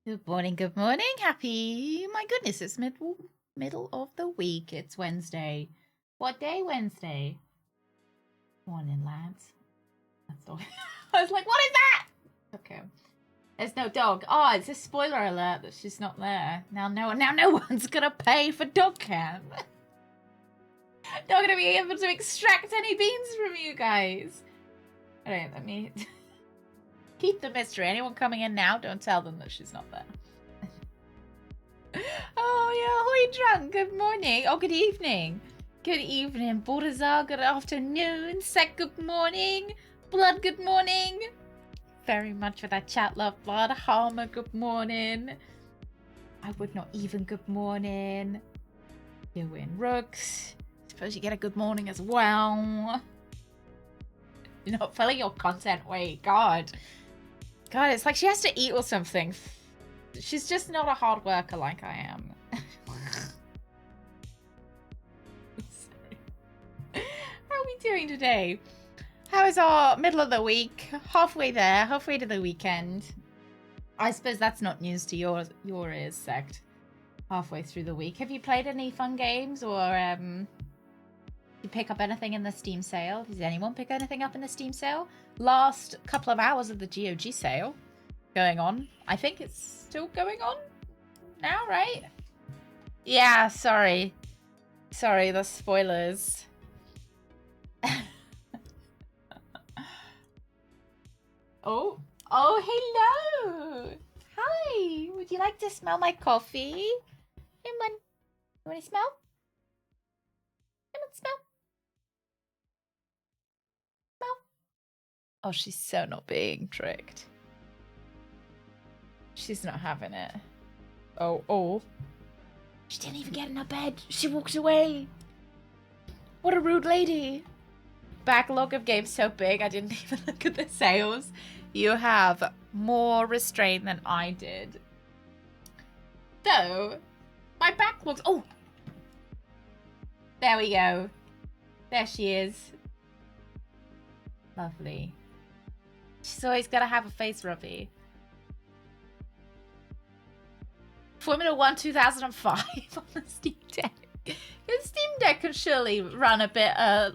Good morning, good morning. Happy, my goodness, it's middle of the week. It's Wednesday. What day Wednesday? Morning, lads. That's all. I was like, what is that? Okay. There's no dog. Oh, it's a spoiler alert that she's not there. Now no one's gonna pay for dog cam. Not gonna be able to extract any beans from you guys. Alright, let me keep the mystery. Anyone coming in now, don't tell them that she's not there. Oh, yeah, ahoy, drunk. Good morning. Oh, good evening. Good evening, Baltazar. Good afternoon. Sec, good morning. Blood, good morning. Very much for that chat, love, Blood. Harmer, good morning. I would not even good morning. You win, Rooks. Suppose you get a good morning as well. You're not filling your content weight. God, it's like she has to eat or something. She's just not a hard worker like I am. How are we doing today? How is our middle of the week? Halfway there, halfway to the weekend. I suppose that's not news to your ears, Sect. Halfway through the week. Have you played any fun games or you pick up anything in the Steam sale? Does anyone pick anything up in the Steam sale? Last couple of hours of the GOG sale going on. I think it's still going on now, right? Yeah, sorry. Sorry, the spoilers. Oh, hello. Hi. Would you like to smell my coffee? Anyone? You want to smell? Anyone smell? Oh, she's so not being tricked. She's not having it. Oh. She didn't even get in her bed. She walked away. What a rude lady. Backlog of games so big, I didn't even look at the sales. You have more restraint than I did. Though, my backlog's... Oh! There we go. There she is. Lovely. She's always got to have a face rubby. Formula 1 2005 on the Steam Deck. The Steam Deck can surely run a bit of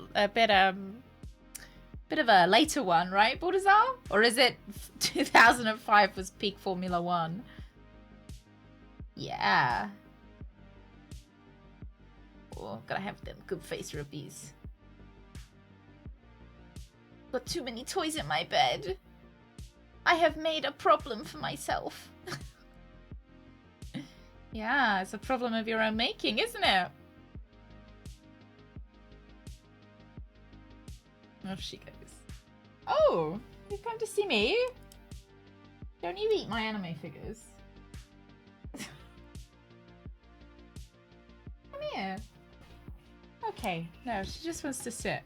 a later one, right, Baltazar? Or is it 2005 was peak Formula 1? Yeah. Oh, gotta have them good face rubbies. Got too many toys in my bed. I have made a problem for myself. Yeah, it's a problem of your own making, isn't it? Off she goes. Oh, you've come to see me? Don't you eat my anime figures? Come here. Okay, no, she just wants to sit.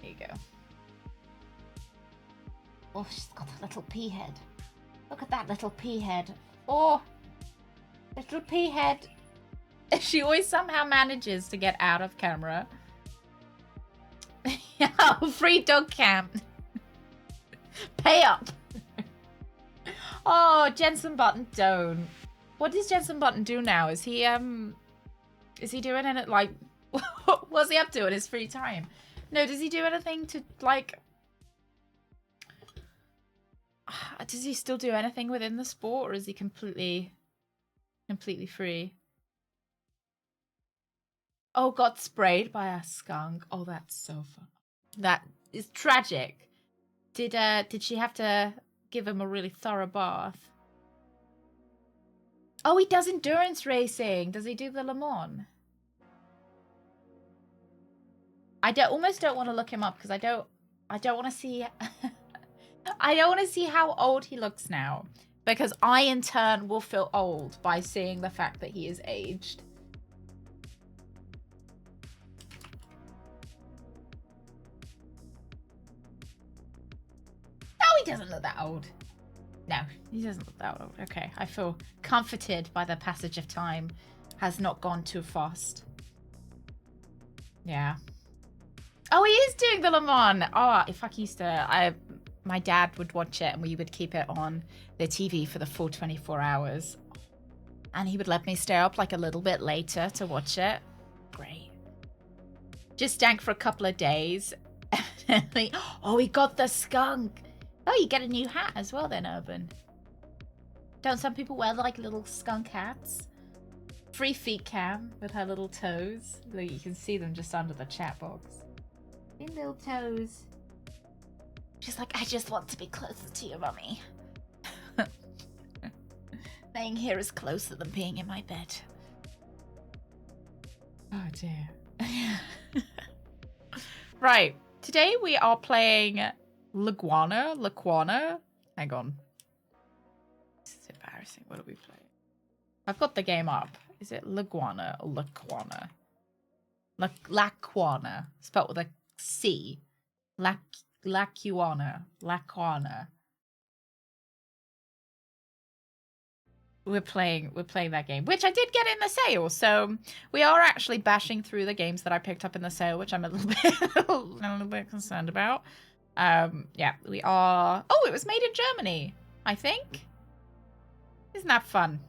There you go. Oh, she's got a little pea head. Look at that little pea head. Oh, little pea head. She always somehow manages to get out of camera. Oh, free dog cam. Pay up. Oh, Jensen Button, don't. What does Jensen Button do now? Is he doing it like... What's he up to in his free time? No, does he do anything to, like... Does he still do anything within the sport, or is he completely free? Oh, got sprayed by a skunk. Oh, that's so fun. That is tragic. Did she have to give him a really thorough bath? Oh, he does endurance racing. Does he do the Le Mans? I almost don't want to look him up because I don't want to see... I don't want to see how old he looks now, because I in turn will feel old by seeing the fact that he is aged. No, he doesn't look that old. No, he doesn't look that old. Okay, I feel comforted by the passage of time. Has not gone too fast. Yeah. Oh, he is doing the Le Mans. Oh, if I used to... my dad would watch it and we would keep it on the TV for the full 24 hours. And he would let me stay up like a little bit later to watch it. Great. Just stank for a couple of days. Oh, he got the skunk. Oh, you get a new hat as well then, Urban. Don't some people wear like little skunk hats? Free feet cam with her little toes. Look, you can see them just under the chat box. In little toes. She's like, I just want to be closer to you, Mummy. Laying here is closer than being in my bed. Oh dear. Right. Today we are playing Lacuna. Hang on. This is embarrassing. What are we playing? I've got the game up. Is it Lacuna or Lacuna? Lacuna. Spelled with a C. Lacuna. We're playing that game, which I did get in the sale. So we are actually bashing through the games that I picked up in the sale, which I'm a little bit concerned about. Yeah, we are. Oh, it was made in Germany, I think. Isn't that fun?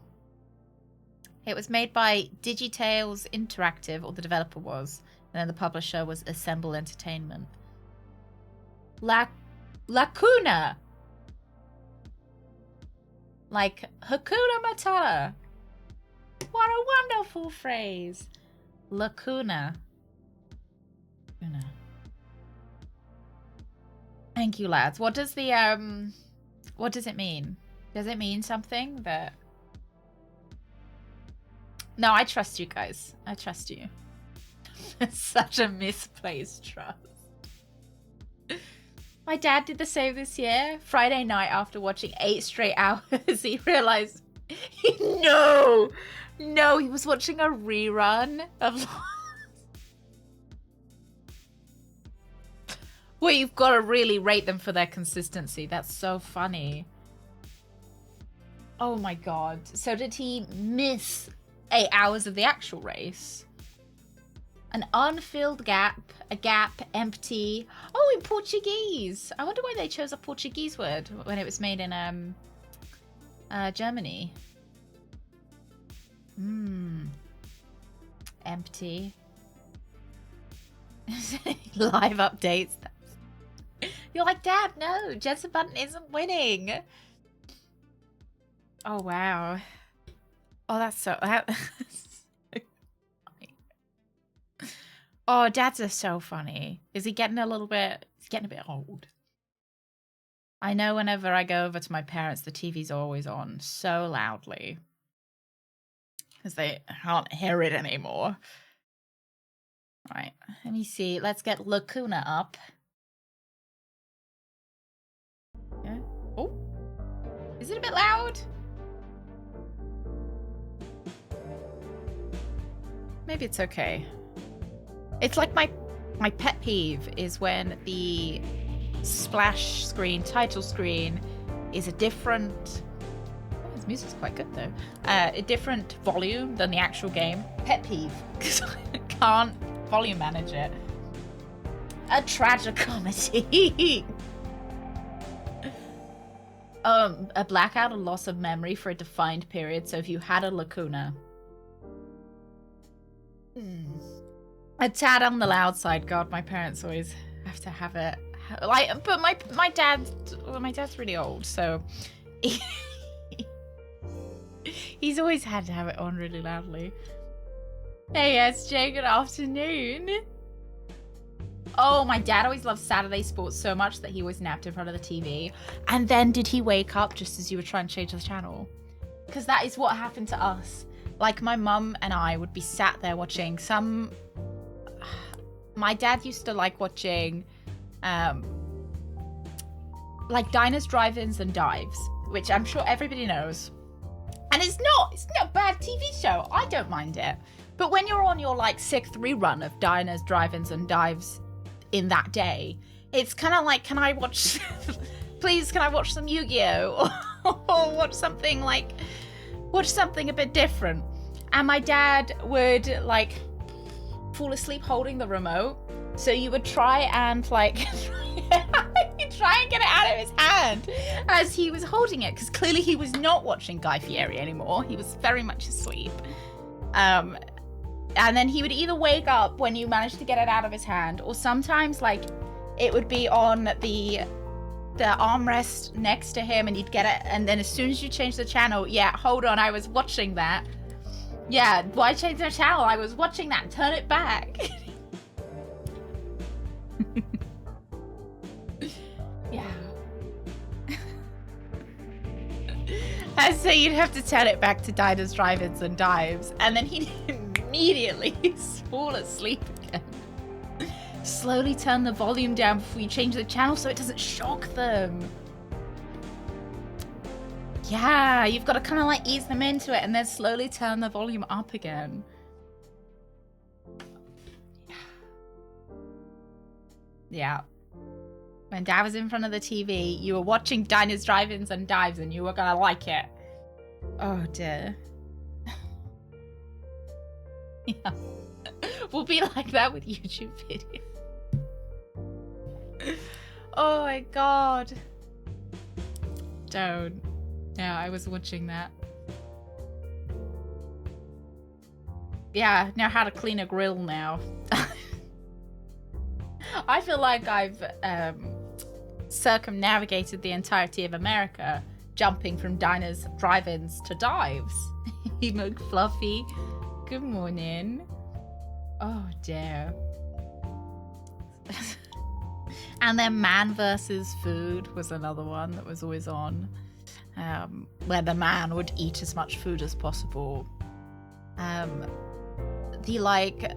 It was made by Digitales Interactive, or the developer was, and then the publisher was Assemble Entertainment. Lacuna. Like Hakuna Matata. What a wonderful phrase. Lacuna. Thank you, lads. What does the what does it mean? Does it mean something that... No, I trust you guys. I trust you. It's such a misplaced trust. My dad did the same this year. Friday night, after watching 8 straight hours, he realized... No! No, he was watching a rerun of... Well, you've got to really rate them for their consistency. That's so funny. Oh my god. So did he miss 8 hours of the actual race? An unfilled gap, a gap, empty. Oh, in Portuguese. I wonder why they chose a Portuguese word when it was made in Germany. Empty. Live updates. You're like, Dad, no, Jensen Button isn't winning. Oh, wow. Oh, that's so... Oh, dads are so funny. Is he getting a little bit... He's getting a bit old. I know whenever I go over to my parents, the TV's always on so loudly. Because they can't hear it anymore. Right, let me see. Let's get Lacuna up. Yeah. Oh. Is it a bit loud? Maybe it's okay. It's like my pet peeve is when the splash screen, title screen, is a different... Oh, his music's quite good though. A different volume than the actual game. Pet peeve, because I can't volume manage it. A tragicomedy. A blackout or loss of memory for a defined period. So if you had a lacuna. A tad on the loud side. God, my parents always have to have it. Like, but my dad's really old, so he's always had to have it on really loudly. Hey, SJ, good afternoon. Oh, my dad always loved Saturday sports so much that he always napped in front of the TV. And then did he wake up just as you were trying to change the channel? Because that is what happened to us. Like, my mum and I would be sat there watching some... My dad used to like watching, like diners, drive-ins, and dives, which I'm sure everybody knows. And it's not a bad TV show. I don't mind it. But when you're on your like 6th rerun of diners, drive-ins, and dives in that day, it's kind of like, can I watch, please, can I watch some Yu-Gi-Oh? or watch something a bit different. And my dad would like fall asleep holding the remote. So you would try and like, try and get it out of his hand as he was holding it, because clearly he was not watching Guy Fieri anymore. He was very much asleep. And then he would either wake up when you managed to get it out of his hand, or sometimes like it would be on the armrest next to him and you'd get it, and then as soon as you change the channel, yeah, hold on, I was watching that. Yeah, why change the channel? I was watching that. Turn it back. Yeah. And so you'd have to turn it back to Diners, Drive-Ins, and Dives, and then he'd immediately fall asleep again. Slowly turn the volume down before you change the channel so it doesn't shock them. Yeah, you've got to kind of like ease them into it and then slowly turn the volume up again. Yeah. When Dad was in front of the TV, you were watching Diners, Drive-Ins, and Dives, and you were gonna like it. Oh dear. Yeah. We'll be like that with YouTube videos. Oh my god. Don't. Yeah, I was watching that. Yeah, know how to clean a grill now. I feel like I've circumnavigated the entirety of America, jumping from diners, drive-ins to dives. Hey, McFluffy. Good morning. Oh dear. And then Man vs. Food was another one that was always on, where the man would eat as much food as possible. The like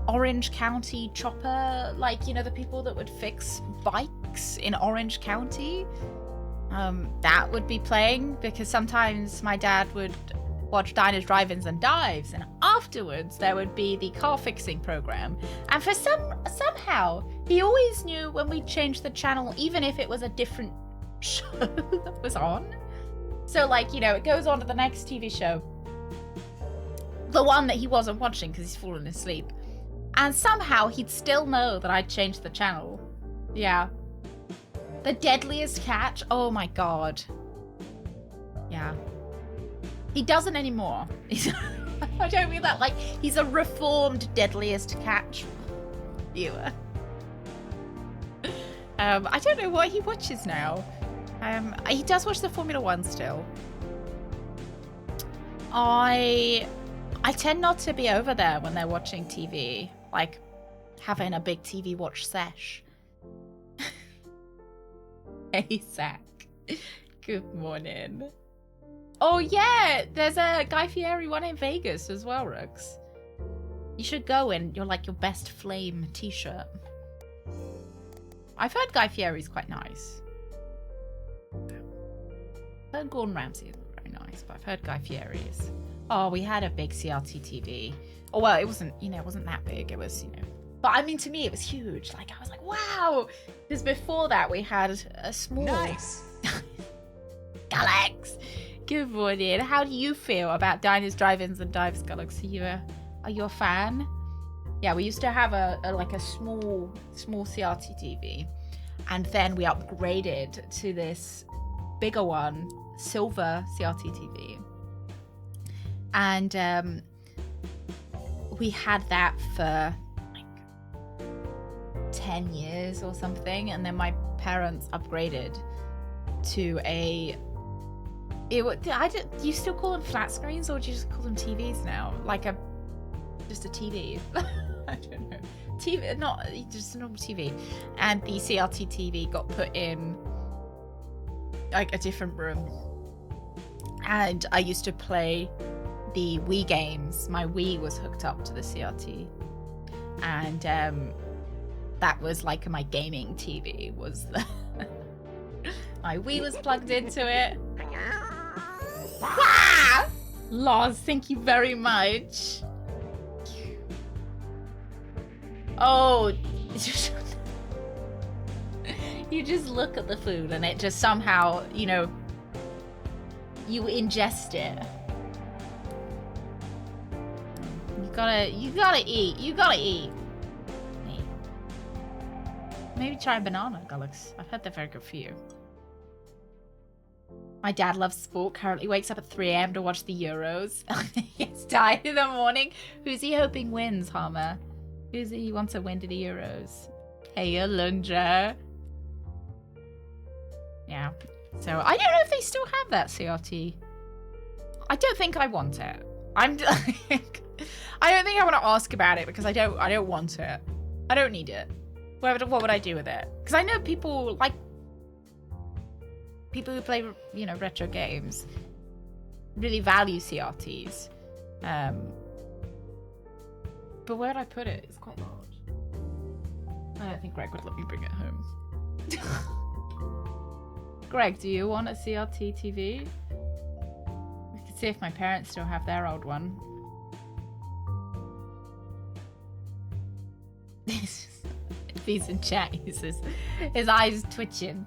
Orange County chopper, like, you know, the people that would fix bikes in Orange County, that would be playing, because sometimes my dad would watch Diners, Drive-Ins, and Dives, and afterwards there would be the car fixing program. And for somehow he always knew when we changed the channel, even if it was a different show that was on. So like, you know, it goes on to the next TV show, the one that he wasn't watching because he's fallen asleep, and somehow he'd still know that I'd changed the channel. Yeah. The Deadliest Catch. Oh my god. Yeah. He doesn't anymore. I don't mean that like he's a reformed Deadliest Catch viewer. I don't know what he watches now. He does watch the Formula One still. I tend not to be over there when they're watching TV, like having a big TV watch sesh. Hey, Zach. Good morning. Oh yeah, there's a Guy Fieri one in Vegas as well, Rooks. You should go in your like your best flame t-shirt. I've heard Guy Fieri's quite nice. I've heard Gordon Ramsay is very nice, but I've heard Guy Fieri's. Oh, we had a big CRT TV. Oh well, it wasn't, you know, it wasn't that big. It was, you know, but I mean, to me, it was huge. Like I was like, wow. Because before that, we had a small. Nice. Galax. Good morning. How do you feel about Diners, Drive-Ins, and Dives, Galax? Are you a fan? Yeah, we used to have a small CRT TV, and then we upgraded to this bigger one, silver CRT TV, and we had that for like 10 years or something, and then my parents upgraded to a. Do you still call them flat screens, or do you just call them TVs now? Like just a TV. I don't know. TV, not just a normal TV. And the CRT TV got put in like a different room. And I used to play the Wii games. My Wii was hooked up to the CRT. And that was like my gaming TV. Was the my Wii was plugged into it. Ah! Loz, thank you very much. Oh, you just look at the food and it just somehow, you know, you ingest it. You gotta eat. maybe try a banana, Gulix. I've heard they're very good for you. My dad loves sport, currently wakes up at 3 AM to watch the Euros. He gets tired in the morning. Who's he hoping wins, Harmer? Who's he wants to win to the Euros? Hey, Alundra. Yeah. So, I don't know if they still have that CRT. I don't think I want it. I don't think I want to ask about it because I don't want it. I don't need it. What would I do with it? Because I know people who play, you know, retro games really value CRTs. But where'd I put it? It's quite large. I don't think Greg would let me bring it home. Greg, do you want a CRT TV? We can see if my parents still have their old one. If he's in chat, his eyes twitching.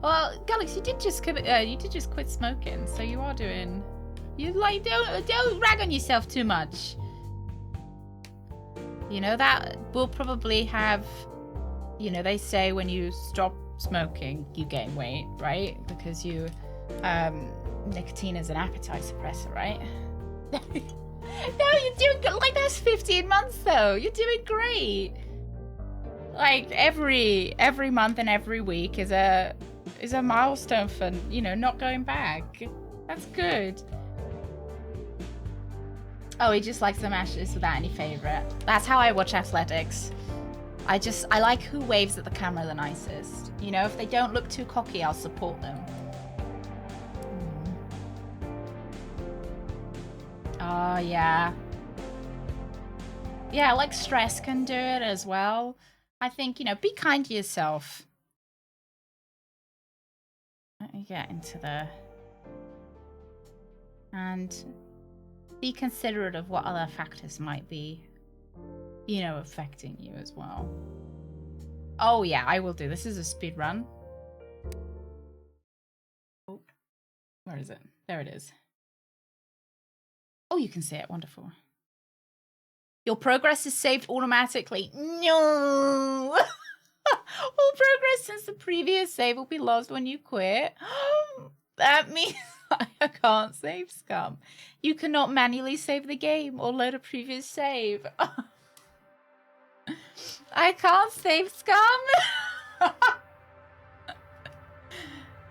Well, Galax, you did just quit smoking, so you are doing. You like don't rag on yourself too much. You know that will probably have. You know, they say when you stop smoking, you gain weight, right? Because you, nicotine is an appetite suppressor, right? No, you're doing like that's 15 months though. You're doing great. Like every month and every week is a milestone for, you know, not going back. That's good. Oh, he just likes the matches without any favorite. That's how I watch athletics. I like who waves at the camera the nicest. You know, if they don't look too cocky, I'll support them. Oh, yeah. Yeah, like stress can do it as well. I think, you know, be kind to yourself. Let me get into the... And be considerate of what other factors might be, you know, affecting you as well. Oh, yeah, I will do. This is a speed run. Oh, where is it? There it is. Oh, you can see it. Wonderful. Your progress is saved automatically. No! All progress since the previous save will be lost when you quit. That means I can't save Scum. You cannot manually save the game or load a previous save. I can't save Scum.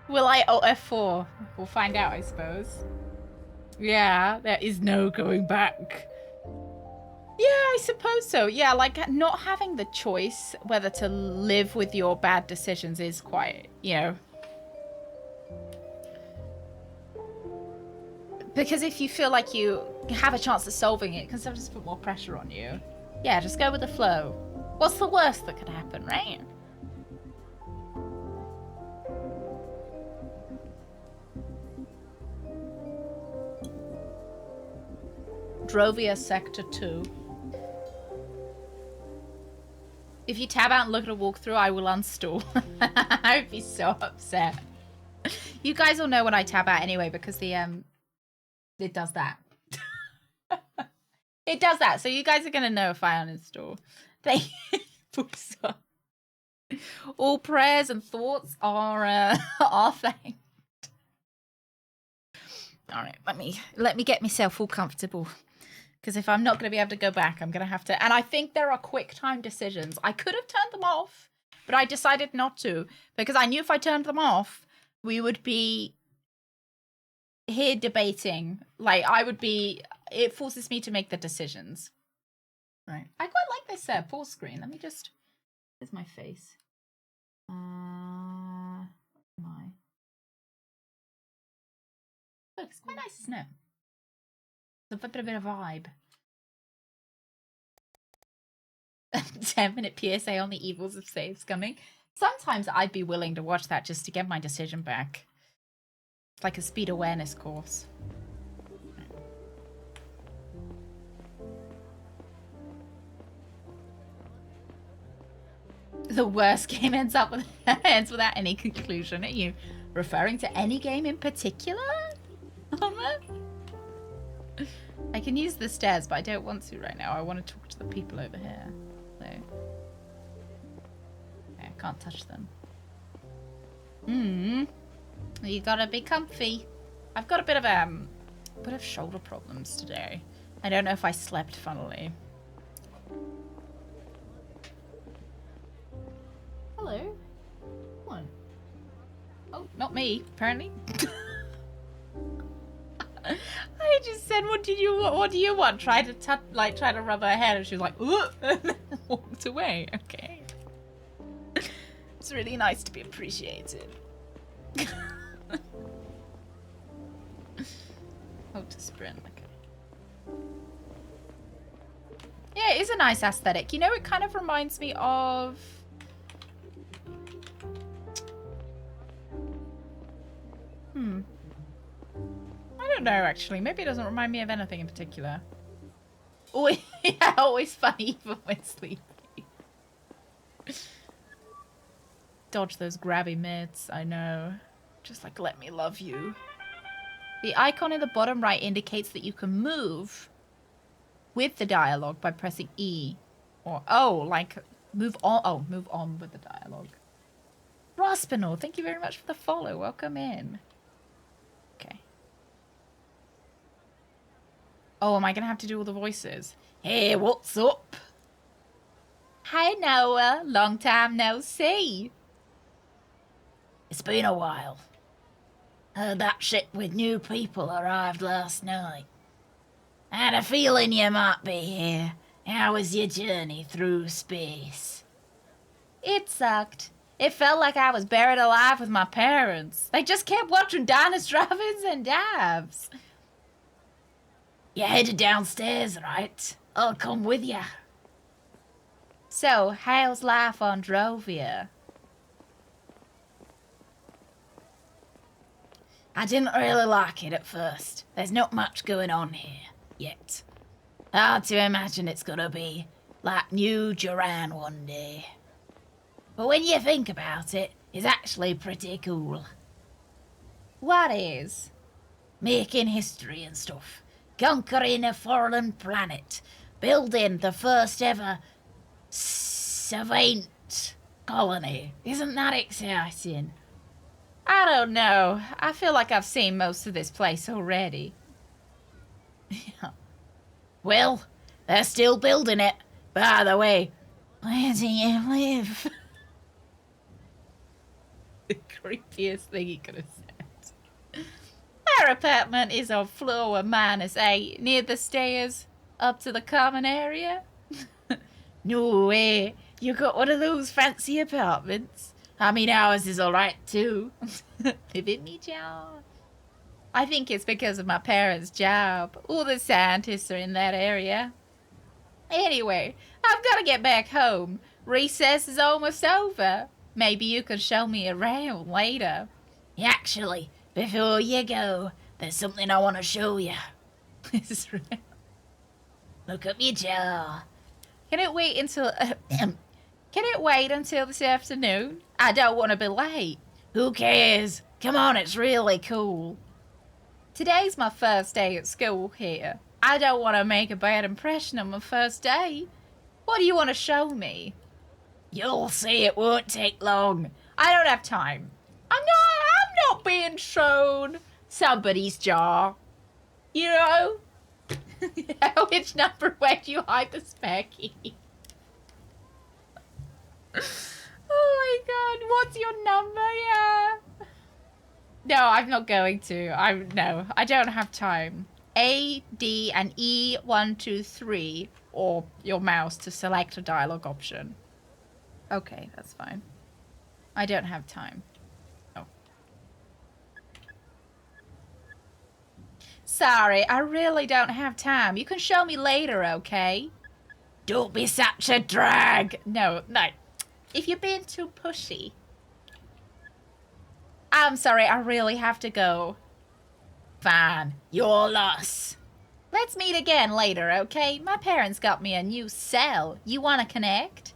Will I? Oh, F4. We'll find out, I suppose. Yeah, there is no going back. Yeah, I suppose so. Yeah, like not having the choice whether to live with your bad decisions is quite, you know. Because if you feel like you have a chance of solving it, it can sometimes put more pressure on you. Yeah, just go with the flow. What's the worst that could happen, right? Drovia Sector 2. If you tab out and look at a walkthrough, I will uninstall. I would be so upset. You guys will know when I tab out anyway because the it does that. It does that. So you guys are gonna know if I uninstall. Thank you. All prayers and thoughts are thanked. All right, let me get myself all comfortable. Because if I'm not going to be able to go back, I'm going to have to... And I think there are quick time decisions. I could have turned them off, but I decided not to. Because I knew if I turned them off, we would be here debating. Like, I would be... It forces me to make the decisions. Right. I quite like this pause screen. Let me just... There's my face. My... Look, it's quite nice, isn't it? It's a bit of a vibe. 10-minute PSA on the evils of save scumming. Sometimes I'd be willing to watch that just to get my decision back. It's like a speed awareness course. The worst game ends without any conclusion. Are you referring to any game in particular? I can use the stairs, but I don't want to right now. I want to talk to the people over here. So. Okay, I can't touch them. You gotta be comfy. I've got a bit of shoulder problems today. I don't know if I slept funnily. Hello. Come on. Oh, not me, apparently. I just said, what do you want? Try to rub her head, and she was like, ugh, and then walked away. Okay. It's really nice to be appreciated. Oh, to sprint, okay. Yeah, it is a nice aesthetic. You know, it kind of reminds me of... I don't know, actually. Maybe it doesn't remind me of anything in particular. Oh, yeah, always funny even when sleepy. Dodge those grabby mitts, I know. Just like, let me love you. The icon in the bottom right indicates that you can move with the dialogue by pressing E. Or, oh, like, move on. Oh, move on with the dialogue. Rospinol, thank you very much for the follow. Welcome in. Okay. Oh, am I going to have to do all the voices? Hey, what's up? Hi, Noah. Long time no see. It's been a while. Heard that ship with new people arrived last night. I had a feeling you might be here. How was your journey through space? It sucked. It felt like I was buried alive with my parents. They just kept watching diners, drive-ins, and dives. You headed downstairs, right? I'll come with you. So, how's life on Drovia? I didn't really like it at first. There's not much going on here, yet. Hard to imagine it's gonna be like New Duran one day. But when you think about it, it's actually pretty cool. What is? Making history and stuff. Conquering a foreign planet. Building the first ever savant colony. Isn't that exciting? I don't know. I feel like I've seen most of this place already. Yeah. Well, they're still building it. By the way, where do you live? The creepiest thing he could have said. Our apartment is on floor -8, near the stairs, up to the common area. No way. You got one of those fancy apartments? I mean, ours is alright too. Live in me job. I think it's because of my parents' job. All the scientists are in that area. Anyway, I've got to get back home. Recess is almost over. Maybe you can show me around later. Actually, before you go, there's something I want to show you. Look at me jaw. Can it wait until... Can it wait until this afternoon? I don't want to be late. Who cares? Come on, it's really cool. Today's my first day at school here. I don't want to make a bad impression on my first day. What do you want to show me? You'll see, it won't take long. I don't have time. I'm not being shown somebody's jaw. You know? Which number where you hide the specky? Oh my god, what's your number? Yeah. No, I'm not going to. I don't have time. A, D, and E, 1, 2, 3, or your mouse to select a dialogue option. Okay, that's fine. I don't have time. Oh. Sorry, I really don't have time. You can show me later, okay? Don't be such a drag. No. If you're being too pushy. I'm sorry, I really have to go. Fine, your loss. Let's meet again later, okay? My parents got me a new cell. You want to connect?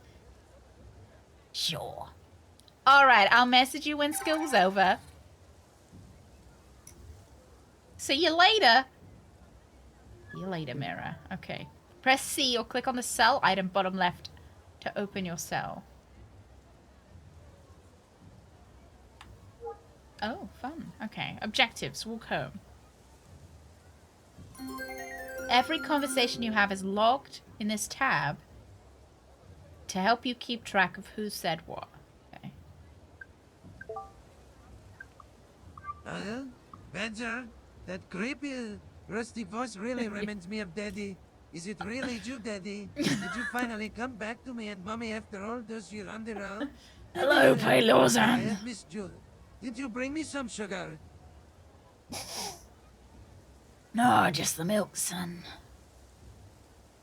Sure. Alright, I'll message you when school's over. See you later. See you later, mirror. Okay. Press C or click on the cell item bottom left to open your cell. Oh, fun. Okay. Objectives. Walk home. Every conversation you have is logged in this tab to help you keep track of who said what. Okay. Badger, that creepy, rusty voice really reminds me of Daddy. Is it really you, Daddy? Did you finally come back to me and Mommy after all those years on the road? Hello, I Paylozan. have missed you. Did you bring me some sugar? No, just the milk, son.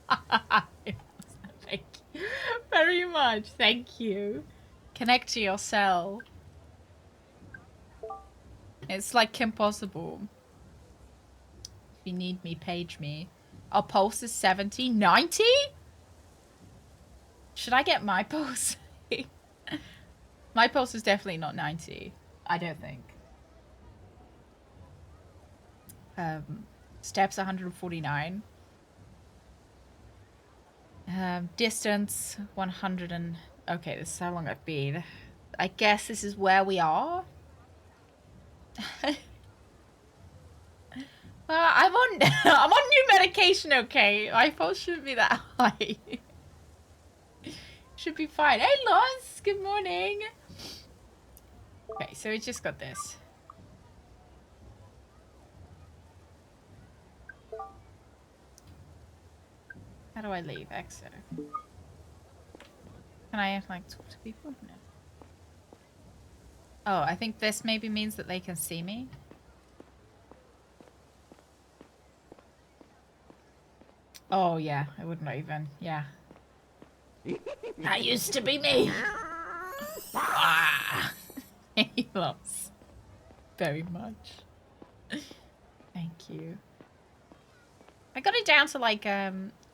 Thank you very much. Thank you. Connect to your cell. It's like impossible. If you need me, page me. Our pulse is 70. 90? Should I get my pulse? My pulse is definitely not 90. I don't think. Steps 149. Distance 100 and... Okay, this is how long I've been. I guess this is where we are. Well, I'm on new medication, okay? My pulse shouldn't be that high. Should be fine. Hey, Loz! Good morning! Okay, so we just got this. How do I leave? Exit. Can I, like, talk to people? No. Oh, I think this maybe means that they can see me. Oh, yeah. I wouldn't even. Yeah. That used to be me. He loves very much. Thank you. I got it down to like, yeah,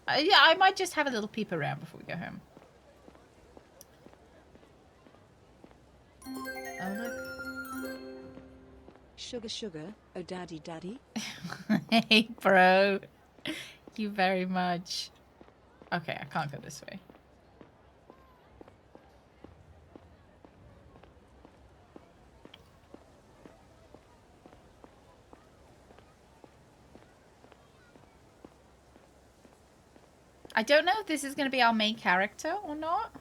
I might just have a little peep around before we go home. Oh, look. Sugar, sugar. Oh, daddy, daddy. Hey, bro. Thank you very much. Okay, I can't go this way. I don't know if this is going to be our main character or not.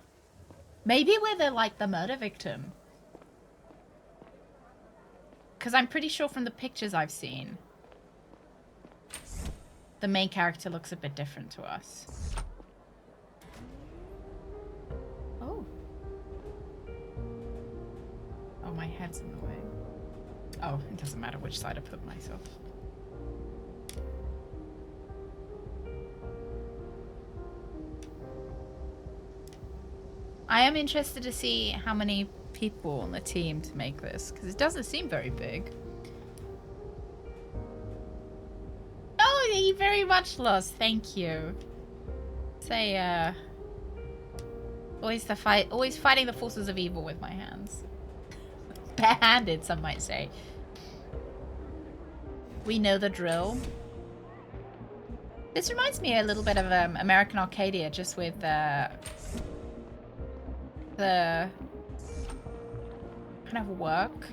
Maybe we're the murder victim. Because I'm pretty sure from the pictures I've seen, the main character looks a bit different to us. Oh. Oh, my head's in the way. Oh, it doesn't matter which side I put myself. I am interested to see how many people on the team to make this, because it doesn't seem very big. Oh, thank you very much, Loz. Thank you. Say, always fighting the forces of evil with my hands. Barehanded, some might say. We know the drill. This reminds me a little bit of American Arcadia, just with the kind of work.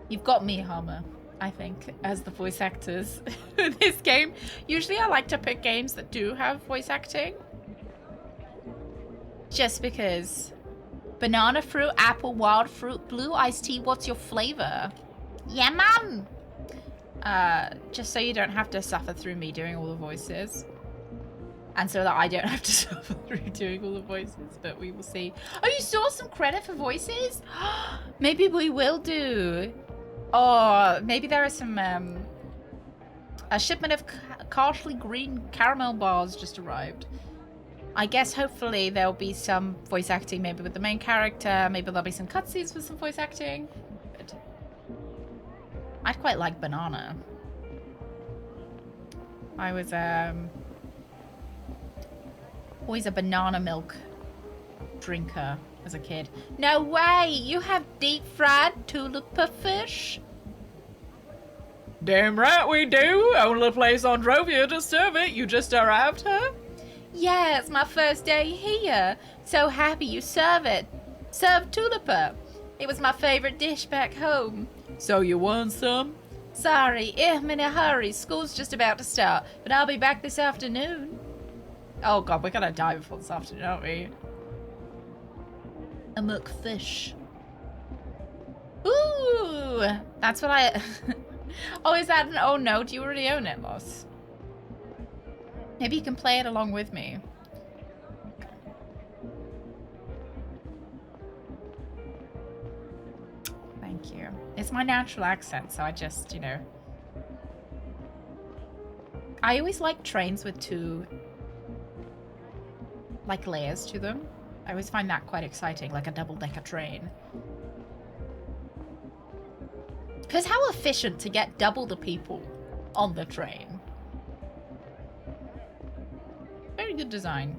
You've got me, Hammer, I think, as the voice actors in this game. Usually I like to pick games that do have voice acting. Just because. Banana fruit, apple, wild fruit, blue iced tea, what's your flavor? Yeah, man! Just so you don't have to suffer through me doing all the voices. And so that I don't have to suffer through doing all the voices, but we will see. Oh, you saw some credit for voices? Maybe we will do. Oh, maybe there are some, a shipment of Carsley green caramel bars just arrived. I guess hopefully there'll be some voice acting, maybe with the main character. Maybe there'll be some cutscenes with some voice acting. But I'd quite like banana. I was, always a banana milk drinker as a kid. No way! You have deep fried tulip fish? Damn right we do. Only place on Drovia to serve it. You just arrived, huh? Yeah, it's my first day here. So happy you serve it. Serve tulipa. It was my favorite dish back home. So you want some? Sorry, I'm in a hurry. School's just about to start, but I'll be back this afternoon. Oh god, we're gonna die before this afternoon, aren't we? A McFish. Ooh, that's what I... Oh, is that an... Oh no, do you already own it, Moss? Maybe you can play it along with me. Thank you. It's my natural accent, so I just, you know... I always like trains with two... like layers to them. I always find that quite exciting, like a double-decker train. Because how efficient to get double the people on the train. Very good design.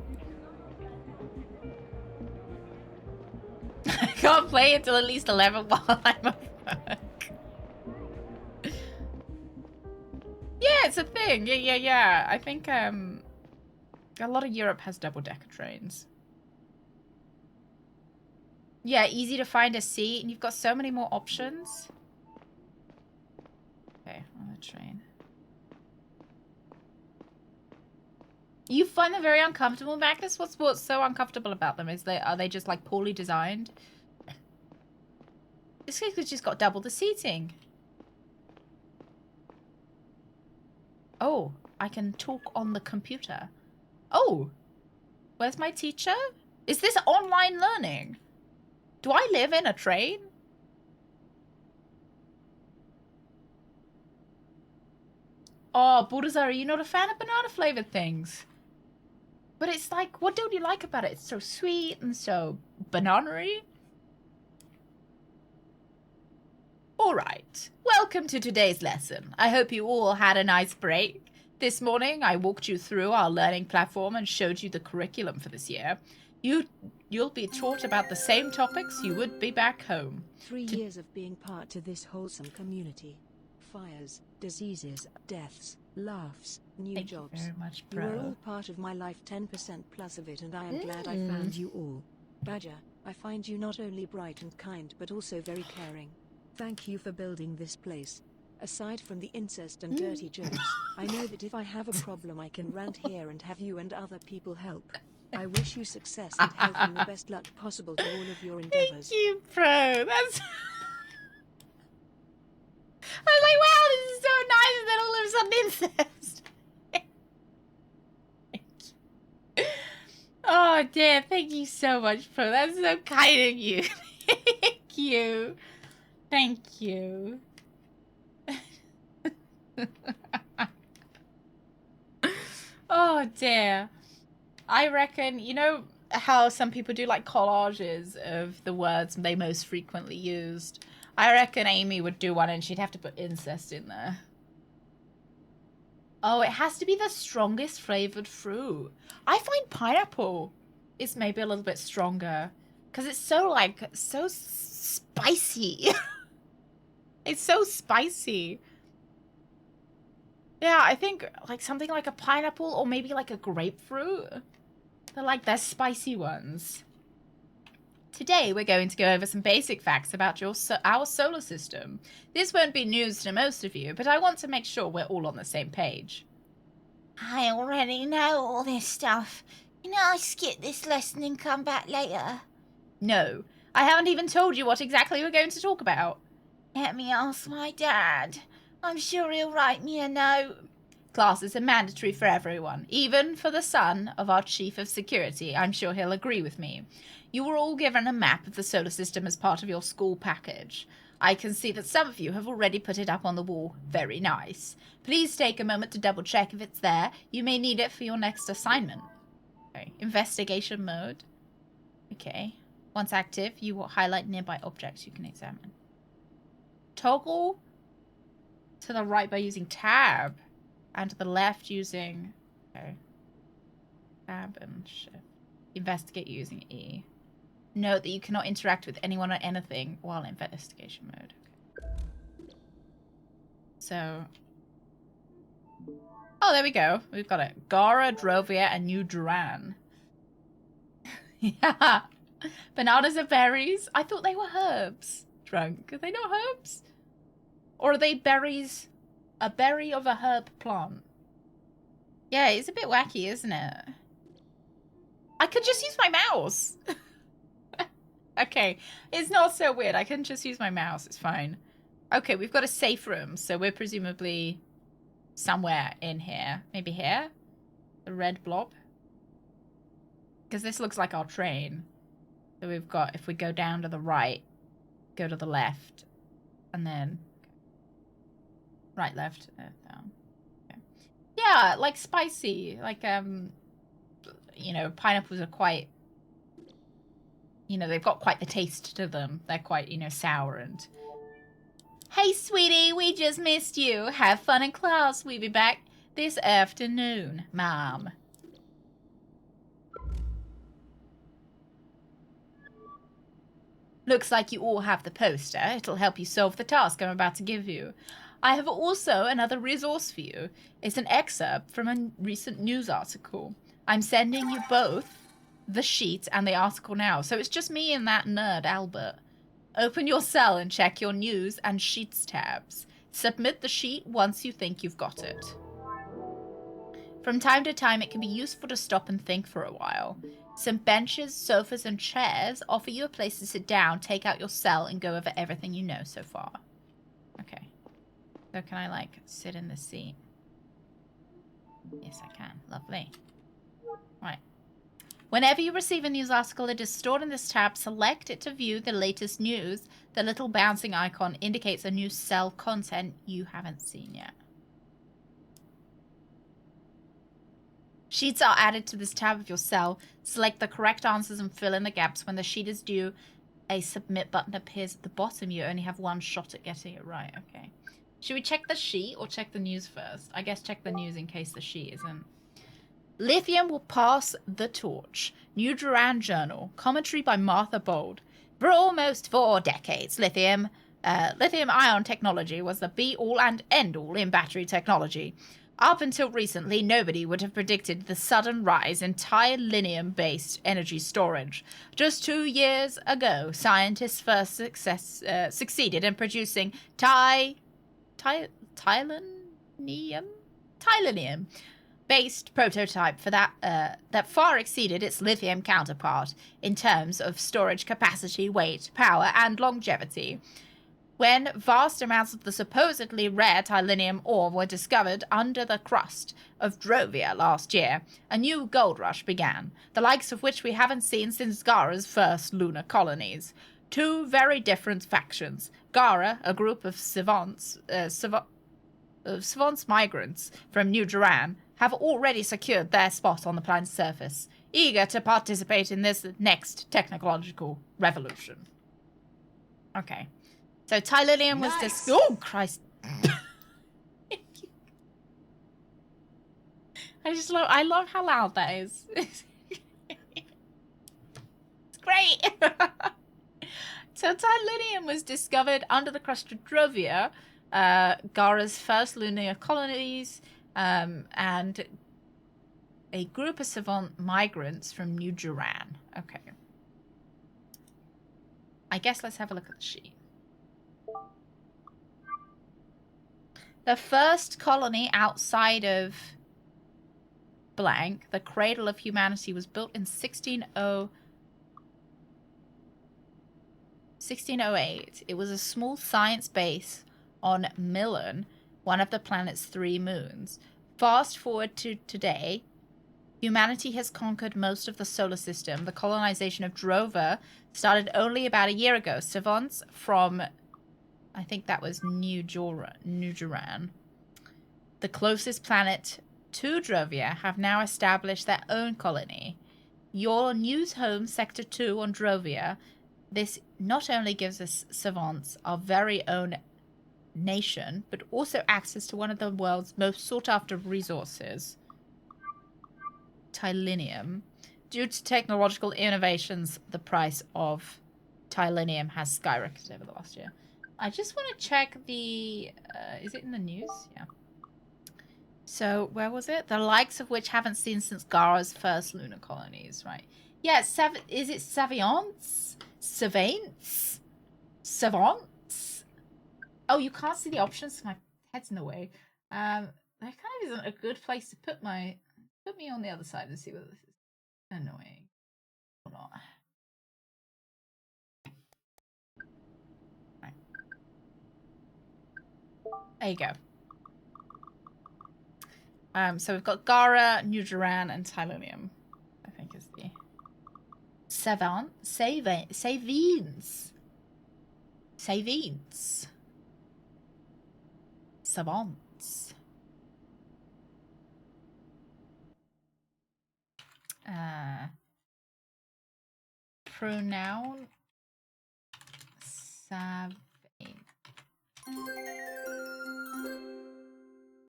I can't play it till at least 11 while I'm at work. Yeah, it's a thing. Yeah. I think a lot of Europe has double-decker trains. Yeah, easy to find a seat, and you've got so many more options. Okay, on the train. You find them very uncomfortable, Magnus? What's so uncomfortable about them? Are they just like poorly designed? This has just got double the seating. Oh, I can talk on the computer. Oh, where's my teacher? Is this online learning? Do I live in a train? Oh, Baldassar, are you not a fan of banana flavored things? But it's like, what don't you like about it? It's so sweet and so banana-y. Alright, welcome to today's lesson. I hope you all had a nice break. This morning, I walked you through our learning platform and showed you the curriculum for this year. You'll be taught about the same topics you would be back home. 3 years of being part of this wholesome community. Fires, diseases, deaths, laughs, new Thank jobs. you very much, You bro. are all part of my life, 10% plus of it, and I am glad I found you all. Badger, I find you not only bright and kind but also very caring. Thank you for building this place. Aside from the incest and dirty jokes, I know that if I have a problem I can rant here and have you and other people help. I wish you success and health and the best luck possible to all of your endeavors. Thank you, bro. That's... I was like, wow, this is so nice, and then all of a sudden incest. Oh, dear. Thank you so much, bro. That's so kind of you. Thank you. Thank you. Oh, dear. I reckon, you know how some people do like collages of the words they most frequently used? I reckon Amy would do one and she'd have to put incest in there. Oh, it has to be the strongest flavored fruit. I find pineapple is maybe a little bit stronger because it's so like, so spicy. It's so spicy. Yeah, I think like something like a pineapple or maybe like a grapefruit. They're like the spicy ones. Today, we're going to go over some basic facts about our solar system. This won't be news to most of you, but I want to make sure we're all on the same page. I already know all this stuff. Can I skip this lesson and come back later? No, I haven't even told you what exactly we're going to talk about. Let me ask my dad. I'm sure he'll write me a note. Classes are mandatory for everyone, even for the son of our chief of security. I'm sure he'll agree with me. You were all given a map of the solar system as part of your school package. I can see that some of you have already put it up on the wall. Very nice. Please take a moment to double check if it's there. You may need it for your next assignment. Okay. Investigation mode. Okay. Once active, you will highlight nearby objects you can examine. Toggle to the right by using tab. And to the left using... Okay. Tab and shift. Investigate using E. Note that you cannot interact with anyone or anything while in investigation mode. Okay. So... Oh, there we go. We've got it. Gara, Drovia, and New Duran. Yeah. Bananas are berries. I thought they were herbs. Drunk. Are they not herbs? Or are they berries? A berry of a herb plant. Yeah, it's a bit wacky, isn't it? I could just use my mouse. Okay, it's not so weird. I can just use my mouse. It's fine. Okay, we've got a safe room, so we're presumably somewhere in here. Maybe here? The red blob? Because this looks like our train. So we've got, if we go down to the right, go to the left, and then right, left, down. Okay. Yeah, like spicy. Like, you know, pineapples are quite, you know, they've got quite the taste to them. They're quite, you know, sour and... Hey, sweetie, we just missed you. Have fun in class. We'll be back this afternoon, Mom. Looks like you all have the poster. It'll help you solve the task I'm about to give you. I have also another resource for you. It's an excerpt from a recent news article. I'm sending you both the sheet and the article now. So it's just me and that nerd, Albert. Open your cell and check your news and sheets tabs. Submit the sheet once you think you've got it. From time to time, it can be useful to stop and think for a while. Some benches, sofas, and chairs offer you a place to sit down, take out your cell, and go over everything you know so far. Okay. So can I, like, sit in this seat? Yes, I can. Lovely. Right. Whenever you receive a news article, it is stored in this tab. Select it to view the latest news. The little bouncing icon indicates a new cell content you haven't seen yet. Sheets are added to this tab of your cell. Select the correct answers and fill in the gaps. When the sheet is due, a submit button appears at the bottom. You only have one shot at getting it right. Okay. Should we check the sheet or check the news first? I guess check the news in case the sheet isn't. Lithium will pass the torch. New Duran Journal. Commentary by Martha Bold. For almost 4 decades, lithium-ion technology was the be-all and end-all in battery technology. Up until recently, nobody would have predicted the sudden rise in titanium-based energy storage. Just 2 years ago, scientists first succeeded in producing titanium-based prototype for that far exceeded its lithium counterpart in terms of storage capacity, weight, power, and longevity. When vast amounts of the supposedly rare titanium ore were discovered under the crust of Drovia last year, a new gold rush began, the likes of which we haven't seen since Gara's first lunar colonies. 2 very different factions. Gara, a group of savants migrants from New Duran, have already secured their spot on the planet's surface, eager to participate in this next technological revolution. Okay. So titanium was Nice. oh Christ! I love how loud that is. It's great. So titanium was discovered under the crust of Drovia, Gara's first lunar colonies, and a group of savant migrants from New Duran. Okay. I guess let's have a look at the sheet. The first colony outside of blank, the cradle of humanity, was built in 1608. It was a small science base on Millen, one of the planet's 3 moons. Fast forward to today, humanity has conquered most of the solar system. The colonization of Drova started only about a year ago. Savants from... I think that was New Duran. The closest planet to Drovia have now established their own colony. Your news home, Sector 2 on Drovia, this not only gives us savants our very own nation, but also access to one of the world's most sought-after resources, titanium. Due to technological innovations, the price of titanium has skyrocketed over the last year. I just want to check the... is it in the news? Yeah. So, where was it? The likes of which haven't seen since Gara's first lunar colonies, right? Yeah, is it Savants? Savants? Savants? Oh, you can't see the options, so my head's in the way. That kind of isn't a good place to put my... Put me on the other side and see whether this is annoying or not. Right. There you go. So we've got Gara, Nuduran, and Tylonium. I think is the Savants. Savants. Savants. Pronoun.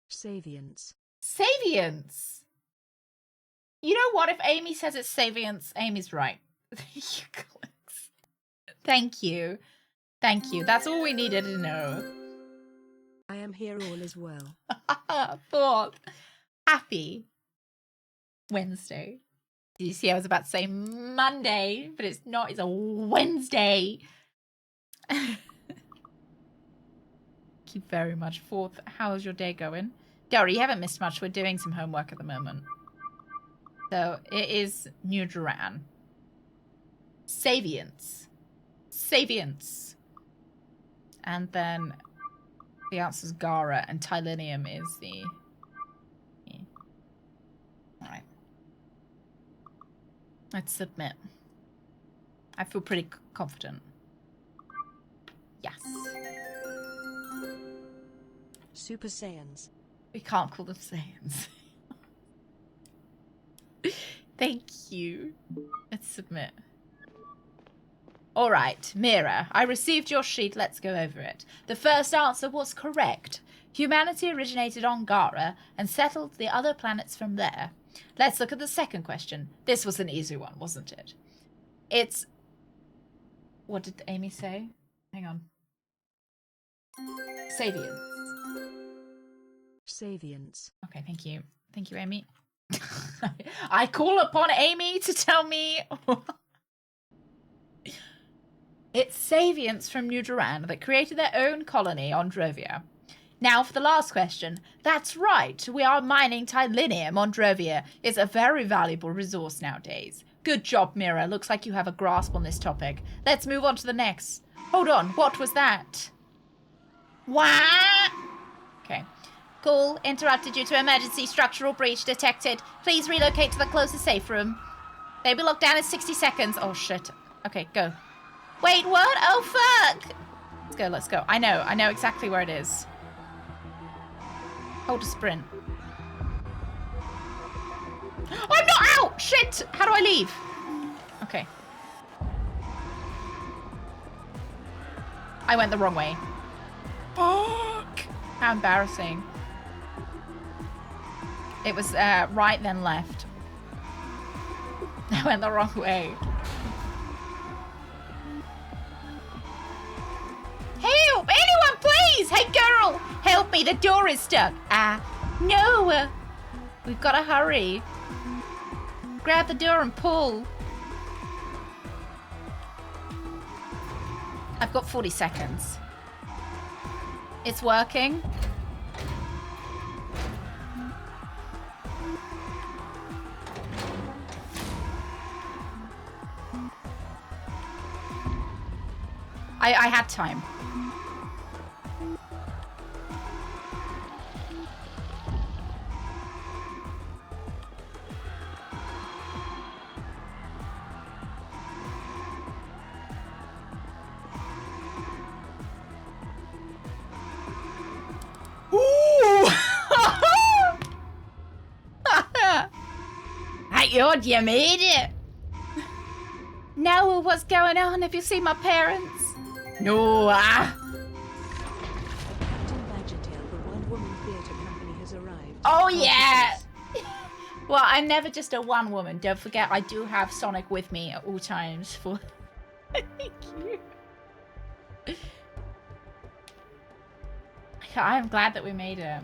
Savience. Savience. You know what? If Amy says it's Savience, Amy's right. Thank you. Thank you. That's all we needed to know. I am here, all is well. Thought. Happy Wednesday. Did you see I was about to say Monday, but it's not. It's a Wednesday. Thank you very much. Fourth, how's your day going? Dora, you haven't missed much. We're doing some homework at the moment. So it is New Duran. Savience. Savience. And then the answer is Gara, and Tylinium is the... Alright. Let's submit. I feel pretty confident. Yes. Super Saiyans. We can't call them Saiyans. Thank you. Let's submit. Alright, Mira, I received your sheet. Let's go over it. The first answer was correct. Humanity originated on Gara and settled the other planets from there. Let's look at the second question. This was an easy one, wasn't it? It's... What did Amy say? Hang on. Savience. Savience. Okay, thank you. Thank you, Amy. I call upon Amy to tell me... It's Savience from New Duran that created their own colony on Drovia. Now for the last question. That's right, we are mining Tylinium on Drovia. It's a very valuable resource nowadays. Good job, Mira. Looks like you have a grasp on this topic. Let's move on to the next. Hold on, what was that? What? Okay. Call interrupted due to emergency structural breach detected. Please relocate to the closest safe room. They'll be locked down in 60 seconds. Oh, shit. Okay, go. Wait, what? Oh, fuck! Let's go. I know exactly where it is. Hold a sprint. I'm not out! Shit! How do I leave? Okay. I went the wrong way. Fuck! How embarrassing. It was right then left. I went the wrong way. Help! Anyone, please! Hey, girl! Help me, the door is stuck. No! We've got to hurry. Grab the door and pull. I've got 40 seconds. It's working. I had time. Ooh! Thank God you made it. Now what's going on? Have you seen my parents? No. Badgertail, the one-woman theatre company, has arrived. Oh yeah. Well, I'm never just a one woman. Don't forget, I do have Sonic with me at all times. For thank you. I'm glad that we made it.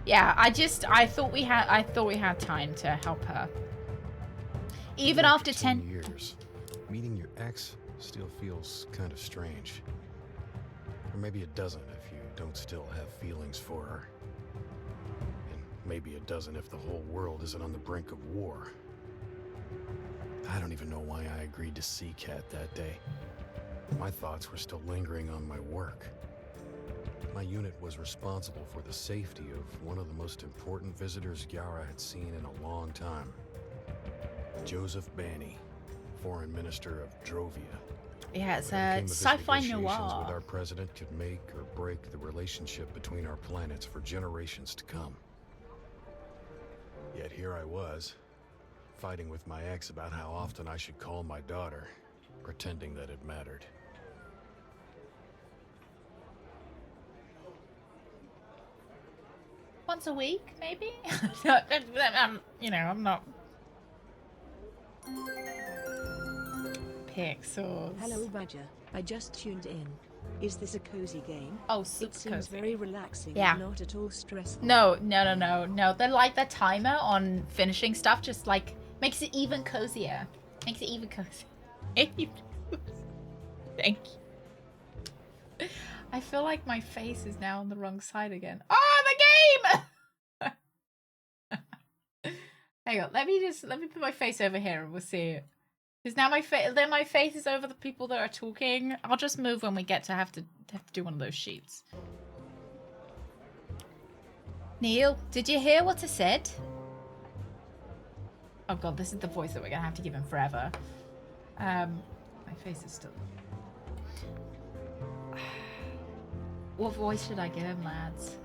Yeah, I thought we had time to help her. Even after 10 years, meeting your ex still feels kind of strange. Or maybe it doesn't if you don't still have feelings for her. And maybe it doesn't if the whole world isn't on the brink of war. I don't even know why I agreed to see Kat that day. My thoughts were still lingering on my work. My unit was responsible for the safety of one of the most important visitors Yara had seen in a long time. Joseph Banny, Foreign Minister of Drovia. Yeah, it's a sci-fi noir. With our president could make or break the relationship between our planets for generations to come. Yet here I was, fighting with my ex about how often I should call my daughter, pretending that it mattered. Once a week, maybe? You know, I'm not... Pixels. Hello, Badger. I just tuned in. Is this a cozy game? Oh, super It seems cozy. very relaxing Yeah. and not at all stressful. No. They're like the timer on finishing stuff just like makes it even cozier. Makes it even cozier. Thank you. I feel like my face is now on the wrong side again. Oh, the game! Hang on, let me put my face over here and we'll see it. Because now my face is over the people that are talking. I'll just move when we get to have to do one of those sheets. Neil, did you hear what I said? Oh god, this is the voice that we're gonna have to give him forever. My face is still... What voice should I give him, lads?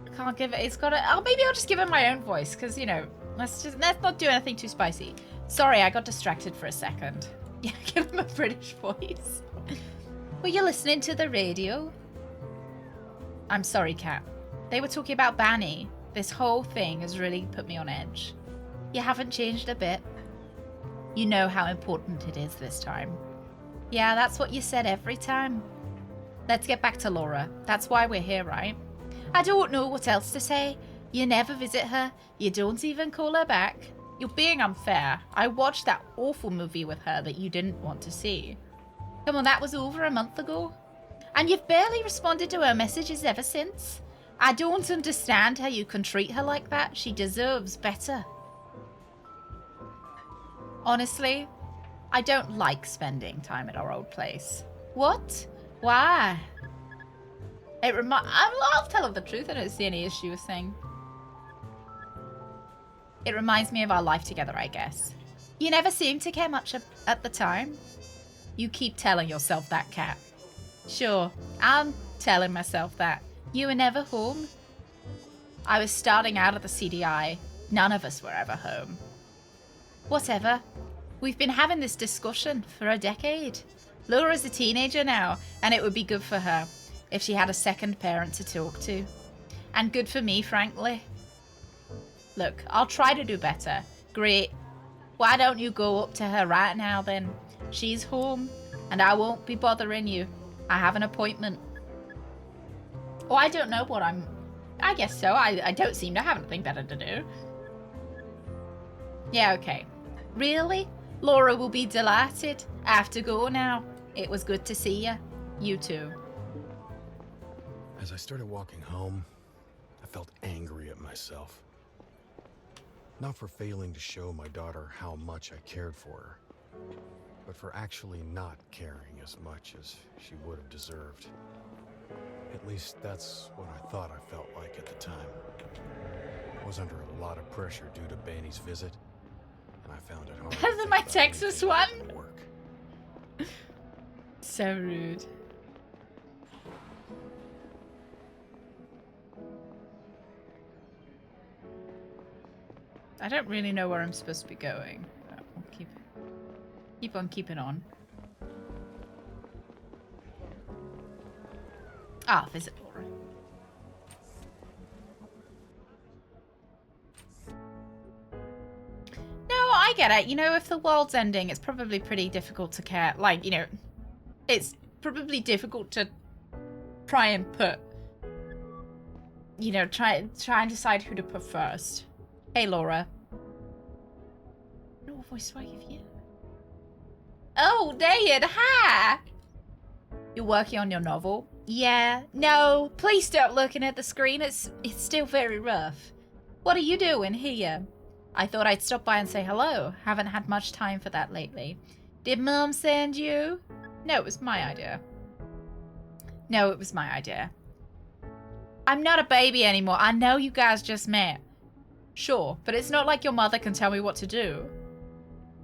I can't give it. It's got to... Oh, maybe I'll just give him my own voice, because, you know, let's not do anything too spicy. Sorry, I got distracted for a second. Yeah, give him a British voice. Were you listening to the radio? I'm sorry, Kat. They were talking about Banny. This whole thing has really put me on edge. You haven't changed a bit. You know how important it is this time. Yeah, that's what you said every time. Let's get back to Laura. That's why we're here, right? I don't know what else to say. You never visit her. You don't even call her back. You're being unfair. I watched that awful movie with her that you didn't want to see. Come on, that was over a month ago. And you've barely responded to her messages ever since. I don't understand how you can treat her like that. She deserves better. Honestly, I don't like spending time at our old place. What? Why? I'll tell her the truth. I don't see any issue with saying. It reminds me of our life together, I guess. You never seemed to care much at the time. You keep telling yourself that, Kat. Sure, I'm telling myself that. You were never home. I was starting out at the CDI. None of us were ever home. Whatever. We've been having this discussion for a decade. Laura's a teenager now, and it would be good for her if she had a second parent to talk to. And good for me, frankly. Look, I'll try to do better. Great. Why don't you go up to her right now, then? She's home, and I won't be bothering you. I have an appointment. Oh, I don't know what I guess so. I don't seem to have anything better to do. Yeah, okay. Really? Laura will be delighted. I have to go now. It was good to see you. You too. As I started walking home, I felt angry at myself. Not for failing to show my daughter how much I cared for her, but for actually not caring as much as she would have deserved. At least that's what I thought I felt like at the time. I was under a lot of pressure due to Banny's visit, and I found it hard to think My about Texas anything one? other than work. So rude. I don't really know where I'm supposed to be going. But I'll keep on keeping on. Ah, visit Laura. No, I get it. You know, if the world's ending, it's probably pretty difficult to care. Like, you know, it's probably difficult to try and put, you know, try and decide who to put first. Hey, Laura. No voice do I give you? Oh, Dad, hi! You're working on your novel? Yeah. No, please stop looking at the screen. It's still very rough. What are you doing here? I thought I'd stop by and say hello. Haven't had much time for that lately. Did Mum send you? No, it was my idea. No, it was my idea. I'm not a baby anymore. I know you guys just met. Sure, but it's not like your mother can tell me what to do.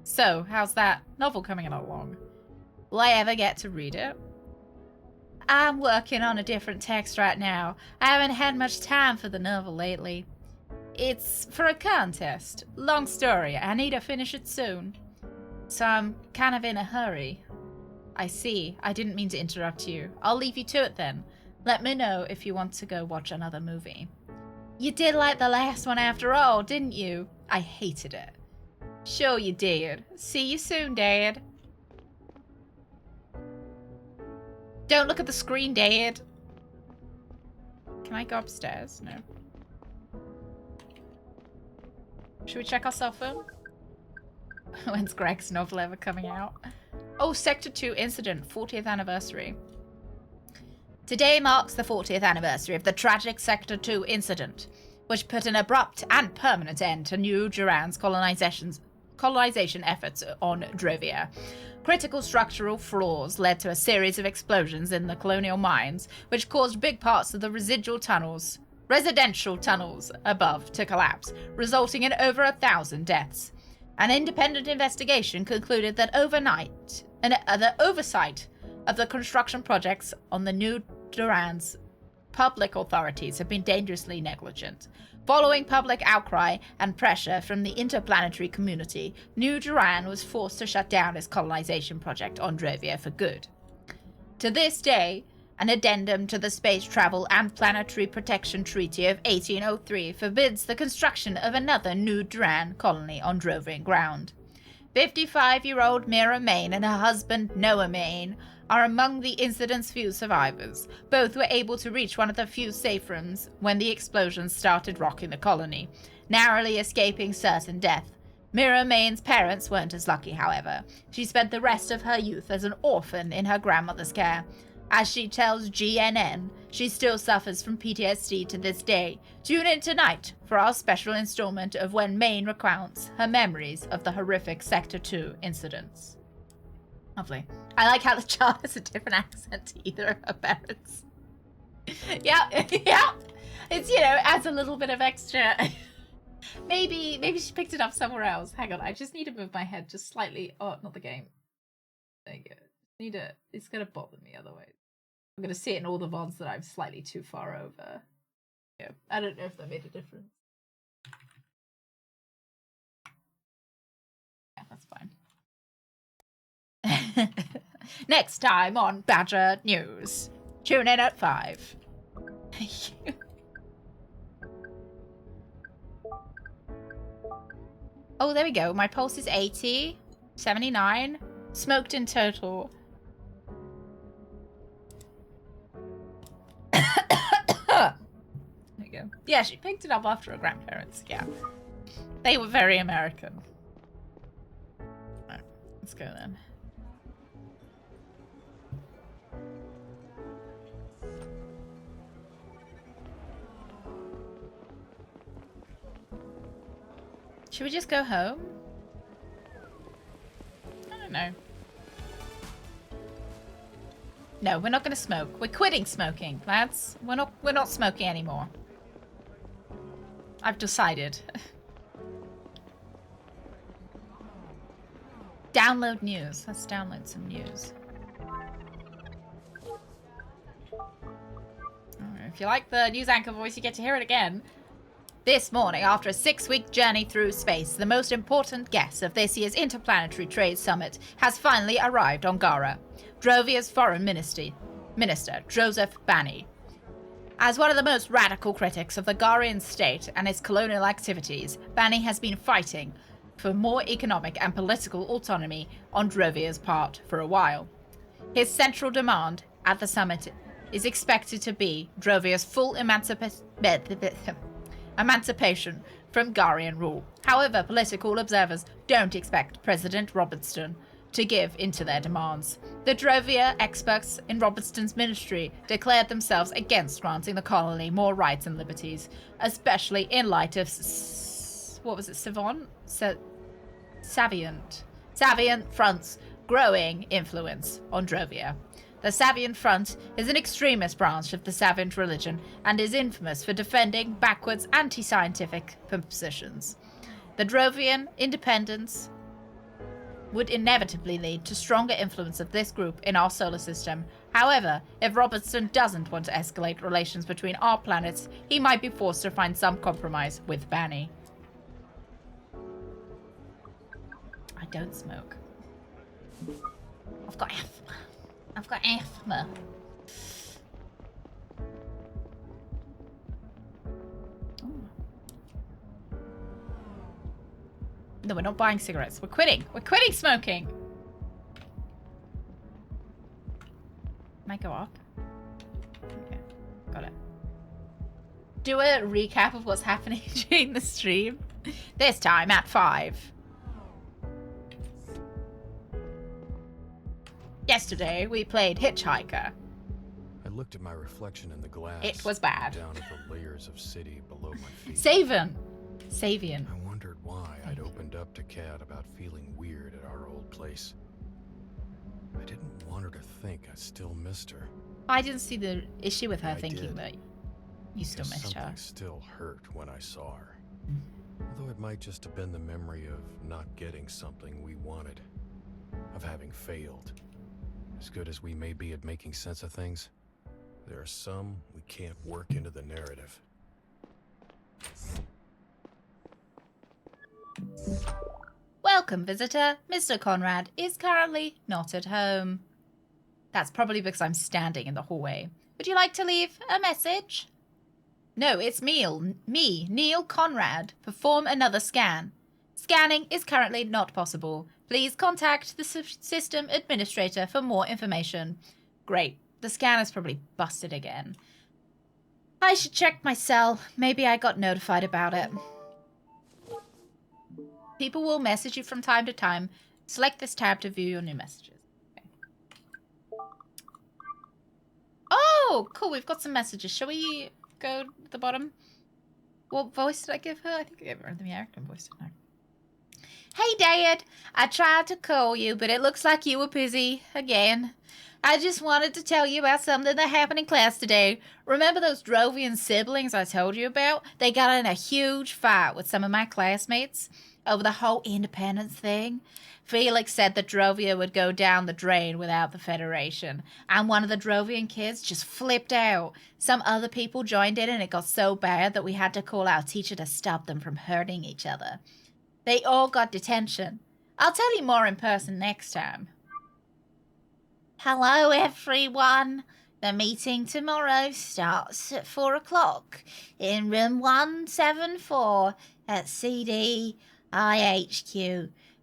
So, how's that novel coming along? Will I ever get to read it? I'm working on a different text right now. I haven't had much time for the novel lately. It's for a contest. Long story. I need to finish it soon. So I'm kind of in a hurry. I see. I didn't mean to interrupt you. I'll leave you to it then. Let me know if you want to go watch another movie. You did like the last one after all, didn't you? I hated it. Sure you did. See you soon, Dad. Don't look at the screen, Dad. Can I go upstairs? No. Should we check our cell phone? When's Greg's novel ever coming out? Oh, Sector 2 incident, 40th anniversary. Today marks the 40th anniversary of the tragic Sector 2 incident, which put an abrupt and permanent end to New Duran's colonization efforts on Drovia. Critical structural flaws led to a series of explosions in the colonial mines, which caused big parts of the residential tunnels above to collapse, resulting in over 1,000 deaths. An independent investigation concluded that the oversight of the construction projects on the New Duran's public authorities have been dangerously negligent. Following public outcry and pressure from the interplanetary community, New Duran was forced to shut down its colonization project on Drovia for good. To this day, an addendum to the Space Travel and Planetary Protection Treaty of 1803 forbids the construction of another New Duran colony on Drovian ground. 55-year-old Mira Main and her husband Noah Main are among the incident's few survivors. Both were able to reach one of the few safe rooms when the explosions started rocking the colony, narrowly escaping certain death. Mira Main's parents weren't as lucky, however. She spent the rest of her youth as an orphan in her grandmother's care. As she tells GNN, she still suffers from PTSD to this day. Tune in tonight for our special installment of when Maine recounts her memories of the horrific Sector 2 incidents. Lovely. I like how the child has a different accent to either of her parents. Yeah. It's, adds a little bit of extra. Maybe she picked it up somewhere else. Hang on, I just need to move my head just slightly. Oh, not the game. There you go. It's gonna bother me otherwise. I'm gonna see it in all the VODs that I'm slightly too far over. Yeah, I don't know if that made a difference. Yeah, that's fine. Next time on Badger News. Tune in at 5. Oh, there we go. My pulse is 80, 79. Smoked in total. There you go. Yeah, she picked it up after her grandparents. Yeah. They were very American. Right, let's go then. Should we just go home? I don't know. No, we're not going to smoke. We're quitting smoking, lads. We're not smoking anymore. I've decided. Download news. Let's download some news. If you like the news anchor voice, you get to hear it again. This morning, after a 6-week journey through space, the most important guest of this year's Interplanetary Trade Summit has finally arrived on Gara. Drovia's Foreign Minister, Joseph Bani. As one of the most radical critics of the Garian state and its colonial activities, Bani has been fighting for more economic and political autonomy on Drovia's part for a while. His central demand at the summit is expected to be Drovia's full emancipation from Garian rule. However, political observers don't expect President Robertson to give in to their demands. The Drovia experts in Robertson's ministry declared themselves against granting the colony more rights and liberties, especially in light of Savient Front's growing influence on Drovia. The Savient Front is an extremist branch of the Savient religion and is infamous for defending backwards anti-scientific positions. The Drovian independence would inevitably lead to stronger influence of this group in our solar system. However, if Robertson doesn't want to escalate relations between our planets, he might be forced to find some compromise with Banny. I don't smoke. I've got asthma. No, we're not buying cigarettes. We're quitting. We're quitting smoking. Might go up. Okay, got it. Do a recap of what's happening during the stream. This time at 5. Yesterday, we played Hitchhiker. I looked at my reflection in the glass. It was bad. Down at the layers of city below my feet. Savian. I wondered why I'd opened up to Kat about feeling weird at our old place. I didn't want her to think I still missed her. I didn't see the issue with her I thinking did. that you still Because missed her. something still hurt when I saw her. Although it might just have been the memory of not getting something we wanted. Of having failed. As good as we may be at making sense of things, there are some we can't work into the narrative. Welcome, visitor. Mr. Conrad is currently not at home. That's probably because I'm standing in the hallway. Would you like to leave a message? No, it's me, Neil Conrad. Perform another scan. Scanning is currently not possible. Please contact the system administrator for more information. Great. The scan is probably busted again. I should check my cell. Maybe I got notified about it. People will message you from time to time. Select this tab to view your new messages. Okay. Oh, cool. We've got some messages. Shall we go to the bottom? What voice did I give her? I think I gave her the American voice, didn't I? Hey, Dad. I tried to call you, but it looks like you were busy again. I just wanted to tell you about something that happened in class today. Remember those Drovian siblings I told you about? They got in a huge fight with some of my classmates over the whole independence thing. Felix said that Drovia would go down the drain without the Federation, and one of the Drovian kids just flipped out. Some other people joined in, and it got so bad that we had to call our teacher to stop them from hurting each other. They all got detention. I'll tell you more in person next time. Hello, everyone. The meeting tomorrow starts at 4 o'clock in room 174 at CDIHQ.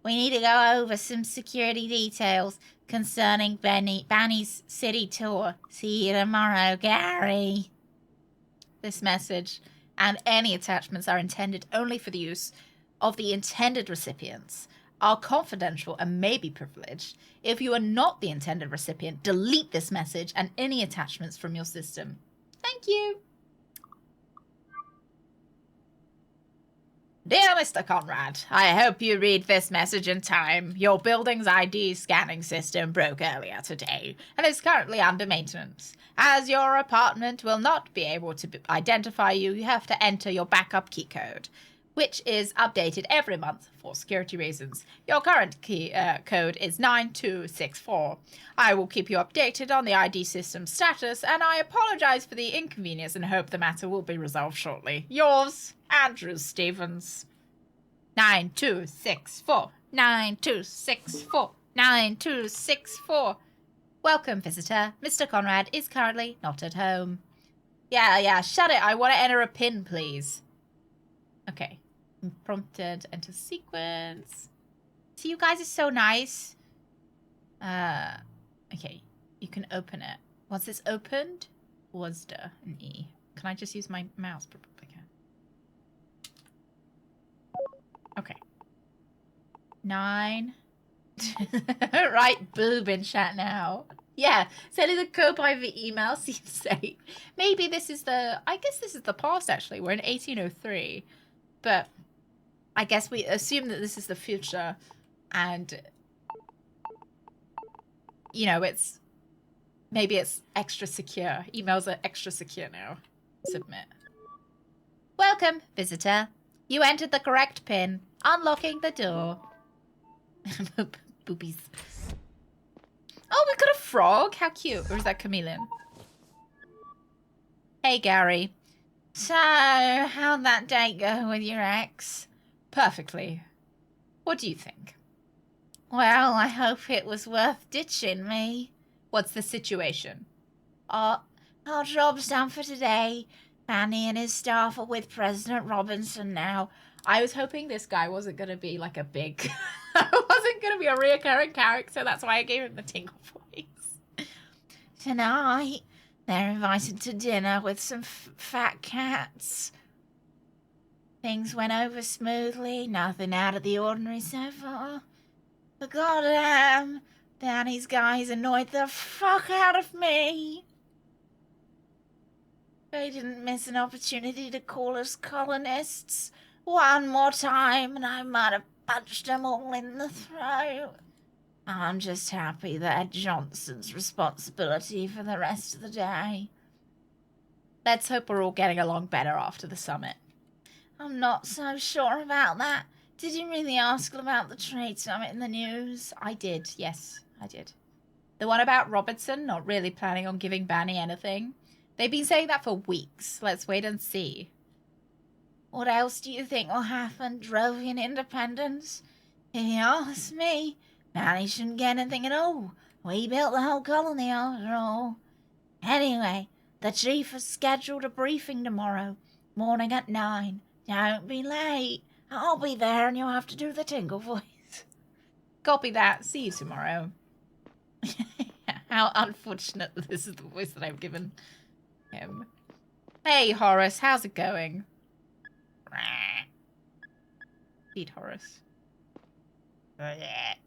We need to go over some security details concerning Banny's city tour. See you tomorrow, Gary. This message and any attachments are intended only for the use of the intended recipients, are confidential and may be privileged. If you are not the intended recipient, delete this message and any attachments from your system. Thank you. Dear Mr. Conrad, I hope you read this message in time. Your building's ID scanning system broke earlier today and is currently under maintenance. As your apartment will not be able to identify you, you have to enter your backup key code, which is updated every month for security reasons. Your current key code is 9264. I will keep you updated on the ID system status, and I apologize for the inconvenience and hope the matter will be resolved shortly. Yours, Andrew Stevens. 9264. 9264. 9264. Welcome, visitor. Mr. Conrad is currently not at home. Yeah, shut it. I want to enter a PIN, please. Okay. Prompted, enter sequence. See, you guys are so nice. Okay. You can open it. Once it's opened, was there an E? Can I just use my mouse? Probably can. Okay. 9. Right, boob in chat now. Yeah, sending the code by the email seems safe. Maybe this is the... I guess this is the past, actually. We're in 1803. But I guess we assume that this is the future. And, you know, it's... Maybe it's extra secure. Emails are extra secure now. Submit. Welcome, visitor. You entered the correct pin. Unlocking the door. Boobies. Oh, we've got a frog. How cute. Or is that chameleon? Hey, Gary. So, how'd that date go with your ex? Perfectly. What do you think? Well, I hope it was worth ditching me. What's the situation? Our job's done for today. Manny and his staff are with President Robinson now. I was hoping this guy wasn't going to be like a big... wasn't going to be a reoccurring character. That's why I gave him the tingle voice. Tonight, they're invited to dinner with some fat cats. Things went over smoothly. Nothing out of the ordinary so far. But goddamn, Danny's guys annoyed the fuck out of me. They didn't miss an opportunity to call us colonists. One more time, and I might have punched them all in the throat. I'm just happy they're Johnson's responsibility for the rest of the day. Let's hope we're all getting along better after the summit. I'm not so sure about that. Did you really ask about the trade summit in the news? I did, yes, I did. The one about Robertson not really planning on giving Banny anything. They've been saying that for weeks. Let's wait and see. What else do you think will happen? Drovian independence? If you ask me, Banny shouldn't get anything at all. We built the whole colony after all. Anyway, the chief has scheduled a briefing tomorrow, morning at 9. Don't be late. I'll be there and you'll have to do the tingle voice. Copy that. See you tomorrow. How unfortunate that this is the voice that I've given him. Hey, Horace. How's it going? Feed Horace. Okay.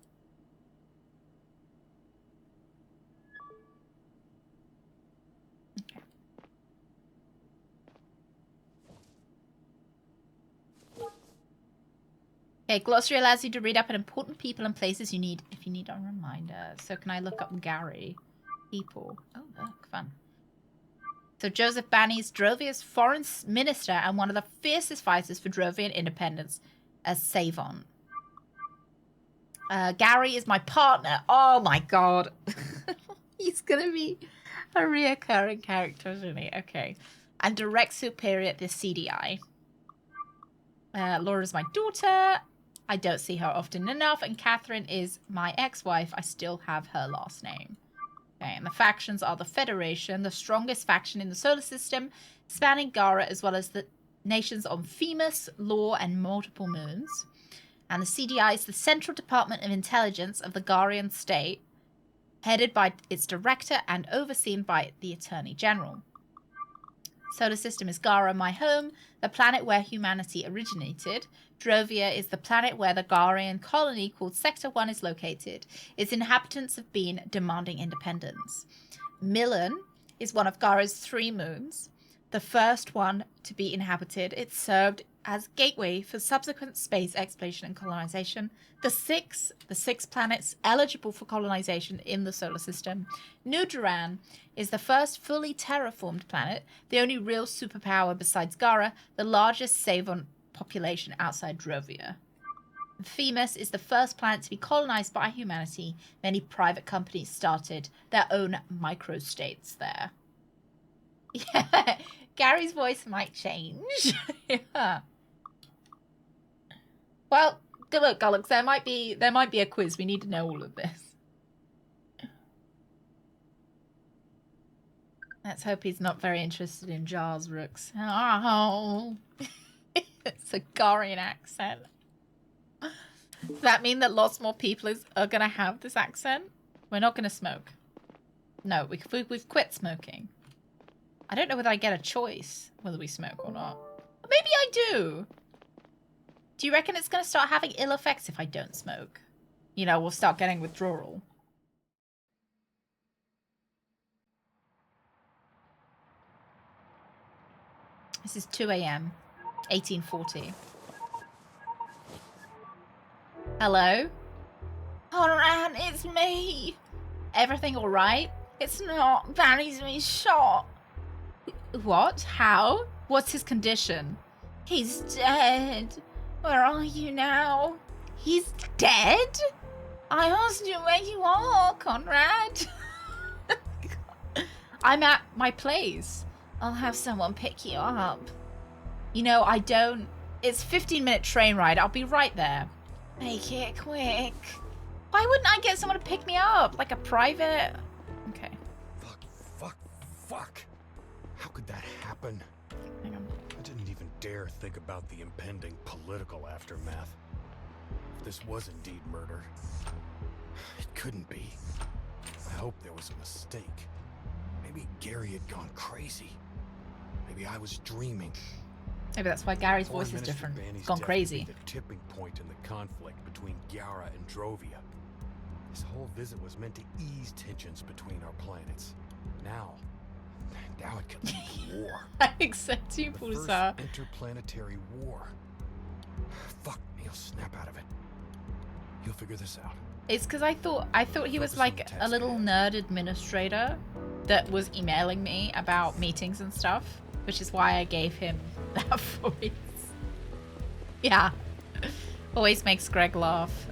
Okay, glossary allows you to read up on important people and places you need if you need a reminder. So can I look up Gary? People. Oh, look, fun. So Joseph Banny's Drovia's foreign minister and one of the fiercest fighters for Drovian independence, as Savon. Gary is my partner. Oh my god. He's gonna be a reoccurring character, isn't he? Okay. And direct superior at the CDI. Laura's my daughter. I don't see her often enough. And Catherine is my ex-wife. I still have her last name. Okay, and the factions are the Federation, the strongest faction in the solar system, spanning Gara as well as the nations on Themis, Law, and multiple moons. And the CDI is the Central Department of Intelligence of the Garian state, headed by its director and overseen by the Attorney General. Solar system is Gara, my home, the planet where humanity originated. Drovia is the planet where the Garian colony called Sector 1 is located. Its inhabitants have been demanding independence. Milan is one of Gara's 3 moons, the first one to be inhabited. It served as gateway for subsequent space exploration and colonization. The six planets eligible for colonization in the solar system. New Duran is the first fully terraformed planet, the only real superpower besides Gara, the largest Savon population outside Drovia. Themis is the first planet to be colonized by humanity. Many private companies started their own microstates there. Yeah, Gary's voice might change. Yeah. Well, good luck, Gullux. There might be a quiz. We need to know all of this. Let's hope he's not very interested in Jar's Rooks. Oh. It's a Garian accent. Does that mean that lots more people are going to have this accent? We're not going to smoke. No, we've quit smoking. I don't know whether I get a choice whether we smoke or not. Maybe I do. Do you reckon it's going to start having ill effects if I don't smoke? You know, we'll start getting withdrawal. This is 2 a.m. 1840. Hello? Conrad, it's me. Everything all right? It's not. Barry's been shot. What? How? What's his condition? He's dead. Where are you now? He's dead? I asked you where you are, Conrad. I'm at my place. I'll have someone pick you up. You know, I don't... It's a 15-minute train ride. I'll be right there. Make it quick. Why wouldn't I get someone to pick me up? Like a private... Okay. Fuck. How could that happen? Hang on. I didn't even dare think about the impending political aftermath. If this was indeed murder, it couldn't be. I hope there was a mistake. Maybe Gary had gone crazy. Maybe I was dreaming. Maybe that's why Gary's Foreign voice is Minister different. Banny's It's gone death crazy. would be the tipping point in the conflict between Gyara and Drovia. This whole visit was meant to ease tensions between our planets. Now it could lead to war. I accept you, The first Pulsar. interplanetary war. Fuck, Neil, snap out of it. You'll figure this out. It's because I thought he was Focus on like the a task little ahead. nerd administrator that was emailing me about meetings and stuff, which is why I gave him that voice. Yeah. Always makes Greg laugh.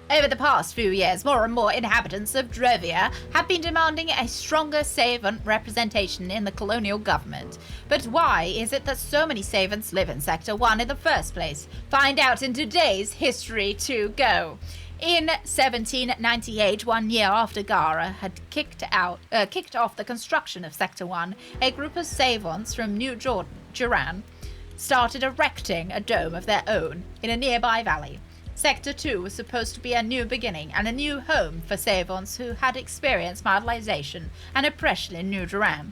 Over the past few years, more and more inhabitants of Drovia have been demanding a stronger Savant representation in the colonial government. But why is it that so many Savants live in Sector 1 in the first place? Find out in today's History to Go. In 1798, 1 year after Gara had kicked off the construction of Sector 1, a group of Savants from New Duran started erecting a dome of their own in a nearby valley. Sector 2 was supposed to be a new beginning and a new home for Savants who had experienced marginalization and oppression in New Duran.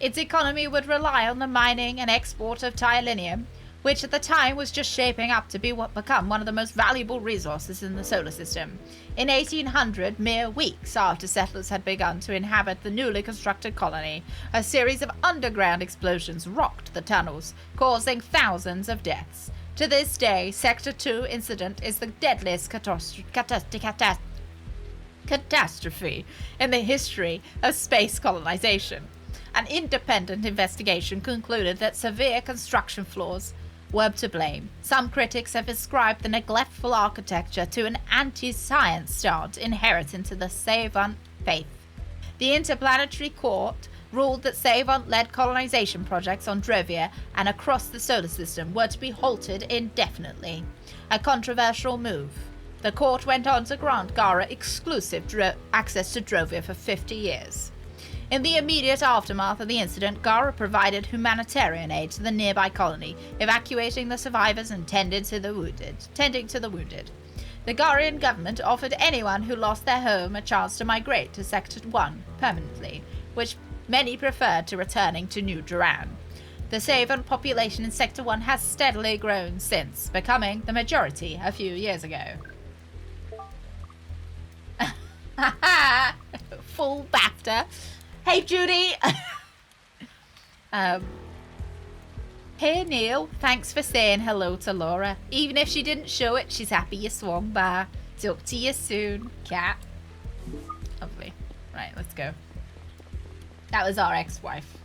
Its economy would rely on the mining and export of titanium, which at the time was just shaping up to become one of the most valuable resources in the solar system. In 1800, mere weeks after settlers had begun to inhabit the newly constructed colony, a series of underground explosions rocked the tunnels, causing thousands of deaths. To this day, Sector 2 incident is the deadliest catastrophe in the history of space colonization. An independent investigation concluded that severe construction flaws were to blame. Some critics have ascribed the neglectful architecture to an anti-science stance inherent into the Savant faith. The Interplanetary Court ruled that Savant-led colonization projects on Drovia and across the solar system were to be halted indefinitely. A controversial move. The court went on to grant Gara exclusive access to Drovia for 50 years. In the immediate aftermath of the incident, Gara provided humanitarian aid to the nearby colony, evacuating the survivors and tending to the wounded. The Garian government offered anyone who lost their home a chance to migrate to Sector 1 permanently, which many preferred to returning to New Duran. The Savant population in Sector 1 has steadily grown since, becoming the majority a few years ago. Full BAFTA. Hey, Judy! Hey, Neil. Thanks for saying hello to Laura. Even if she didn't show it, she's happy you swung by. Talk to you soon, cat. Lovely. Right, let's go. That was our ex-wife.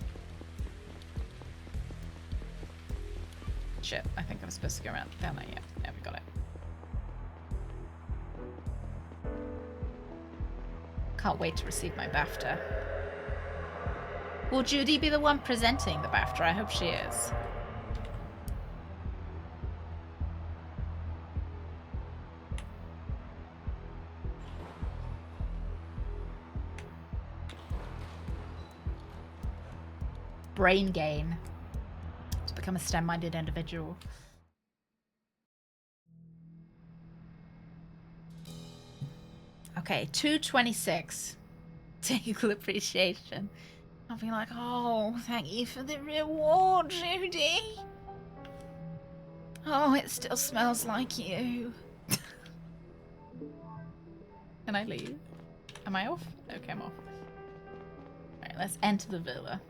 Shit, I think I was supposed to go around down there. Yeah, we got it. Can't wait to receive my BAFTA. Will Judy be the one presenting the BAFTA? I hope she is. Brain gain. To become a STEM-minded individual. Okay, 226. Technical appreciation. I'll be like, oh, thank you for the reward, Judy. Oh, it still smells like you. Can I leave? Am I off? Okay, I'm off. Alright, let's enter the villa.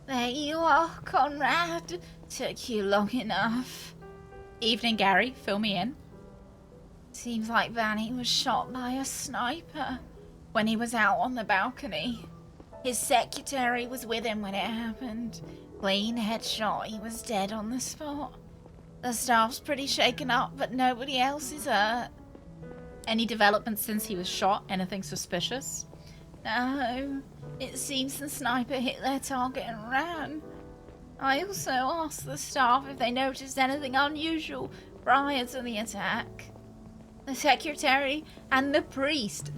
There you are, Conrad. Took you long enough. Evening, Gary. Fill me in. Seems like Vanny was shot by a sniper when he was out on the balcony. His secretary was with him when it happened. Clean headshot. He was dead on the spot. The staff's pretty shaken up, but nobody else is hurt. Any developments since he was shot? Anything suspicious? No. It seems the sniper hit their target and ran. I also asked the staff if they noticed anything unusual prior to the attack. The secretary and the priest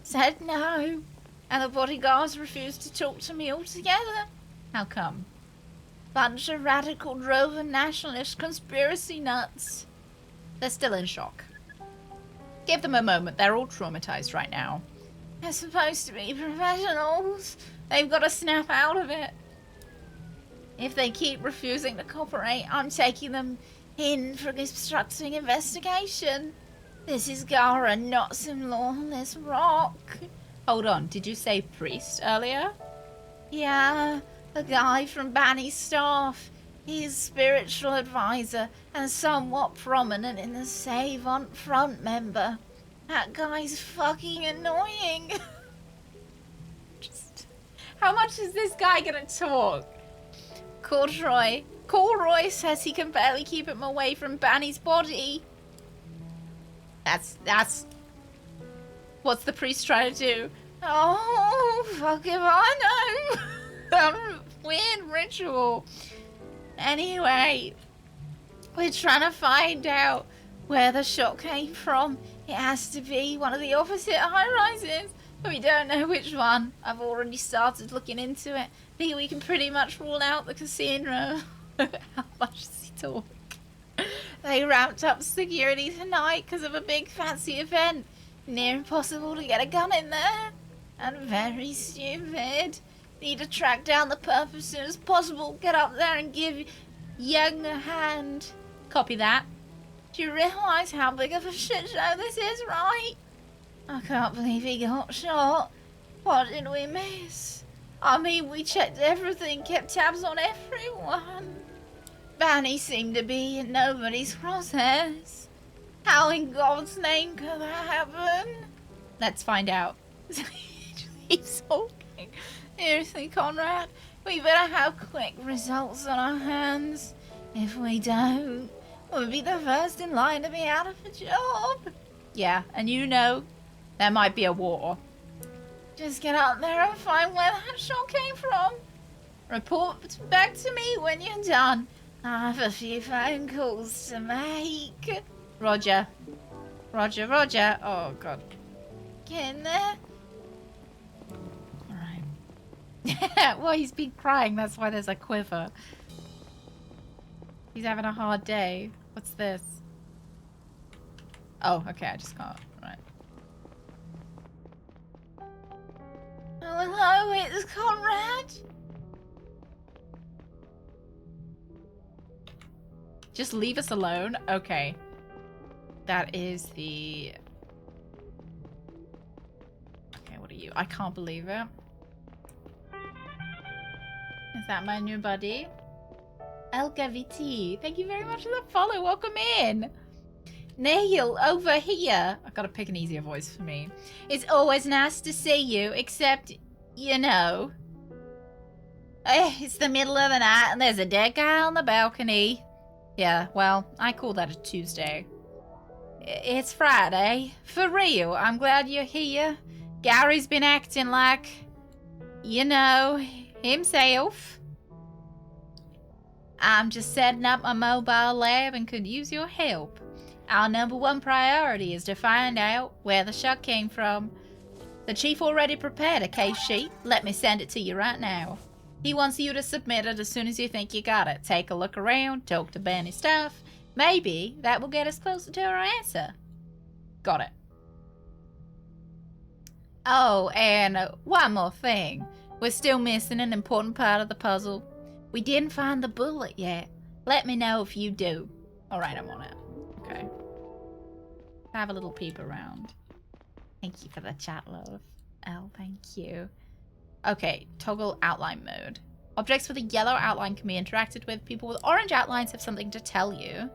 said no, and the bodyguards refused to talk to me altogether. How come? Bunch of radical drover nationalist conspiracy nuts. They're still in shock. Give them a moment, they're all traumatized right now. They're supposed to be professionals. They've got to snap out of it. If they keep refusing to cooperate, I'm taking them in for obstructing investigation. This is Gara, not some lawless rock. Hold on, did you say priest earlier? Yeah, the guy from Banny's staff. He's spiritual advisor and somewhat prominent in the Savant Front member. That guy's fucking annoying. How much is this guy gonna talk? Corroy says he can barely keep him away from Banny's body. That's... What's the priest trying to do? Oh, fuck if I know. Weird ritual. Anyway, we're trying to find out where the shot came from. It has to be one of the opposite high-rises. We don't know which one. I've already started looking into it. I think we can pretty much rule out the casino. How much does he talk? They ramped up security tonight because of a big fancy event. Near impossible to get a gun in there. And very stupid. Need to track down the perp as soon as possible. Get up there and give Young a hand. Copy that. Do you realise how big of a shit show this is, right? I can't believe he got shot. What did we miss? I mean, we checked everything, kept tabs on everyone. Vanny seemed to be in nobody's crosshairs. How in God's name could that happen? Let's find out. He's talking. Seriously, Conrad, we better have quick results on our hands. If we don't, we'll be the first in line to be out of a job. Yeah, and you know, there might be a war. Just get out there and find where that shot came from. Report back to me when you're done. I have a few phone calls to make. Roger. Roger, Roger. Oh, God. Get in there. Alright. Well, he's been crying. That's why there's a quiver. He's having a hard day. What's this? Oh, okay. I just can't. Right. Oh, hello. It's Conrad. Just leave us alone? Okay. That is the... Okay, what are you? I can't believe it. Is that my new buddy? LKVT. Thank you very much for the follow. Welcome in. Neil, over here. I've got to pick an easier voice for me. It's always nice to see you, except, you know. It's the middle of the night and there's a dead guy on the balcony. Yeah, well, I call that a Tuesday. It's Friday. For real, I'm glad you're here. Gary's been acting like, you know, himself. I'm just setting up my mobile lab and could use your help. Our #1 priority is to find out where the shot came from. The chief already prepared a case sheet. Let me send it to you right now. He wants you to submit it as soon as you think you got it. Take a look around, talk to Benny's staff. Maybe that will get us closer to our answer. Got it. Oh, and one more thing. We're still missing an important part of the puzzle. We didn't find the bullet yet. Let me know if you do. Alright, I'm on it. Okay. Have a little peep around. Thank you for the chat, love. Oh, thank you. Okay, toggle outline mode. Objects with a yellow outline can be interacted with. People with orange outlines have something to tell you.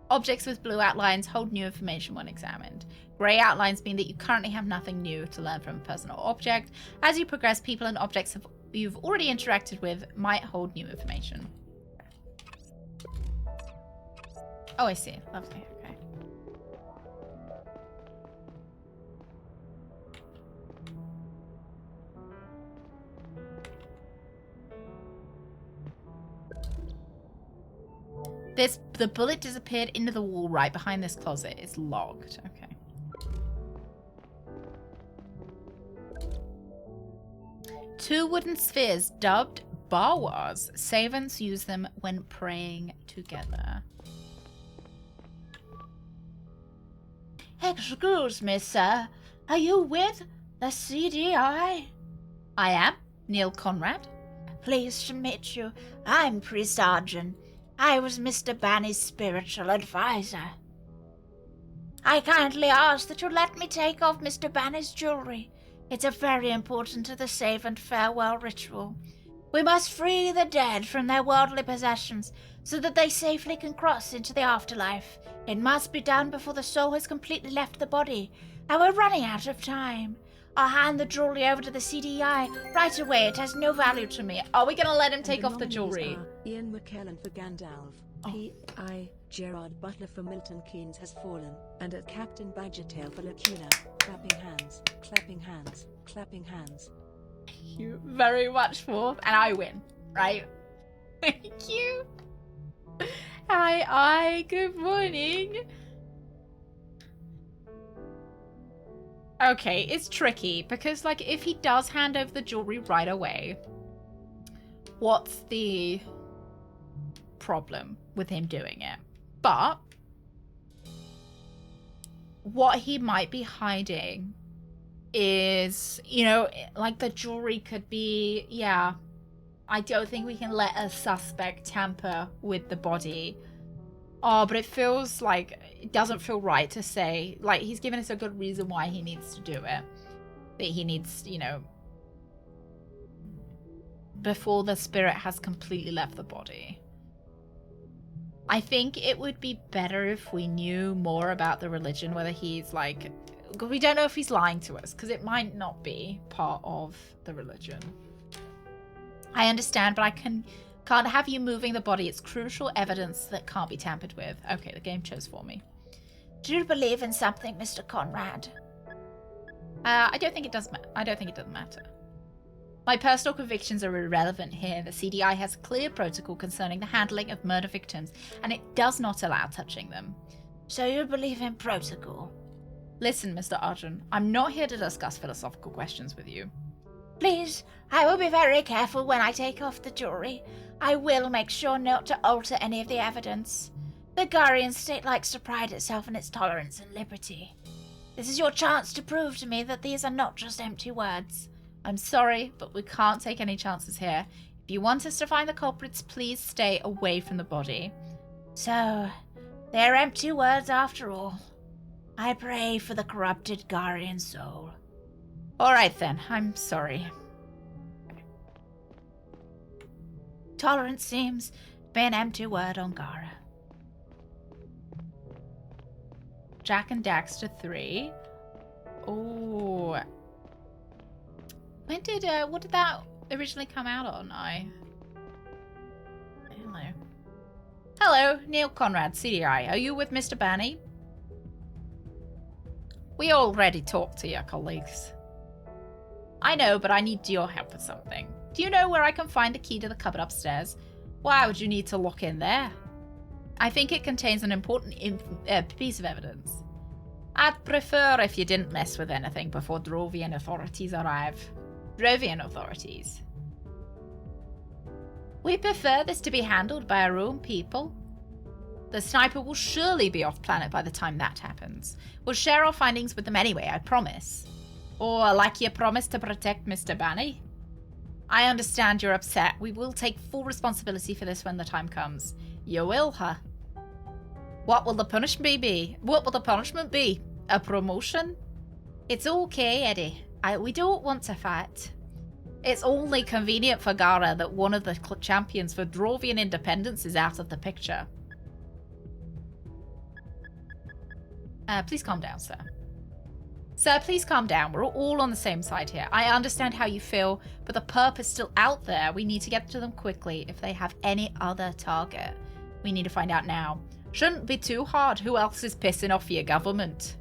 Objects with blue outlines hold new information when examined. Grey outlines mean that you currently have nothing new to learn from a person or object. As you progress, people and objects you've already interacted with might hold new information. Oh, I see. Lovely. Okay. The bullet disappeared into the wall right behind this closet. It's logged. Okay. Two wooden spheres dubbed bawas. Savants use them when praying together. Excuse me, sir. Are you with the CDI? I am, Neil Conrad. Pleased to meet you. I'm Priest Arjun. I was Mr. Banny's spiritual advisor. I kindly ask that you let me take off Mr. Banny's jewelry. It's a very important to the save and farewell ritual. We must free the dead from their worldly possessions so that they safely can cross into the afterlife. It must be done before the soul has completely left the body, and we're running out of time. I'll hand the jewelry over to the CDI right away. It has no value to me. Are we gonna let him take off the jewelry? Ian McKellen for Gandalf. P.I. Gerard Butler for Milton Keynes has fallen. And at Captain Badgertail for Lacuna. Clapping hands, clapping hands, clapping hands. Thank you very much, Fourth. And I win, right? Thank you. Hi, good morning. Okay, it's tricky because, like, if he does hand over the jewelry right away, what's the problem with him doing it? But what he might be hiding is, you know, like the jewelry could be, yeah, I don't think we can let a suspect tamper with the body. Oh, but it feels like, it doesn't feel right to say, like, he's given us a good reason why he needs to do it. That he needs, you know, before the spirit has completely left the body. I think it would be better if we knew more about the religion, whether he's like, we don't know if he's lying to us, because it might not be part of the religion. I understand, but I can't have you moving the body. It's crucial evidence that can't be tampered with. Okay, the game chose for me. Do you believe in something, Mr. Conrad? I don't think it does. I don't think it doesn't matter. My personal convictions are irrelevant here. The CDI has a clear protocol concerning the handling of murder victims, and it does not allow touching them. So you believe in protocol? Listen, Mr. Arjun, I'm not here to discuss philosophical questions with you. Please, I will be very careful when I take off the jewelry. I will make sure not to alter any of the evidence. The Garian state likes to pride itself in its tolerance and liberty. This is your chance to prove to me that these are not just empty words. I'm sorry, but we can't take any chances here. If you want us to find the culprits, please stay away from the body. So, they're empty words after all. I pray for the corrupted Garian soul. Alright then, I'm sorry. Tolerance seems to be an empty word on Gara. Jack and Daxter 3. Oh. When did, what did that originally come out on? Hello. Hello, Neil Conrad, CDI. Are you with Mr. Banny? We already talked to your colleagues. I know, but I need your help with something. Do you know where I can find the key to the cupboard upstairs? Why would you need to look in there? I think it contains an important piece of evidence. I'd prefer if you didn't mess with anything before Drovian authorities arrive. Drovian authorities. We prefer this to be handled by our own people. The sniper will surely be off planet by the time that happens. We'll share our findings with them anyway, I promise. Or like you promised to protect Mr. Banny. I understand you're upset. We will take full responsibility for this when the time comes. You will, huh? What will the punishment be? What will the punishment be? A promotion? It's okay, Eddie. We don't want to fight. It's only convenient for Gara that one of the champions for Drovian independence is out of the picture. Please calm down, sir. Sir, please calm down. We're all on the same side here. I understand how you feel, but the perp is still out there. We need to get to them quickly if they have any other target. We need to find out now. Shouldn't be too hard. Who else is pissing off your government?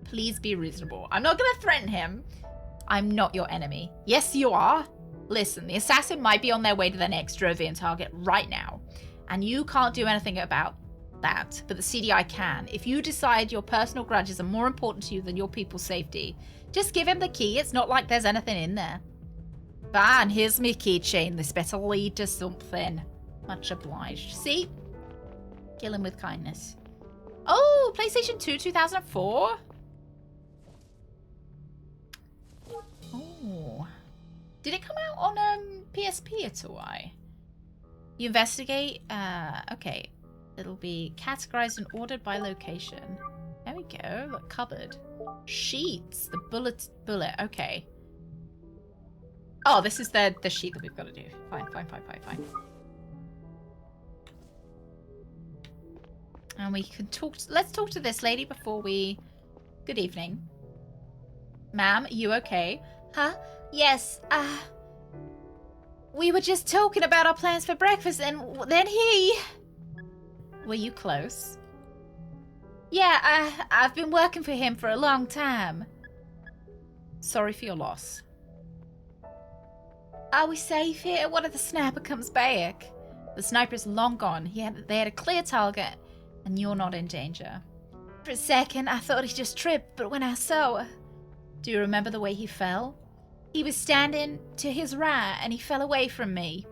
Please be reasonable. I'm not going to threaten him. I'm not your enemy. Yes, you are. Listen, the assassin might be on their way to the next Drovian target right now, and you can't do anything about that, but the CDI can. If you decide your personal grudges are more important to you than your people's safety, just give him the key. It's not like there's anything in there. Fine, here's me keychain. This better lead to something. Much obliged. See? Kill him with kindness. Oh, PlayStation 2 2004? Oh. Did it come out on PSP at all? You investigate? Okay. It'll be categorized and ordered by location. There we go. Look, cupboard. Sheets. The bullet. Okay. Oh, this is the sheet that we've got to do. Fine. And we can talk. Let's talk to this lady before we. Good evening, ma'am. Are you okay? Huh? Yes. We were just talking about our plans for breakfast, and then he. Were you close? Yeah, I've been working for him for a long time. Sorry for your loss. Are we safe here? What if the sniper comes back? The sniper's long gone. They had a clear target, and you're not in danger. For a second, I thought he just tripped, but when I saw... Do you remember the way he fell? He was standing to his right, and he fell away from me.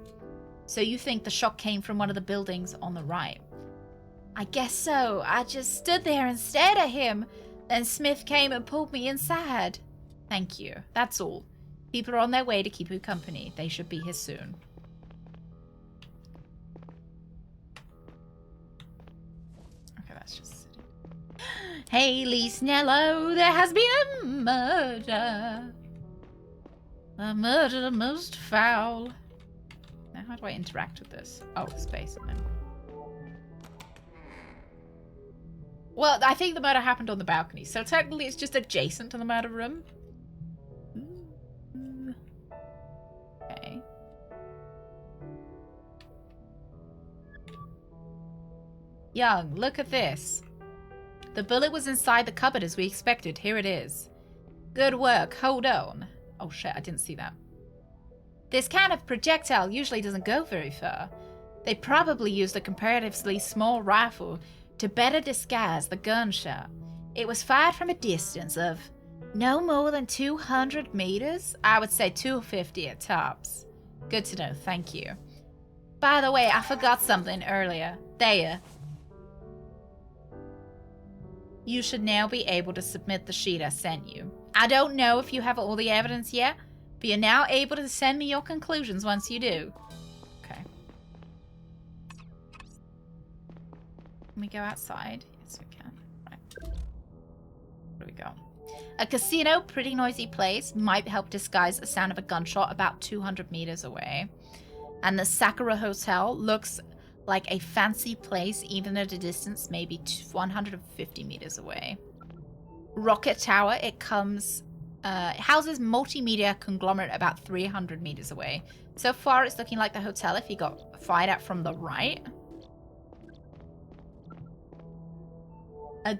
So you think the shot came from one of the buildings on the right? I guess so. I just stood there and stared at him. Then Smith came and pulled me inside. Thank you. That's all. People are on their way to keep you company. They should be here soon. Okay, that's just... Haley Snello, there has been a murder. A murder most foul. Now how do I interact with this? Oh, space and then... Well, I think the murder happened on the balcony, so technically it's just adjacent to the murder room. Okay. Young, look at this. The bullet was inside the cupboard as we expected. Here it is. Good work. Hold on. Oh shit, I didn't see that. This kind of projectile usually doesn't go very far. They probably used a comparatively small rifle to better disguise the gunshot. It was fired from a distance of no more than 200 meters. I would say 250 at tops. Good to know, thank you. By the way, I forgot something earlier. There. You should now be able to submit the sheet I sent you. I don't know if you have all the evidence yet, but you're now able to send me your conclusions once you do. Okay. Can we go outside? Yes, we can. Right. Where do we go? A casino, pretty noisy place, might help disguise the sound of a gunshot about 200 meters away. And the Sakura Hotel looks like a fancy place, even at a distance maybe 150 meters away. Rocket Tower, it houses multimedia conglomerate about 300 meters away. So far, it's looking like the hotel if you got fired at from the right. A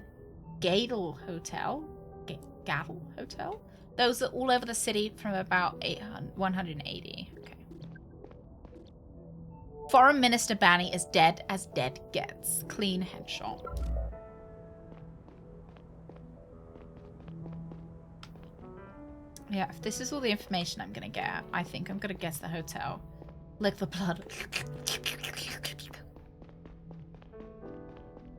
Gadel Hotel. Gadel Hotel? Those are all over the city from about 180. Okay. Foreign Minister Banny is dead as dead gets. Clean headshot. Yeah, if this is all the information I'm gonna get, I think I'm gonna guess the hotel. Lick the blood.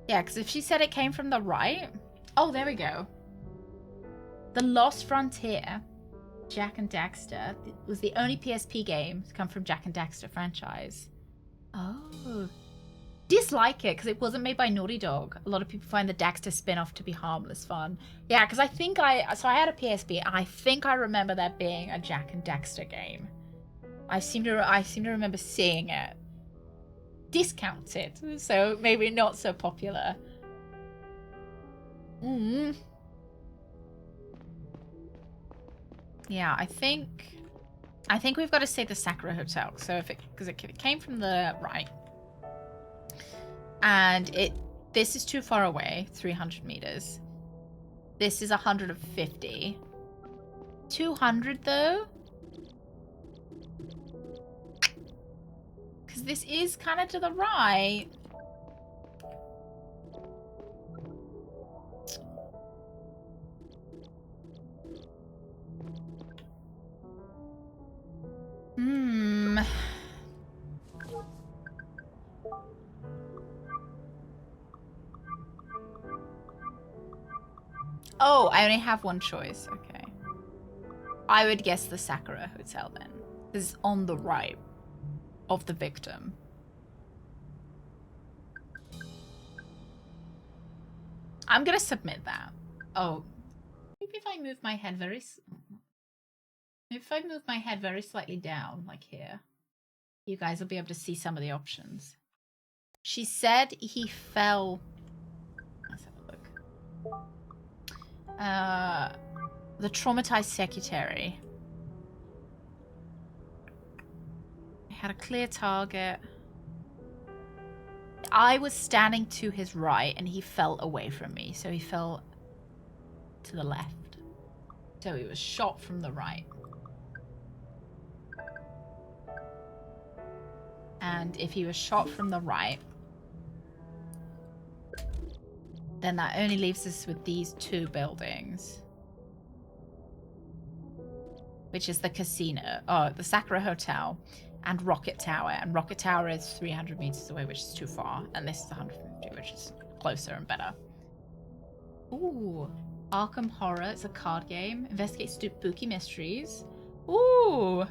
Yeah, because if she said it came from the right... Oh, there we go. The Lost Frontier, Jak and Daxter, was the only PSP game to come from Jak and Daxter franchise. Oh. Dislike it, because it wasn't made by Naughty Dog. A lot of people find the Daxter spin-off to be harmless fun. Yeah, because I think I had a PSP, and I think I remember there being a Jak and Daxter game. I seem to remember seeing it. Discounted, so maybe not so popular. Yeah, I think we've got to say the Sakura Hotel. So because it came from the right, and this is too far away, 300 meters. This is 150. 200 though. Because this is kind of to the right. Oh, I only have one choice. Okay. I would guess the Sakura Hotel then. This is on the right of the victim. I'm gonna submit that. Oh. Maybe if I move my head very... Maybe if I move my head very slightly down, like here, you guys will be able to see some of the options. She said he fell... Let's have a look. The traumatized secretary. He had a clear target. I was standing to his right and he fell away from me. So he fell to the left. So he was shot from the right. And if he was shot from the right, then that only leaves us with these two buildings. Which is the casino, the Sakura Hotel, and Rocket Tower. And Rocket Tower is 300 meters away, which is too far. And this is 150, which is closer and better. Ooh, Arkham Horror. It's a card game. Investigate spooky mysteries. Ooh.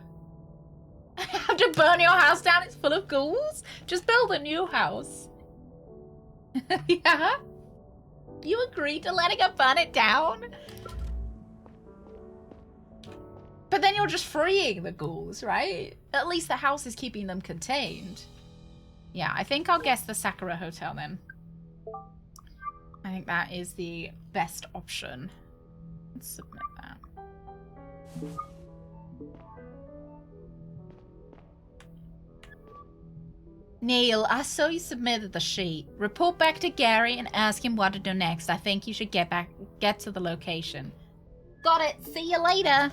I have to burn your house down. It's full of ghouls. Just build a new house. Yeah? You agree to letting her burn it down? But then you're just freeing the ghouls, right? At least the house is keeping them contained. Yeah, I think I'll guess the Sakura Hotel then. I think that is the best option. Let's submit that. Neil, I saw you submitted the sheet. Report back to Gary and ask him what to do next. I think you should get to the location. Got it. See you later.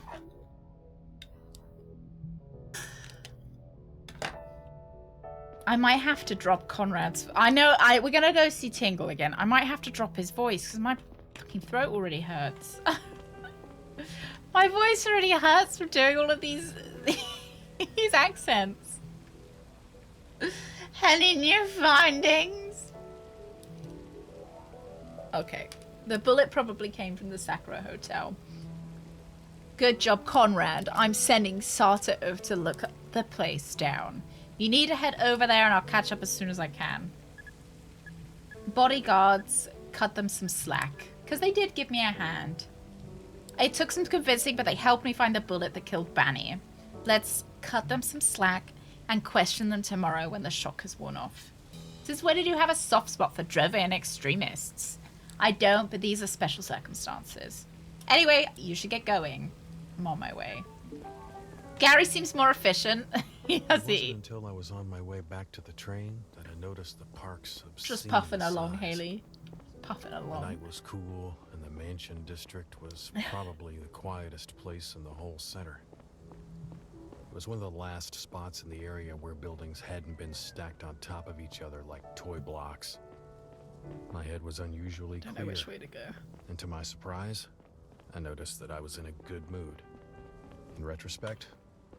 I might have to drop Conrad's... I know, we're gonna go see Tingle again. I might have to drop his voice, because my fucking throat already hurts. My voice already hurts from doing all of these... these accents. Any new findings? Okay. The bullet probably came from the Sakura Hotel. Good job, Conrad. I'm sending Sata over to look the place down. You need to head over there and I'll catch up as soon as I can. Bodyguards, cut them some slack. Because they did give me a hand. It took some convincing, but they helped me find the bullet that killed Banny. Let's cut them some slack and question them tomorrow when the shock has worn off. Since when did you have a soft spot for driven extremists? I don't, but these are special circumstances. Anyway, you should get going. I'm on my way. Gary seems more efficient. He has It wasn't until I was on my way back to the train that I noticed the park's obscene just puffing along, size. Haley. Puffing along. The night was cool, and the mansion district was probably the quietest place in the whole center. It was one of the last spots in the area where buildings hadn't been stacked on top of each other like toy blocks. My head was unusually Don't clear, know which way to go. and to my surprise, I noticed that I was in a good mood. In retrospect,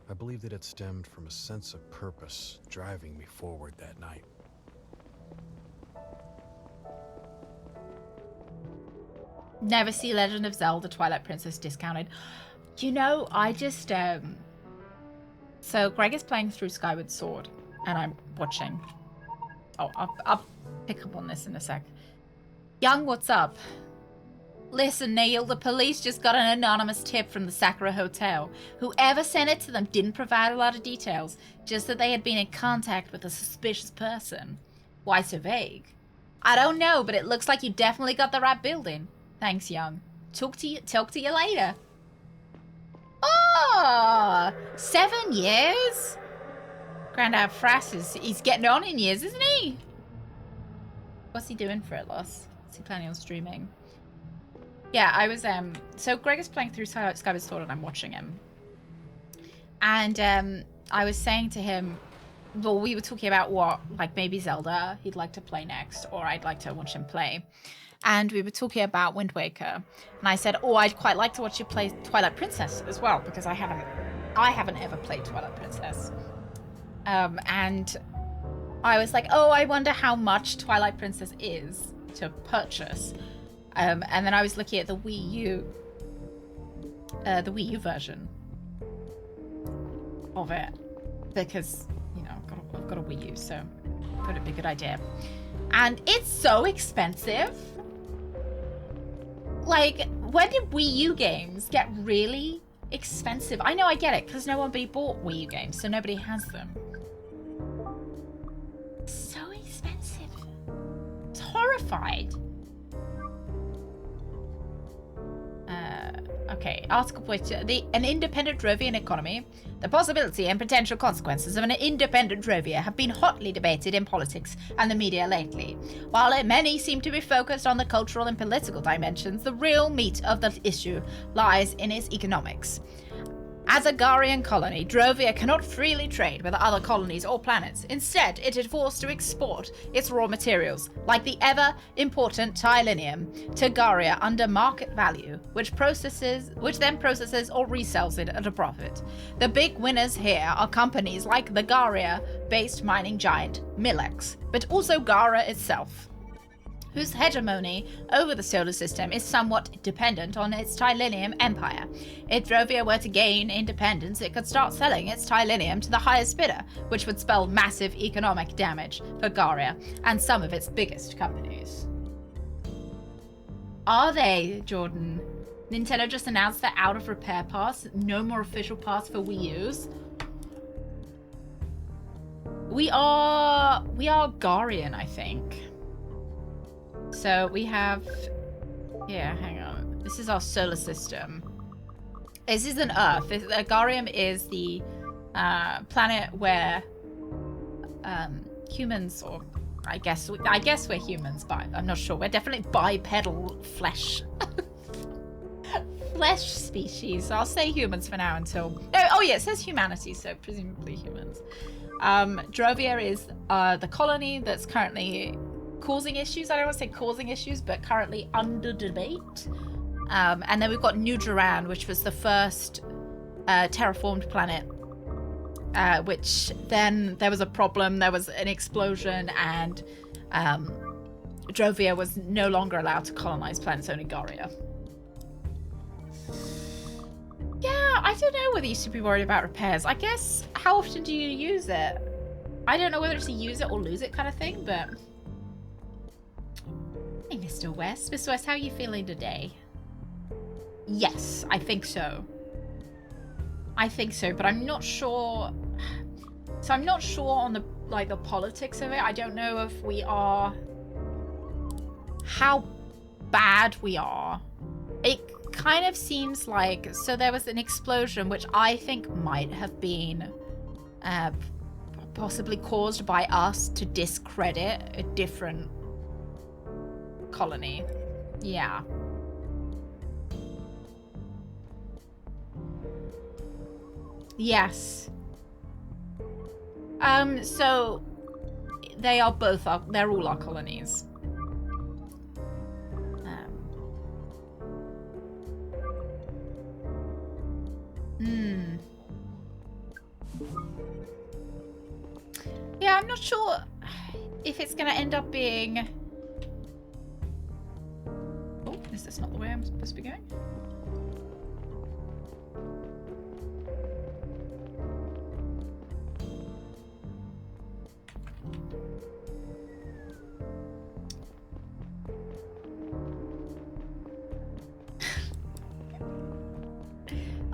I believe that it stemmed from a sense of purpose driving me forward that night. Never see Legend of Zelda Twilight Princess discounted. You know, I just, so Greg is playing through Skyward Sword, and I'm watching. Oh, I'll pick up on this in a sec. Young, what's up? Listen, Neil, the police just got an anonymous tip from the Sakura Hotel. Whoever sent it to them didn't provide a lot of details, just that they had been in contact with a suspicious person. Why so vague? I don't know, but it looks like you definitely got the right building. Thanks, Young. Talk to you later. Oh, 7 years? Grandad Frass he's getting on in years, isn't he? What's he doing for it, Loss? Is he planning on streaming? Yeah, I was, so Greg is playing through Skyward Sword and I'm watching him. And, I was saying to him, well, we were talking about what, like, maybe Zelda he'd like to play next, or I'd like to watch him play. And we were talking about Wind Waker. And I said, oh, I'd quite like to watch you play Twilight Princess as well, because I haven't ever played Twilight Princess. And I was like, oh, I wonder how much Twilight Princess is to purchase. And then I was looking at the Wii U version of it, because, you know, I've got a Wii U, so thought it'd be a good idea. And it's so expensive. Like, when did Wii U games get really expensive? I know, I get it, because nobody bought Wii U games, so nobody has them. So expensive. It's horrified. Okay, article point. An independent Drovian economy. The possibility and potential consequences of an independent Drovia have been hotly debated in politics and the media lately. While many seem to be focused on the cultural and political dimensions, the real meat of the issue lies in its economics. As a Garian colony, Drovia cannot freely trade with other colonies or planets. Instead, it is forced to export its raw materials, like the ever-important Tylinium, to Garia under market value, which then processes or resells it at a profit. The big winners here are companies like the Garia-based mining giant Milex, but also Gara itself, whose hegemony over the solar system is somewhat dependent on its Tylinium empire. If Drovia were to gain independence, it could start selling its Tylinium to the highest bidder, which would spell massive economic damage for Garia and some of its biggest companies. Are they, Jordan? Nintendo just announced their out of repair pass. No more official pass for Wii U's. We are Garian, I think. So we have, yeah, hang on. This is our solar system. This is an Earth. Agarium is the planet where humans, or I guess we're humans, but I'm not sure. We're definitely bipedal flesh species. So I'll say humans for now until. Oh yeah, it says humanity, so presumably humans. Drovia is the colony that's currently causing issues. I don't want to say causing issues, but currently under debate. And then we've got New Duran, which was the first terraformed planet, which then there was a problem. There was an explosion, and Drovia was no longer allowed to colonize planets, only Garia. Yeah, I don't know whether you should be worried about repairs. I guess, how often do you use it? I don't know whether it's a use it or lose it kind of thing, but... Hey, Mr. West. Mr. West, how are you feeling today? Yes, I think so. I think so, but I'm not sure. So I'm not sure on the politics of it. I don't know if we are, how bad we are. It kind of seems like, so there was an explosion which I think might have been possibly caused by us to discredit a different colony. Yeah. Yes. So they are both they're all our colonies. Yeah, I'm not sure if it's gonna end up being... Oh, is this not the way I'm supposed to be going?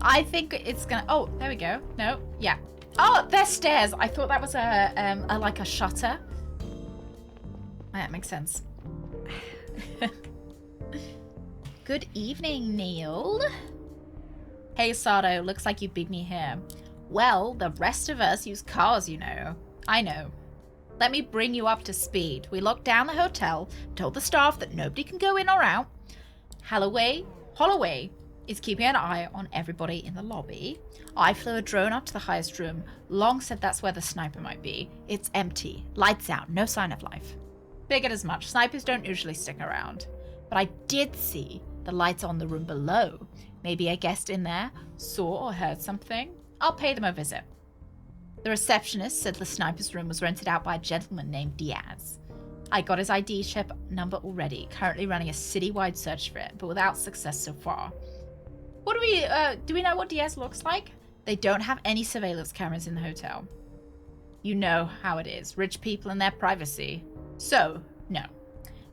I think it's gonna... Oh, there we go. No, yeah. Oh, there's stairs. I thought that was a like a shutter. That makes sense. Good evening, Neil. Hey, Sato. Looks like you beat me here. Well, the rest of us use cars, you know. I know. Let me bring you up to speed. We locked down the hotel, told the staff that nobody can go in or out. Holloway is keeping an eye on everybody in the lobby. I flew a drone up to the highest room. Long said that's where the sniper might be. It's empty. Lights out. No sign of life. Figured as much. Snipers don't usually stick around. But I did see the lights on the room below. Maybe a guest in there saw or heard something. I'll pay them a visit. The receptionist said the sniper's room was rented out by a gentleman named Diaz. I got his ID chip number already. Currently running a citywide search for it, but without success so far. What do we know what Diaz looks like? They don't have any surveillance cameras in the hotel. You know how it is. Rich people and their privacy. So, no.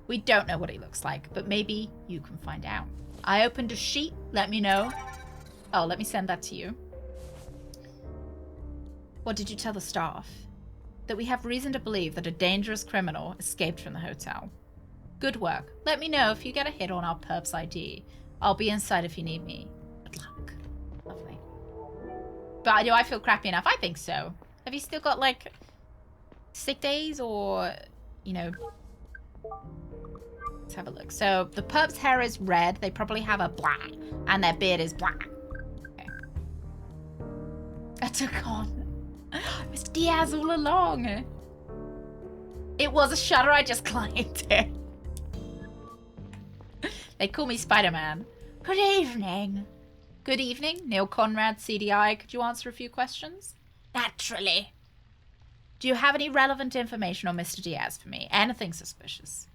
We don't know what he looks like, but maybe you can find out. I opened a sheet. Let me know. Oh, let me send that to you. What did you tell the staff? That we have reason to believe that a dangerous criminal escaped from the hotel. Good work. Let me know if you get a hit on our perp's ID. I'll be inside if you need me. Good luck. Lovely. But do I feel crappy enough? I think so. Have you still got, like, sick days or, you know... Let's have a look. So, the perp's hair is red. They probably have a black. And their beard is black. Okay. I took on. It was Diaz all along. It was a shutter. I just climbed it. They call me Spider-Man. Good evening. Good evening, Neil Conrad, CDI. Could you answer a few questions? Naturally. Do you have any relevant information on Mr. Diaz for me? Anything suspicious?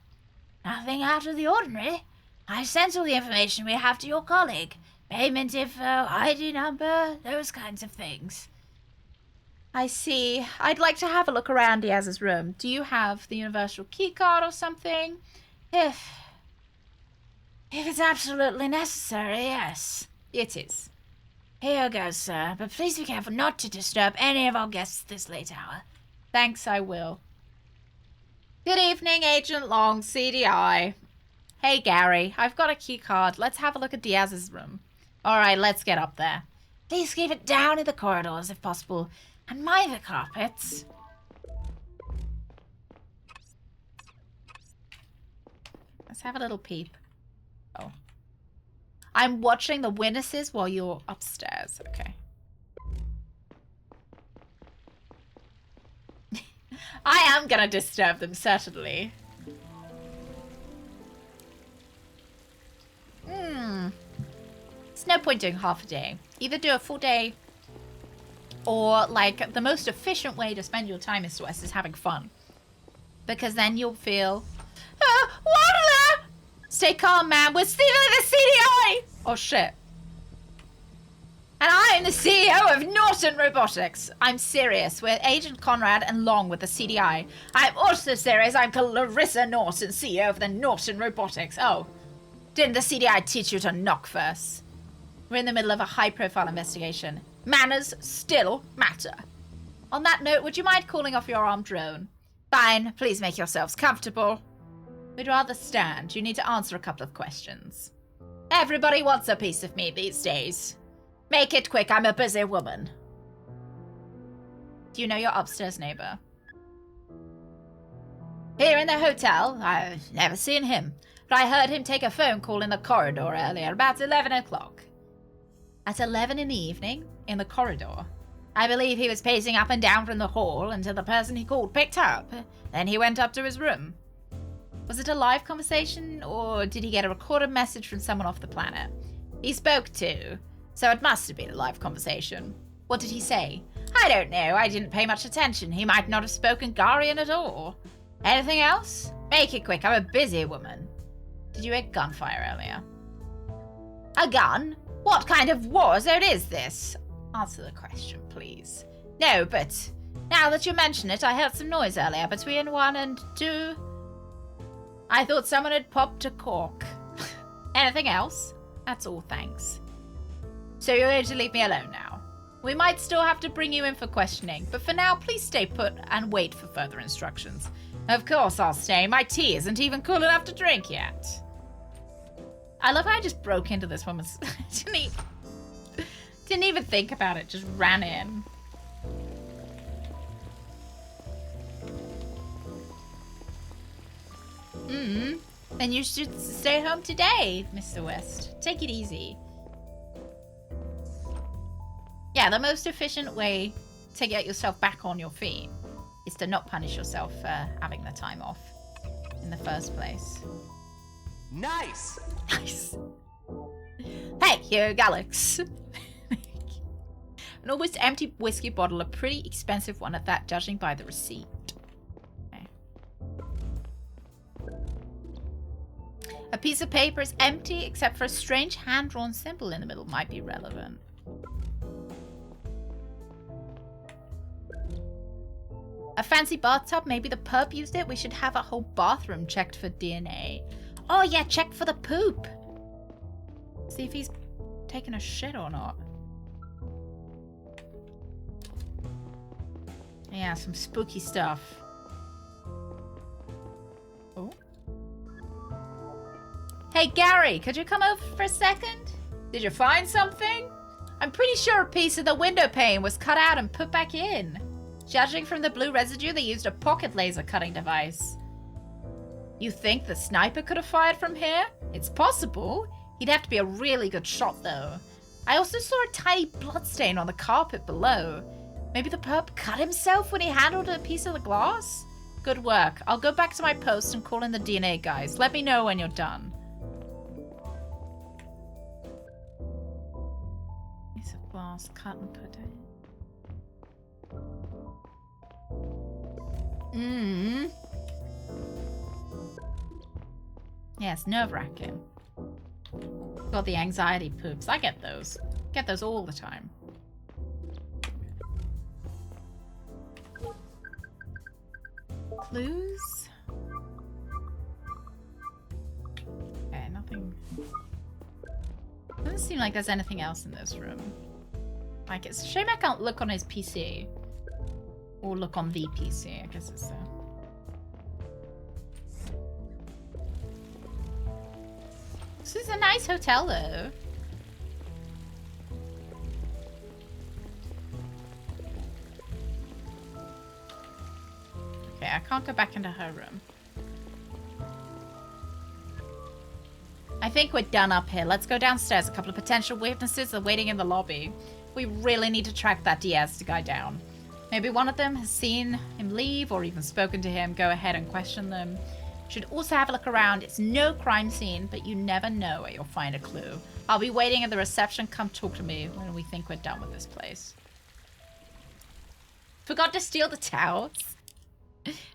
Nothing out of the ordinary. I sent all the information we have to your colleague. Payment info, ID number, those kinds of things. I see. I'd like to have a look around Diaz's room. Do you have the universal keycard or something? If it's absolutely necessary, yes. It is. Here goes, sir. But please be careful not to disturb any of our guests this late hour. Thanks, I will. Good evening, Agent Long, CDI. Hey, Gary. I've got a keycard. Let's have a look at Diaz's room. All right, let's get up there. Please keep it down in the corridors if possible. And mind the carpets. Let's have a little peep. Oh. I'm watching the witnesses while you're upstairs. Okay. I am gonna disturb them, certainly. There's no point doing half a day. Either do a full day, or, like, the most efficient way to spend your time, Mr. West, is having fun. Because then you'll feel... water! Stay calm, man. We're stealing the CDI! Oh, shit. And I'm the CEO of Norton Robotics. I'm serious. We're Agent Conrad and Long with the CDI. I'm also serious. I'm Clarissa Norton, CEO of the Norton Robotics. Oh. Didn't the CDI teach you to knock first? We're in the middle of a high-profile investigation. Manners still matter. On that note, would you mind calling off your armed drone? Fine. Please make yourselves comfortable. We'd rather stand. You need to answer a couple of questions. Everybody wants a piece of me these days. Make it quick. I'm a busy woman. Do you know your upstairs neighbor? Here in the hotel. I've never seen him. But I heard him take a phone call in the corridor earlier, about 11 o'clock. At 11 in the evening? In the corridor? I believe he was pacing up and down from the hall until the person he called picked up. Then he went up to his room. Was it a live conversation, or did he get a recorded message from someone off the planet? He spoke too, so it must have been a live conversation. What did he say? I don't know, I didn't pay much attention. He might not have spoken Garian at all. Anything else? Make it quick, I'm a busy woman. Did you hear gunfire earlier? A gun? What kind of war zone is this? Answer the question, please. No, but now that you mention it, I heard some noise earlier between 1 and 2. I thought someone had popped a cork. Anything else? That's all, thanks. So you're going to leave me alone now. We might still have to bring you in for questioning, but for now, please stay put and wait for further instructions. Of course I'll stay. My tea isn't even cool enough to drink yet. I love how I just broke into this woman's... Didn't even think about it, just ran in. Then you should stay home today, Mr. West. Take it easy. Yeah, the most efficient way to get yourself back on your feet is to not punish yourself for having the time off in the first place. Nice! Nice. Hey, here, Galax. An almost empty whiskey bottle, a pretty expensive one at that, judging by the receipt. Okay. A piece of paper is empty, except for a strange hand-drawn symbol in the middle might be relevant. A fancy bathtub, maybe the perp used it. We should have a whole bathroom checked for DNA. Oh yeah, check for the poop. See if he's taking a shit or not. Yeah, some spooky stuff. Oh. Hey, Gary, could you come over for a second? Did you find something? I'm pretty sure a piece of the window pane was cut out and put back in. Judging from the blue residue, they used a pocket laser cutting device. You think the sniper could have fired from here? It's possible. He'd have to be a really good shot, though. I also saw a tiny bloodstain on the carpet below. Maybe the perp cut himself when he handled a piece of the glass? Good work. I'll go back to my post and call in the DNA guys. Let me know when you're done. Piece of glass cut and put in. Yes, nerve-wracking. Got the anxiety poops. I get those. Get those all the time. Clues? Okay, nothing. Doesn't seem like there's anything else in this room. Like, it's a shame I can't look on his PC. Or look on the PC, I guess it's so. This is a nice hotel, though. Okay, I can't go back into her room. I think we're done up here. Let's go downstairs. A couple of potential witnesses are waiting in the lobby. We really need to track that Diaz guy down. Maybe one of them has seen him leave or even spoken to him. Go ahead and question them. Should also have a look around. It's no crime scene, but you never know where you'll find a clue. I'll be waiting at the reception. Come talk to me when we think we're done with this place. Forgot to steal the towels.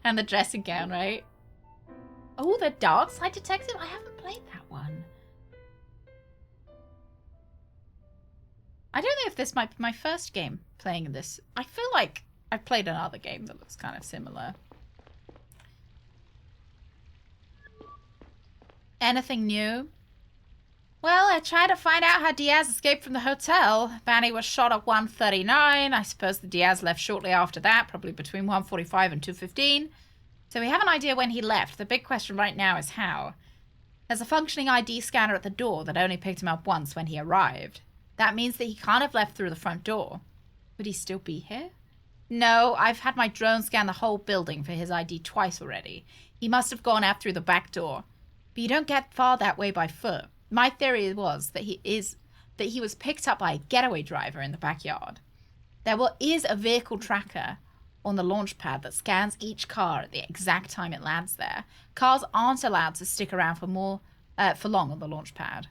And the dressing gown, right? Oh, the dark side detective? I haven't played that one. I don't know if this might be my first game playing this. I feel like I've played another game that looks kind of similar. Anything new? Well, I tried to find out how Diaz escaped from the hotel. Banny was shot at 1:39. I suppose the Diaz left shortly after that, probably between 1:45 and 2:15. So we have an idea when he left. The big question right now is how. There's a functioning ID scanner at the door that only picked him up once when he arrived. That means that he can't have left through the front door. Would he still be here? No, I've had my drone scan the whole building for his ID twice already. He must have gone out through the back door. But you don't get far that way by foot. My theory was that he was picked up by a getaway driver in the backyard. is a vehicle tracker on the launch pad that scans each car at the exact time it lands there. Cars aren't allowed to stick around for long on the launch pad.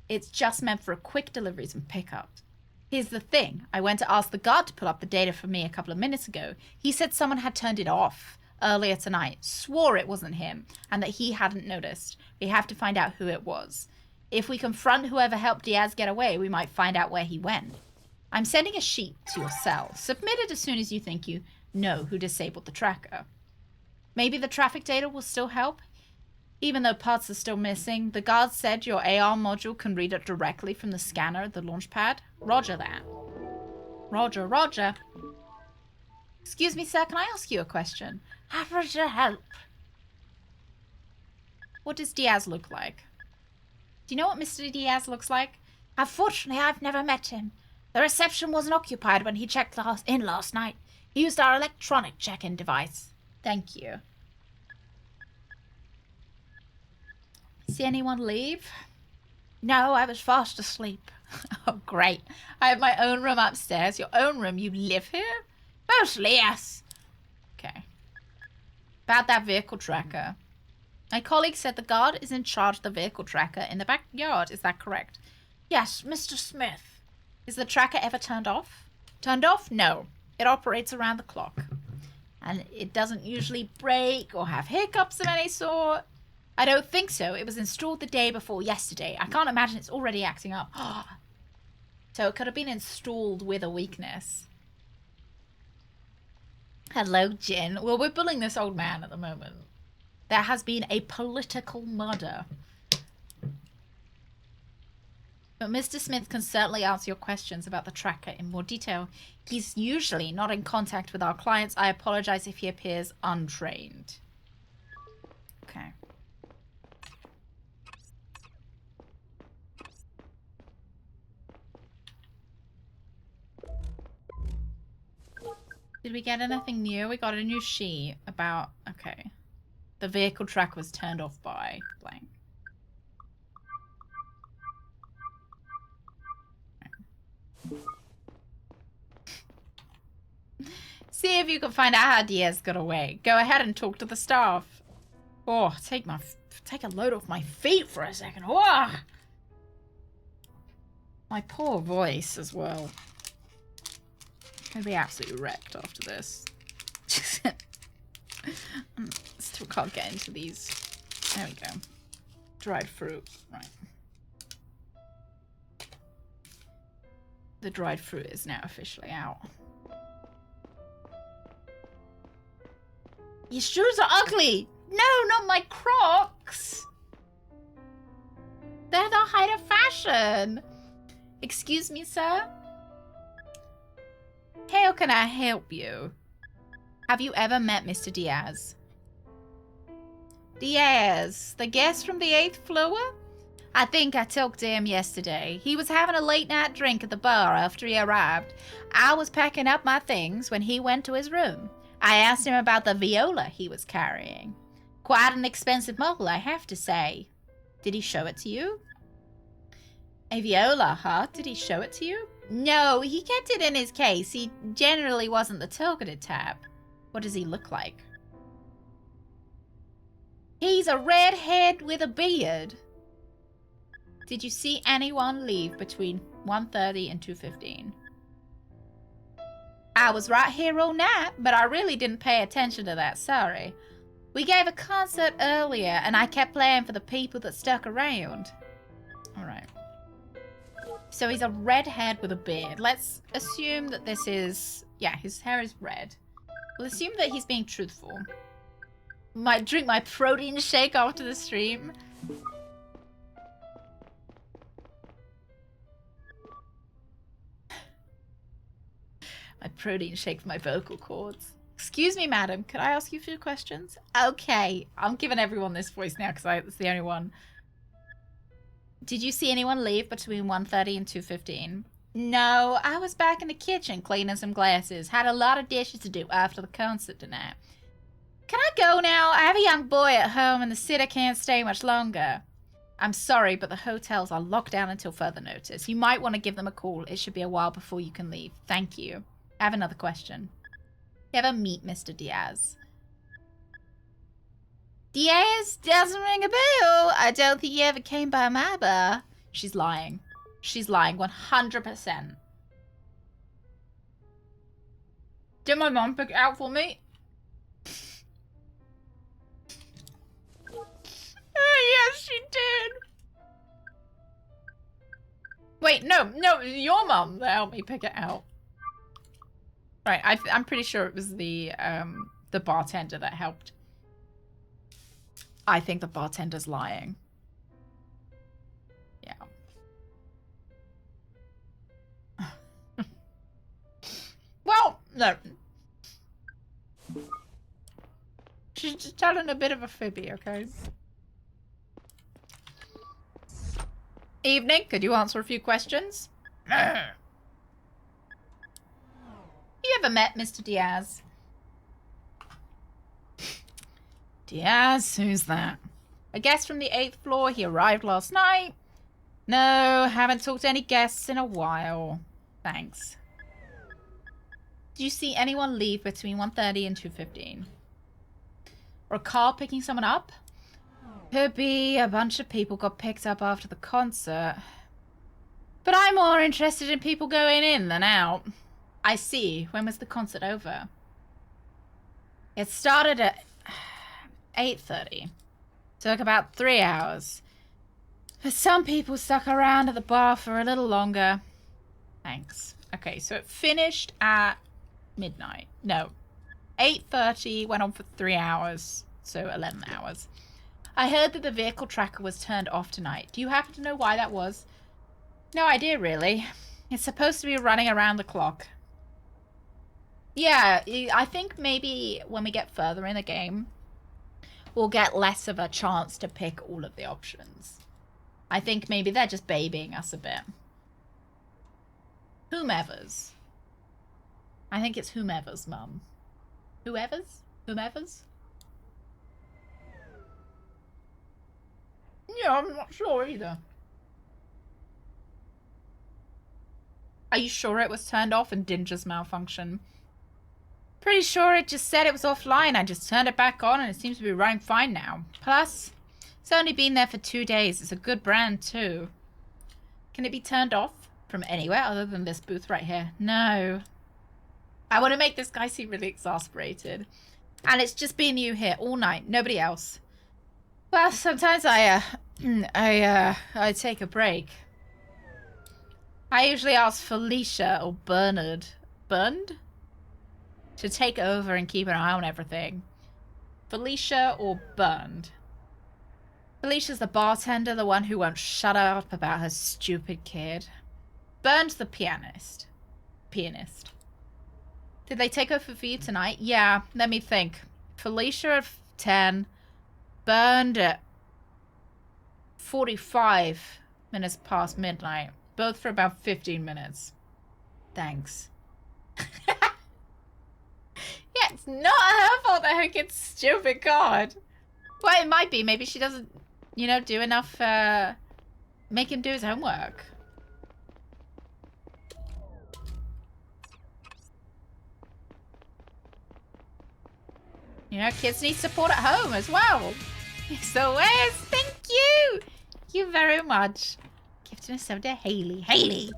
It's just meant for quick deliveries and pickups. Here's the thing. I went to ask the guard to pull up the data for me a couple of minutes ago. He said someone had turned it off earlier tonight, swore it wasn't him, and that he hadn't noticed. We have to find out who it was. If we confront whoever helped Diaz get away, we might find out where he went. I'm sending a sheet to your cell. Submit it as soon as you think you know who disabled the tracker. Maybe the traffic data will still help? Even though parts are still missing, the guard said your AR module can read it directly from the scanner at the launch pad. Roger that. Roger, roger. Excuse me, sir, can I ask you a question? How would you help? What does Diaz look like? Do you know what Mr. Diaz looks like? Unfortunately, I've never met him. The reception wasn't occupied when he checked in last night. He used our electronic check-in device. Thank you. See anyone leave? No, I was fast asleep. Oh, great. I have my own room upstairs. Your own room? You live here? Mostly, yes. Okay. About that vehicle tracker. My colleague said the guard is in charge of the vehicle tracker in the backyard. Is that correct? Yes, Mr. Smith. Is the tracker ever turned off? Turned off? No. It operates around the clock. And it doesn't usually break or have hiccups of any sort. I don't think so. It was installed the day before yesterday. I can't imagine it's already acting up. So it could have been installed with a weakness. Hello, Jen. Well, we're bullying this old man at the moment. There has been a political murder. But Mr. Smith can certainly answer your questions about the tracker in more detail. He's usually not in contact with our clients. I apologize if he appears untrained. Okay. Did we get anything new? We got a new sheet about... Okay. The vehicle track was turned off by blank. See if you can find out how Diaz got away. Go ahead and talk to the staff. Oh, take a load off my feet for a second. Oh! My poor voice as well. I'm gonna be absolutely wrecked after this. Still can't get into these. There we go. Dried fruit. Right. The dried fruit is now officially out. Your shoes are ugly! No, not my Crocs! They're the height of fashion! Excuse me, sir? How can I help you? Have you ever met Mr. Diaz? Diaz, the guest from the 8th floor? I think I talked to him yesterday. He was having a late night drink at the bar after he arrived. I was packing up my things when he went to his room. I asked him about the viola he was carrying. Quite an expensive model, I have to say. Did he show it to you? A viola, huh? Did he show it to you? No, he kept it in his case. He generally wasn't the talkative type. What does he look like? He's a redhead with a beard. Did you see anyone leave between 1:30 and 2:15? I was right here all night, but I really didn't pay attention to that, sorry. We gave a concert earlier, and I kept playing for the people that stuck around. Alright. So he's a redhead with a beard. Let's assume that this is... Yeah, his hair is red. We'll assume that he's being truthful. Might drink my protein shake after the stream. My protein shake for my vocal cords. Excuse me, madam. Could I ask you a few questions? Okay. I'm giving everyone this voice now because it's the only one. Did you see anyone leave between 1:30 and 2:15? No, I was back in the kitchen cleaning some glasses. Had a lot of dishes to do after the concert tonight. Can I go now? I have a young boy at home and the sitter can't stay much longer. I'm sorry, but the hotels are locked down until further notice. You might want to give them a call. It should be a while before you can leave. Thank you. I have another question. You ever meet Mr. Diaz? Diaz doesn't ring a bell. I don't think he ever came by my bar. She's lying. She's lying 100%. Did my mom pick it out for me? Oh, yes, she did. Wait, no, your mom that helped me pick it out. Right, I'm pretty sure it was the bartender that helped. I think the bartender's lying. Yeah. Well, no. She's just telling a bit of a fibby, okay? Evening, could you answer a few questions? You ever met Mr. Diaz? Diaz? Who's that? A guest from the 8th floor. He arrived last night. No, haven't talked to any guests in a while. Thanks. Did you see anyone leave between 1:30 and 2:15? Or a car picking someone up? Could be a bunch of people got picked up after the concert. But I'm more interested in people going in than out. I see. When was the concert over? It started at 8:30. Took about 3 hours. But some people stuck around at the bar for a little longer. Thanks. Okay, so it finished at midnight. No. 8:30, went on for 3 hours. So 11 hours. I heard that the vehicle tracker was turned off tonight. Do you happen to know why that was? No idea, really. It's supposed to be running around the clock. Yeah, I think maybe when we get further in the game, we'll get less of a chance to pick all of the options. I think maybe they're just babying us a bit. Whomever's. I think it's whomever's mum. Whoever's? Whomever's? Yeah, I'm not sure either. Are you sure it was turned off and didn't just malfunction? Pretty sure it just said it was offline. I just turned it back on and it seems to be running fine now. Plus, it's only been there for 2 days. It's a good brand too. Can it be turned off from anywhere other than this booth right here? No. I want to make this guy seem really exasperated. And it's just been you here all night. Nobody else. Well, sometimes I take a break. I usually ask Felicia or Bernard to take over and keep an eye on everything. Felicia or Bernd? Felicia's the bartender, the one who won't shut up about her stupid kid. Bernd's the pianist. Did they take over for you tonight? Yeah, let me think. Felicia at 10. Bernd at 45 minutes past midnight. Both for about 15 minutes. Thanks. Yeah, it's not her fault that her kid's stupid god. Well, it might be. Maybe she doesn't, you know, do enough, make him do his homework. You know, kids need support at home as well. So, Wes, thank you. Thank you very much. Gifting us soda, Haley. Haley!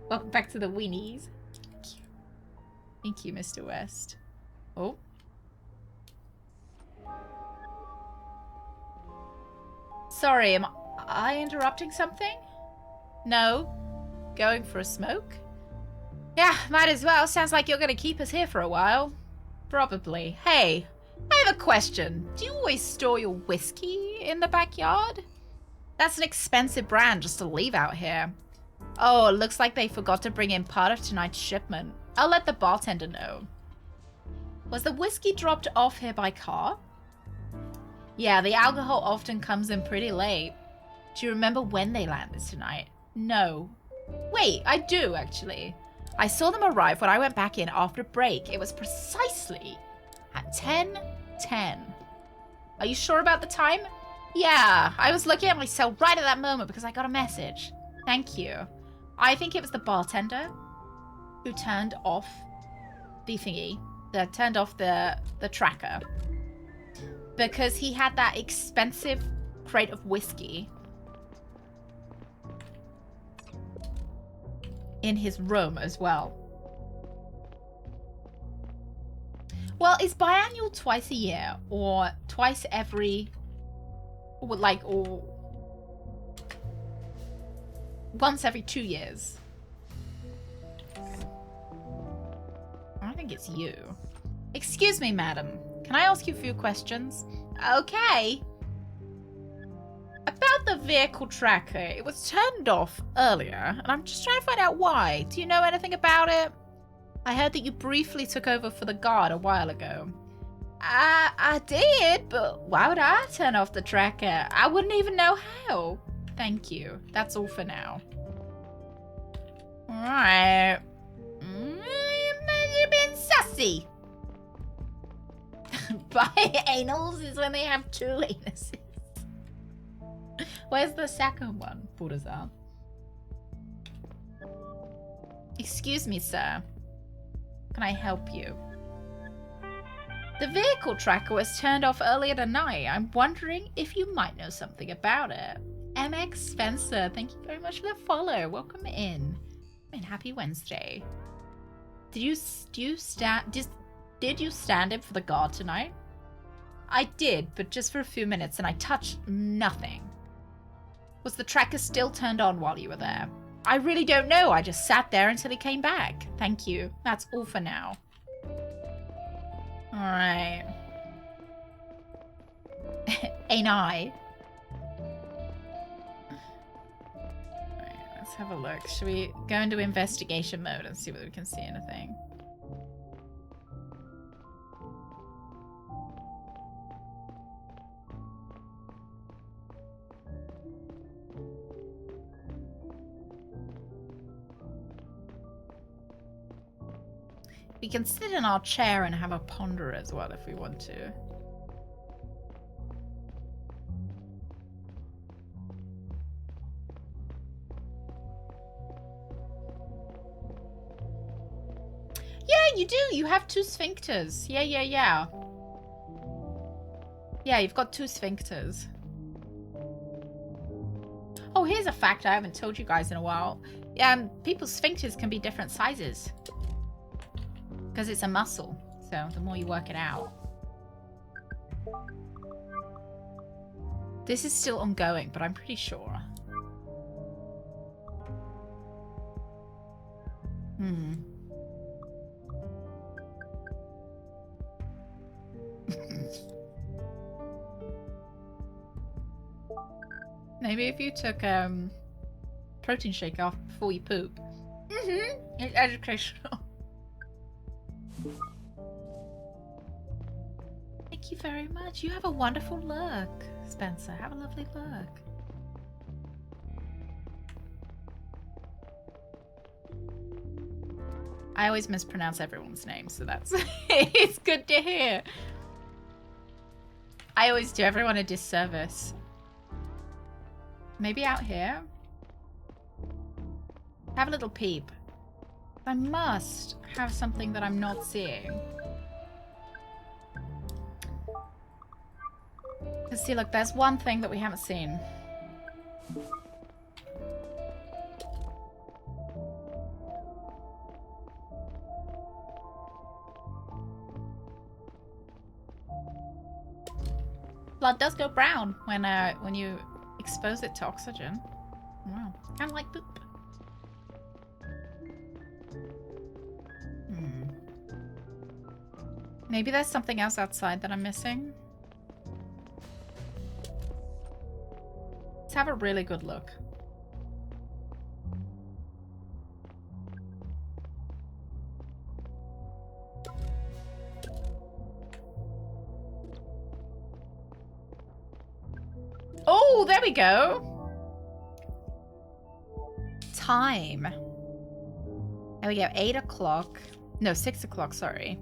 Welcome back to the weenies. Thank you. Thank you, Mr. West. Oh. Sorry, am I interrupting something? No. Going for a smoke? Yeah, might as well. Sounds like you're going to keep us here for a while. Probably. Hey, I have a question. Do you always store your whiskey in the backyard? That's an expensive brand just to leave out here. Oh, it looks like they forgot to bring in part of tonight's shipment. I'll let the bartender know. Was the whiskey dropped off here by car? Yeah, the alcohol often comes in pretty late. Do you remember when they landed tonight? No. Wait, I do, actually. I saw them arrive when I went back in after break. It was precisely at 10:10. Are you sure about the time? Yeah, I was looking at my cell right at that moment because I got a message. Thank you. I think it was the bartender who turned off the thingy, that turned off the tracker, because he had that expensive crate of whiskey in his room as well. Well, is biannual twice a year or twice every, or once every 2 years? I think it's you. Excuse me, madam. Can I ask you a few questions? Okay. About the vehicle tracker, it was turned off earlier, and I'm just trying to find out why. Do you know anything about it? I heard that you briefly took over for the guard a while ago. I did, but why would I turn off the tracker? I wouldn't even know how. Thank you. That's all for now. Alright. You've been sussy. Biannuals is when they have 2 anuses. Where's the second one, Balthazar? Excuse me, sir. Can I help you? The vehicle tracker was turned off earlier tonight. I'm wondering if you might know something about it. MX Spencer, thank you very much for the follow. Welcome in. And happy Wednesday. Did you stand in for the guard tonight? I did, but just for a few minutes, and I touched nothing. Was the tracker still turned on while you were there? I really don't know. I just sat there until he came back. Thank you. That's all for now. Alright. Ain't I? Alright, let's have a look. Should we go into investigation mode and see whether we can see anything? We can sit in our chair and have a ponder as well if we want to. Yeah, you do. You have 2 sphincters. Yeah. Yeah, you've got 2 sphincters. Oh, here's a fact I haven't told you guys in a while. People's sphincters can be different sizes. Because it's a muscle, so the more you work it out. This is still ongoing, but I'm pretty sure. Maybe if you took protein shake off before you poop. It's educational. Thank you very much. You have a wonderful look, Spencer. Have a lovely look. I always mispronounce everyone's name, so that's it's good to hear. I always do everyone a disservice. Maybe out here? Have a little peep. I must have something that I'm not seeing. Because see, look, there's one thing that we haven't seen. Blood does go brown when you expose it to oxygen. Wow, kind of like poop. Maybe there's something else outside that I'm missing. Let's have a really good look. Oh, there we go. Time. There we go, 8 o'clock. No, 6 o'clock, sorry.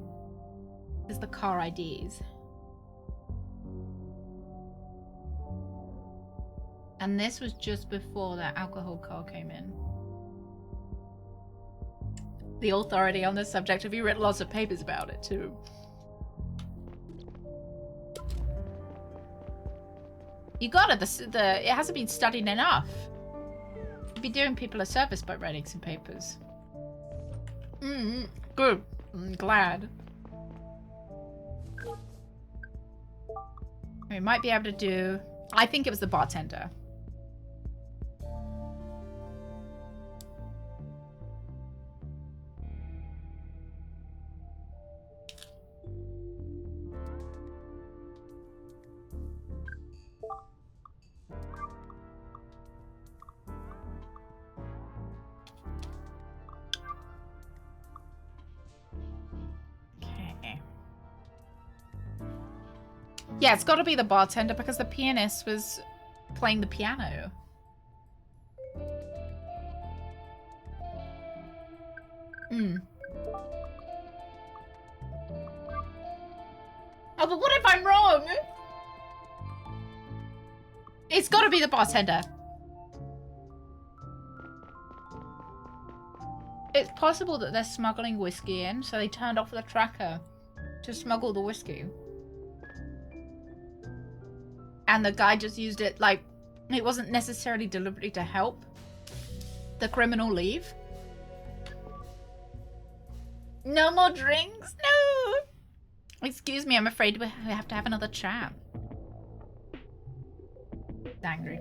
This is the car IDs. And this was just before that alcohol car came in. The authority on this subject, have you written lots of papers about it too? You got it. It hasn't been studied enough. You'd be doing people a service by writing some papers. Good. I'm glad. We might be able to do... I think it was the bartender. Yeah, it's got to be the bartender because the pianist was playing the piano. Oh, but what if I'm wrong? It's got to be the bartender. It's possible that they're smuggling whiskey in, so they turned off the tracker to smuggle the whiskey. And the guy just used it, like, it wasn't necessarily deliberately to help the criminal leave. No more drinks? No! Excuse me, I'm afraid we have to have another chat. Angry.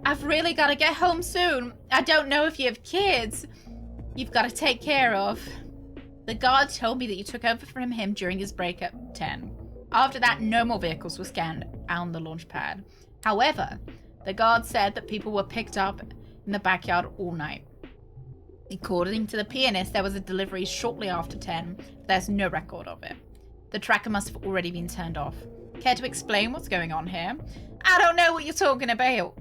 I've really got to get home soon. I don't know if you have kids you've got to take care of. The guard told me that you took over from him during his break at 10. After that, no more vehicles were scanned on the launch pad. However, the guard said that people were picked up in the backyard all night. According to the pianist, there was a delivery shortly after 10, but there's no record of it. The tracker must have already been turned off. Care to explain what's going on here? I don't know what you're talking about.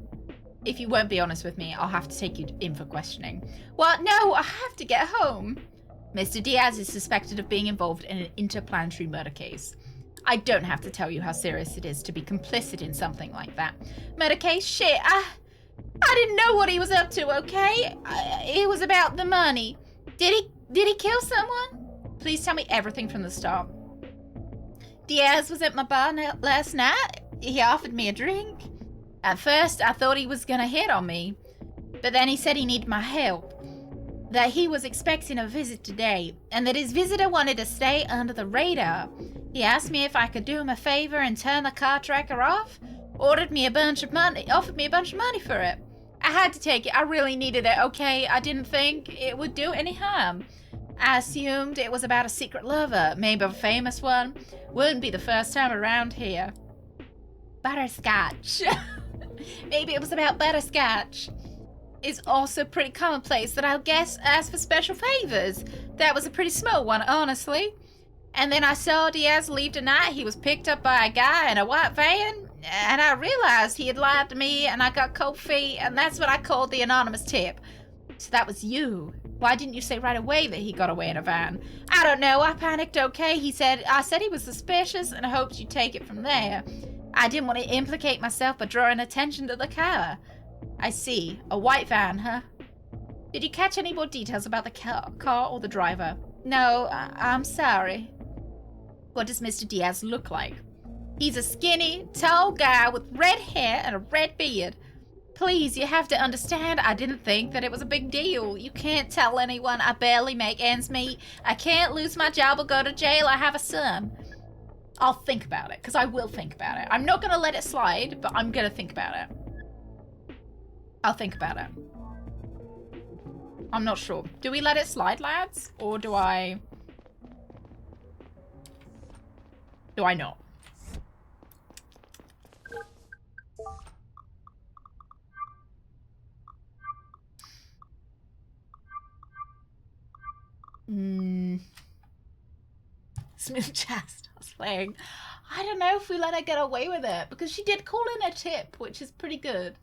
If you won't be honest with me, I'll have to take you in for questioning. What? No, I have to get home. Mr. Diaz is suspected of being involved in an interplanetary murder case. I don't have to tell you how serious it is to be complicit in something like that. Murder case? Shit, I didn't know what he was up to, okay? It was about the money. Did he kill someone? Please tell me everything from the start. Diaz was at my bar last night. He offered me a drink. At first, I thought he was gonna hit on me. But then he said he needed my help. That he was expecting a visit today, and that his visitor wanted to stay under the radar. He asked me if I could do him a favor and turn the car tracker off. Offered me a bunch of money for it. I had to take it. I really needed it, okay? I didn't think it would do any harm. I assumed it was about a secret lover, maybe a famous one. Wouldn't be the first time around here. Butterscotch. Maybe it was about butterscotch. It's also pretty commonplace that I'll guess ask for special favors. That was a pretty small one, honestly. And then I saw Diaz leave tonight. He was picked up by a guy in a white van, and I realized he had lied to me, and I got cold feet, and that's what I called the anonymous tip. So that was you. Why didn't you say right away that he got away in a van? I don't know. I panicked, okay? I said he was suspicious, and I hoped you'd take it from there. I didn't want to implicate myself by drawing attention to the car. I see. A white van, huh? Did you catch any more details about the car or the driver? No, I'm sorry. What does Mr. Diaz look like? He's a skinny, tall guy with red hair and a red beard. Please, you have to understand, I didn't think that it was a big deal. You can't tell anyone. I barely make ends meet. I can't lose my job or go to jail. I have a son. I'll think about it, because I will think about it. I'm not going to let it slide, but I'm going to think about it. I'll think about it. I'm not sure. Do we let it slide, lads? Or do I... Do I not? Smooth chest. I was playing. I don't know if we let her get away with it, because she did call in a tip, which is pretty good.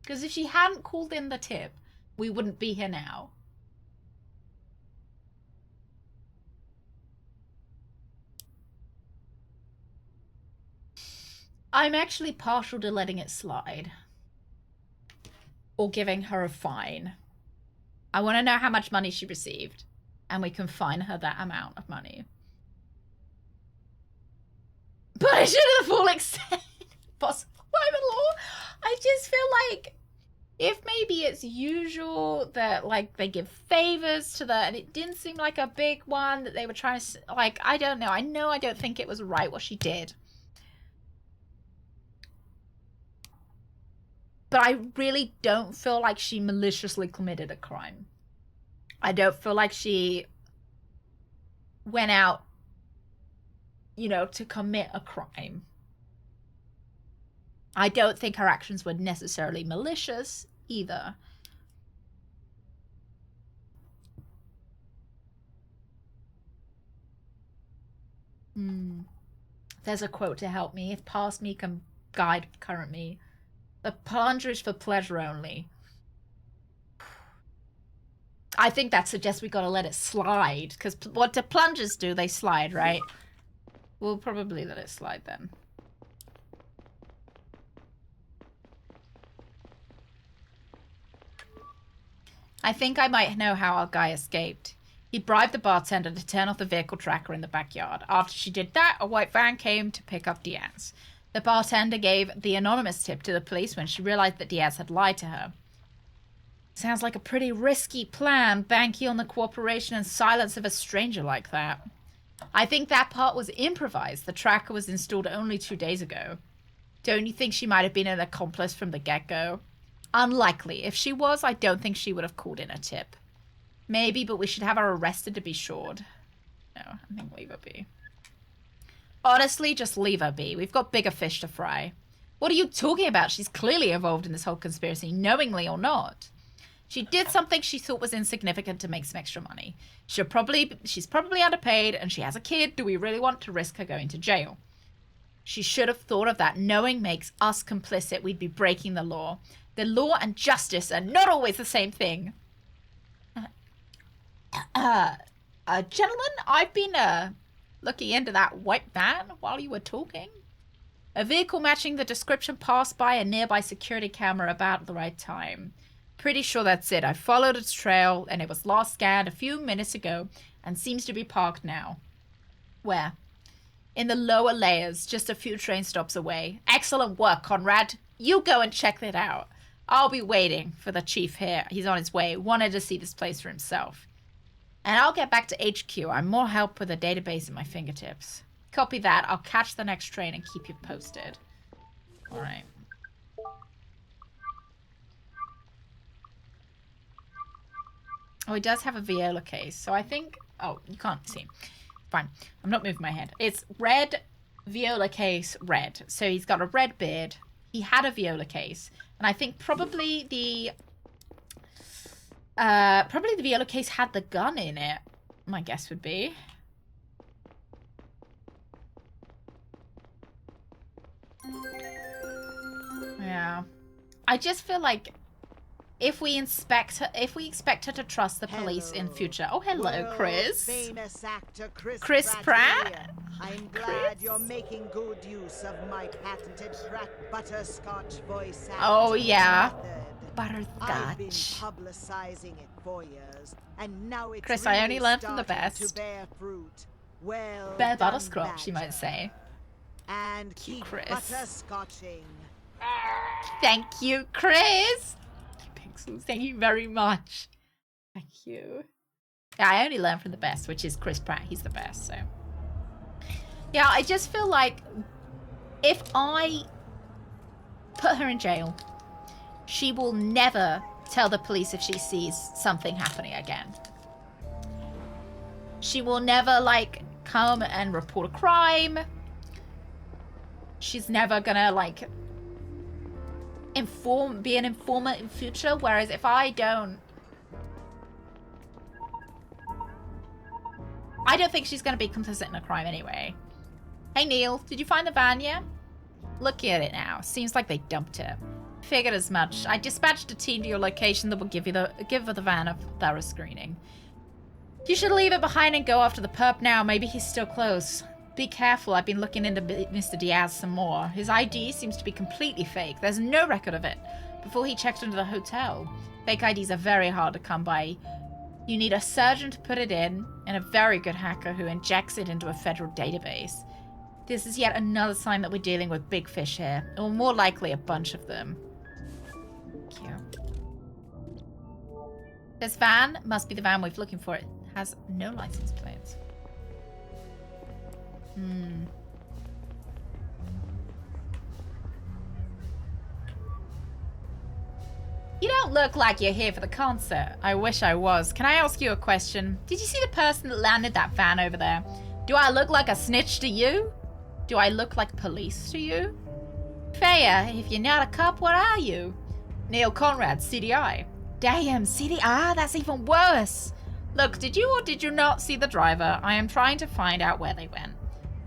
Because if she hadn't called in the tip, we wouldn't be here now. I'm actually partial to letting it slide. Or giving her a fine. I want to know how much money she received. And we can fine her that amount of money. Punish her to the full extent possible by the law. I just feel like if maybe it's usual that like they give favors to the, and it didn't seem like a big one that they were trying to, like, I don't know. I don't think it was right what she did. But I really don't feel like she maliciously committed a crime. I don't feel like she went out, you know, to commit a crime. I don't think her actions were necessarily malicious either. There's a quote to help me. If past me can guide current me. The plunger is for pleasure only. I think that suggests we gotta let it slide. Because what do plungers do? They slide, right? We'll probably let it slide then. I think I might know how our guy escaped. He bribed the bartender to turn off the vehicle tracker in the backyard. After she did that, a white van came to pick up Diaz. The bartender gave the anonymous tip to the police when she realized that Diaz had lied to her. Sounds like a pretty risky plan, banking on the cooperation and silence of a stranger like that. I think that part was improvised. The tracker was installed only 2 days ago. Don't you think she might have been an accomplice from the get-go? Unlikely. If she was, I don't think she would have called in a tip. Maybe, but we should have her arrested to be sure. No, I think leave her be. Honestly, just leave her be. We've got bigger fish to fry. What are you talking about? She's clearly involved in this whole conspiracy, knowingly or not. She did something she thought was insignificant to make some extra money. She's probably underpaid, and she has a kid. Do we really want to risk her going to jail? She should have thought of that. Knowing makes us complicit. We'd be breaking the law. The law and justice are not always the same thing. Gentlemen, I've been looking into that white van while you were talking. A vehicle matching the description passed by a nearby security camera about the right time. Pretty sure that's it. I followed its trail, and it was last scanned a few minutes ago and seems to be parked now. Where? In the lower layers, just a few train stops away. Excellent work, Conrad. You go and check that out. I'll be waiting for the chief here. He's on his way. Wanted to see this place for himself. And I'll get back to HQ. I'm more help with a database at my fingertips. Copy that. I'll catch the next train and keep you posted. All right. Oh, he does have a viola case. So I think... Oh, you can't see. Fine. I'm not moving my head. It's red, viola case, red. So he's got a red beard. He had a viola case. And I think probably the viola case had the gun in it. My guess would be. Yeah. I just feel like if we expect her to trust the police in future. Oh, hello, Chris. Famous actor Chris Pratt. I'm glad you're making good use of my patented butterscotch voice acting Oh, yeah. method. I've been Butterscotch. publicizing it for years, and now it's Chris, really I only learned from the starting best. to bear fruit. Well Bear done, butterscotch, you might Badger. say. And keep Chris. butterscotching. Thank you, Chris. Pixels, thank you very much. Thank you. Yeah, I only learned from the best, which is Chris Pratt. He's the best, so. Yeah, I just feel like if I put her in jail, she will never tell the police if she sees something happening again. She will never, like, come and report a crime. She's never gonna, like, be an informant in future, whereas if I don't think she's going to be complicit in a crime anyway. Hey Neil, did you find the van yet? Look at it now. Seems like they dumped it. Figured as much. I dispatched a team to your location that will give the van a thorough screening. You should leave it behind and go after the perp now. Maybe he's still close. Be careful, I've been looking into Mr. Diaz some more. His ID seems to be completely fake. There's no record of it before he checked into the hotel. Fake IDs are very hard to come by. You need a surgeon to put it in, and a very good hacker who injects it into a federal database. This is yet another sign that we're dealing with big fish here, or more likely a bunch of them. Cute. This van must be the van we're looking for. It has no license plates. You don't look like you're here for the concert. I wish I was. Can I ask you a question? Did you see the person that landed that van over there? Do I look like a snitch to you? Do I look like police to you? Faya, if you're not a cop, what are you? Neil Conrad, CDI. Damn, CDI? That's even worse. Look, did you or did you not see the driver? I am trying to find out where they went.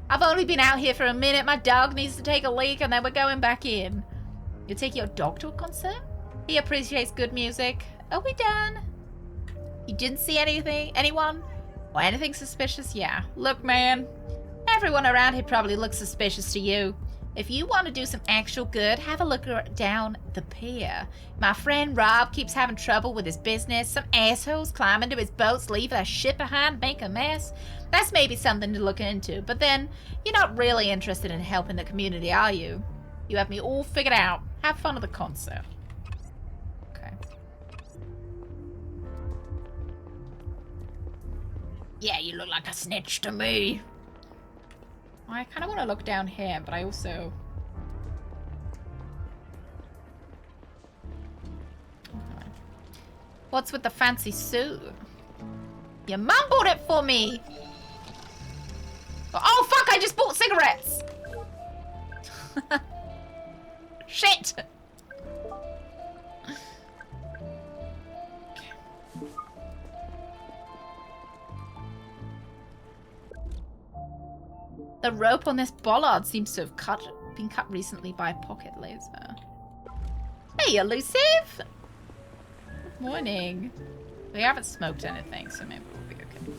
I've only been out here for a minute. My dog needs to take a leak and then we're going back in. You take your dog to a concert? He appreciates good music. Are we done? You didn't see anyone? Or anything suspicious? Yeah. Look, man. Everyone around here probably looks suspicious to you. If you want to do some actual good, have a look down the pier. My friend Rob keeps having trouble with his business. Some assholes climb into his boats, leave their shit behind, make a mess. That's maybe something to look into. But then, you're not really interested in helping the community, are you? You have me all figured out. Have fun at the concert. Okay. Yeah, you look like a snitch to me. I kind of want to look down here, but I also... What's with the fancy suit? You mumbled it for me! Oh, fuck! I just bought cigarettes! Shit! The rope on this bollard seems to have been cut recently by a pocket laser. Hey, elusive! Good morning. We haven't smoked anything, so maybe we'll be okay.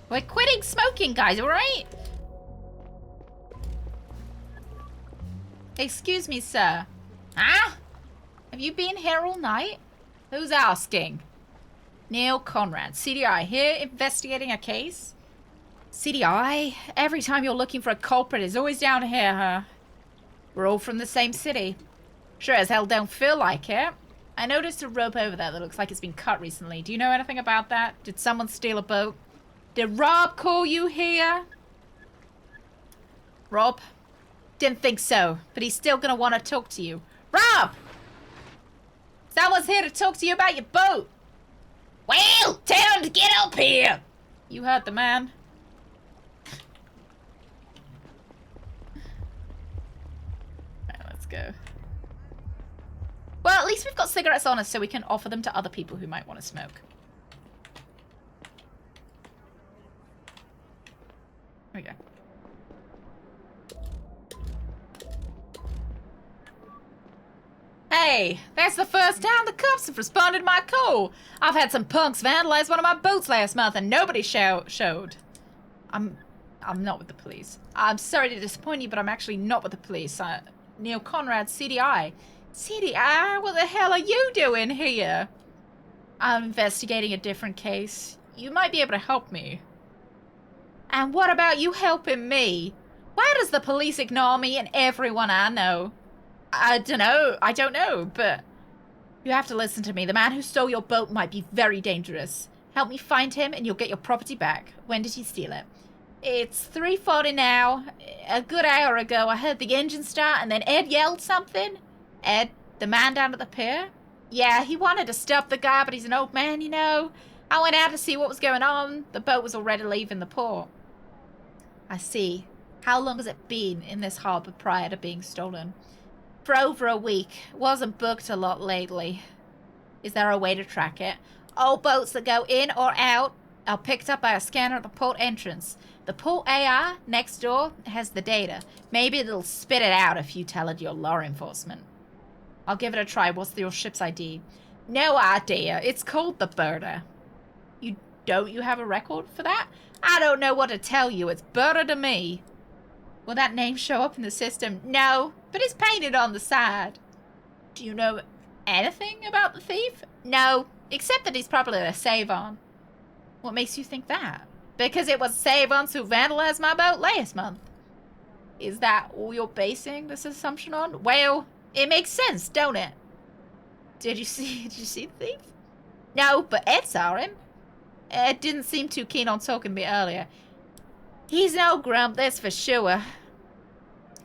We're quitting smoking, guys, alright? Excuse me, sir. Huh? Have you been here all night? Who's asking? Neil Conrad, CDI, here investigating a case? CDI? Every time you're looking for a culprit, it's always down here, huh? We're all from the same city. Sure as hell don't feel like it. I noticed a rope over there that looks like it's been cut recently. Do you know anything about that? Did someone steal a boat? Did Rob call you here? Rob? Didn't think so, but he's still gonna want to talk to you. Rob! Someone's here to talk to you about your boat. Well, tell him to get up here. You heard the man. Alright, let's go. Well, at least we've got cigarettes on us so we can offer them to other people who might want to smoke. There we go. Hey, that's the first time the cops have responded to my call. I've had some punks vandalize one of my boats last month and nobody showed. I'm not with the police. I'm sorry to disappoint you, but I'm actually not with the police. Neil Conrad, CDI. CDI? What the hell are you doing here? I'm investigating a different case. You might be able to help me. And what about you helping me? Why does the police ignore me and everyone I know? I don't know, but you have to listen to me. The man who stole your boat might be very dangerous. Help me find him and you'll get your property back. When did he steal it? It's 3:40 now. A good hour ago, I heard the engine start and then Ed yelled something. Ed, the man down at the pier? Yeah, he wanted to stop the guy, but he's an old man, you know. I went out to see what was going on. The boat was already leaving the port. I see. How long has it been in this harbor prior to being stolen? For over a week. Wasn't booked a lot lately. Is there a way to track it? All boats that go in or out are picked up by a scanner at the port entrance. The port AR next door has the data. Maybe it'll spit it out if you tell it you're law enforcement. I'll give it a try. What's your ship's ID? No idea. It's called the Birder. Don't you have a record for that? I don't know what to tell you. It's Berta to me. Will that name show up in the system? No, but it's painted on the side. Do you know anything about the thief? No, except that he's probably a Savon. What makes you think that? Because it was Savons who vandalized my boat last month. Is that all you're basing this assumption on? Well, it makes sense, don't it? Did you see the thief? No, but Ed saw him. Ed didn't seem too keen on talking to me earlier. He's no grump, that's for sure.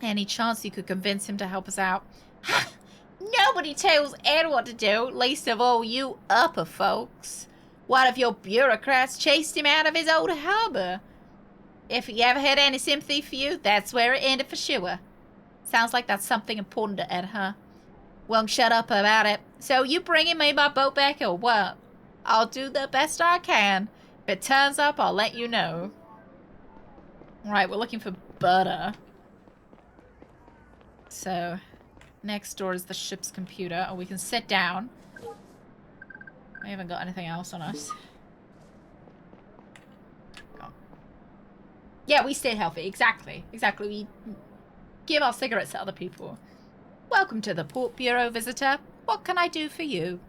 Any chance you could convince him to help us out? Ha! Nobody tells Ed what to do, least of all you upper folks. One of your bureaucrats chased him out of his old harbor. If he ever had any sympathy for you, that's where it ended for sure. Sounds like that's something important to Ed, huh? Won't shut up about it. So you bringing me my boat back or what? I'll do the best I can. If it turns up, I'll let you know. Right, we're looking for butter. So, next door is the ship's computer. Oh, we can sit down. We haven't got anything else on us. Oh. Yeah, we stay healthy. Exactly. Exactly. We give our cigarettes to other people. Welcome to the Port Bureau, visitor. What can I do for you?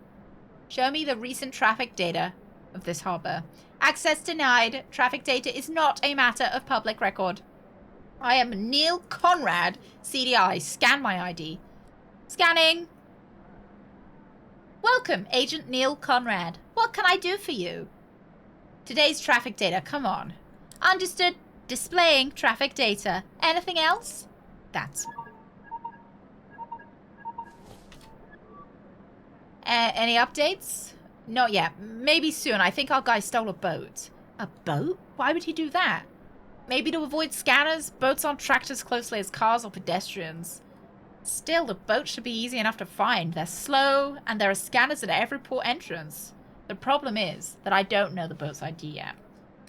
Show me the recent traffic data of this harbor. Access denied. Traffic data is not a matter of public record. I am Neil Conrad, CDI. Scan my ID. Scanning. Welcome, Agent Neil Conrad. What can I do for you? Today's traffic data. Come on. Understood. Displaying traffic data. Anything else? That's... any updates? Not yet. Maybe soon. I think our guy stole a boat. A boat? Why would he do that? Maybe to avoid scanners? Boats aren't tracked as closely as cars or pedestrians. Still, the boat should be easy enough to find. They're slow, and there are scanners at every port entrance. The problem is that I don't know the boat's ID yet.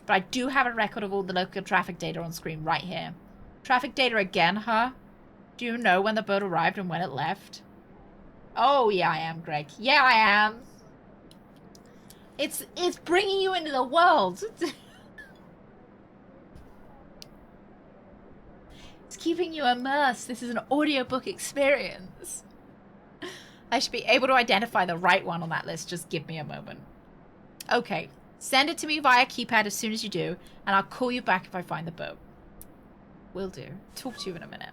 But I do have a record of all the local traffic data on screen right here. Traffic data again, huh? Do you know when the boat arrived and when it left? Oh, yeah, I am, Greg. Yeah, I am. It's bringing you into the world. It's keeping you immersed. This is an audiobook experience. I should be able to identify the right one on that list. Just give me a moment. Okay. Send it to me via keypad as soon as you do, and I'll call you back if I find the boat. Will do. Talk to you in a minute.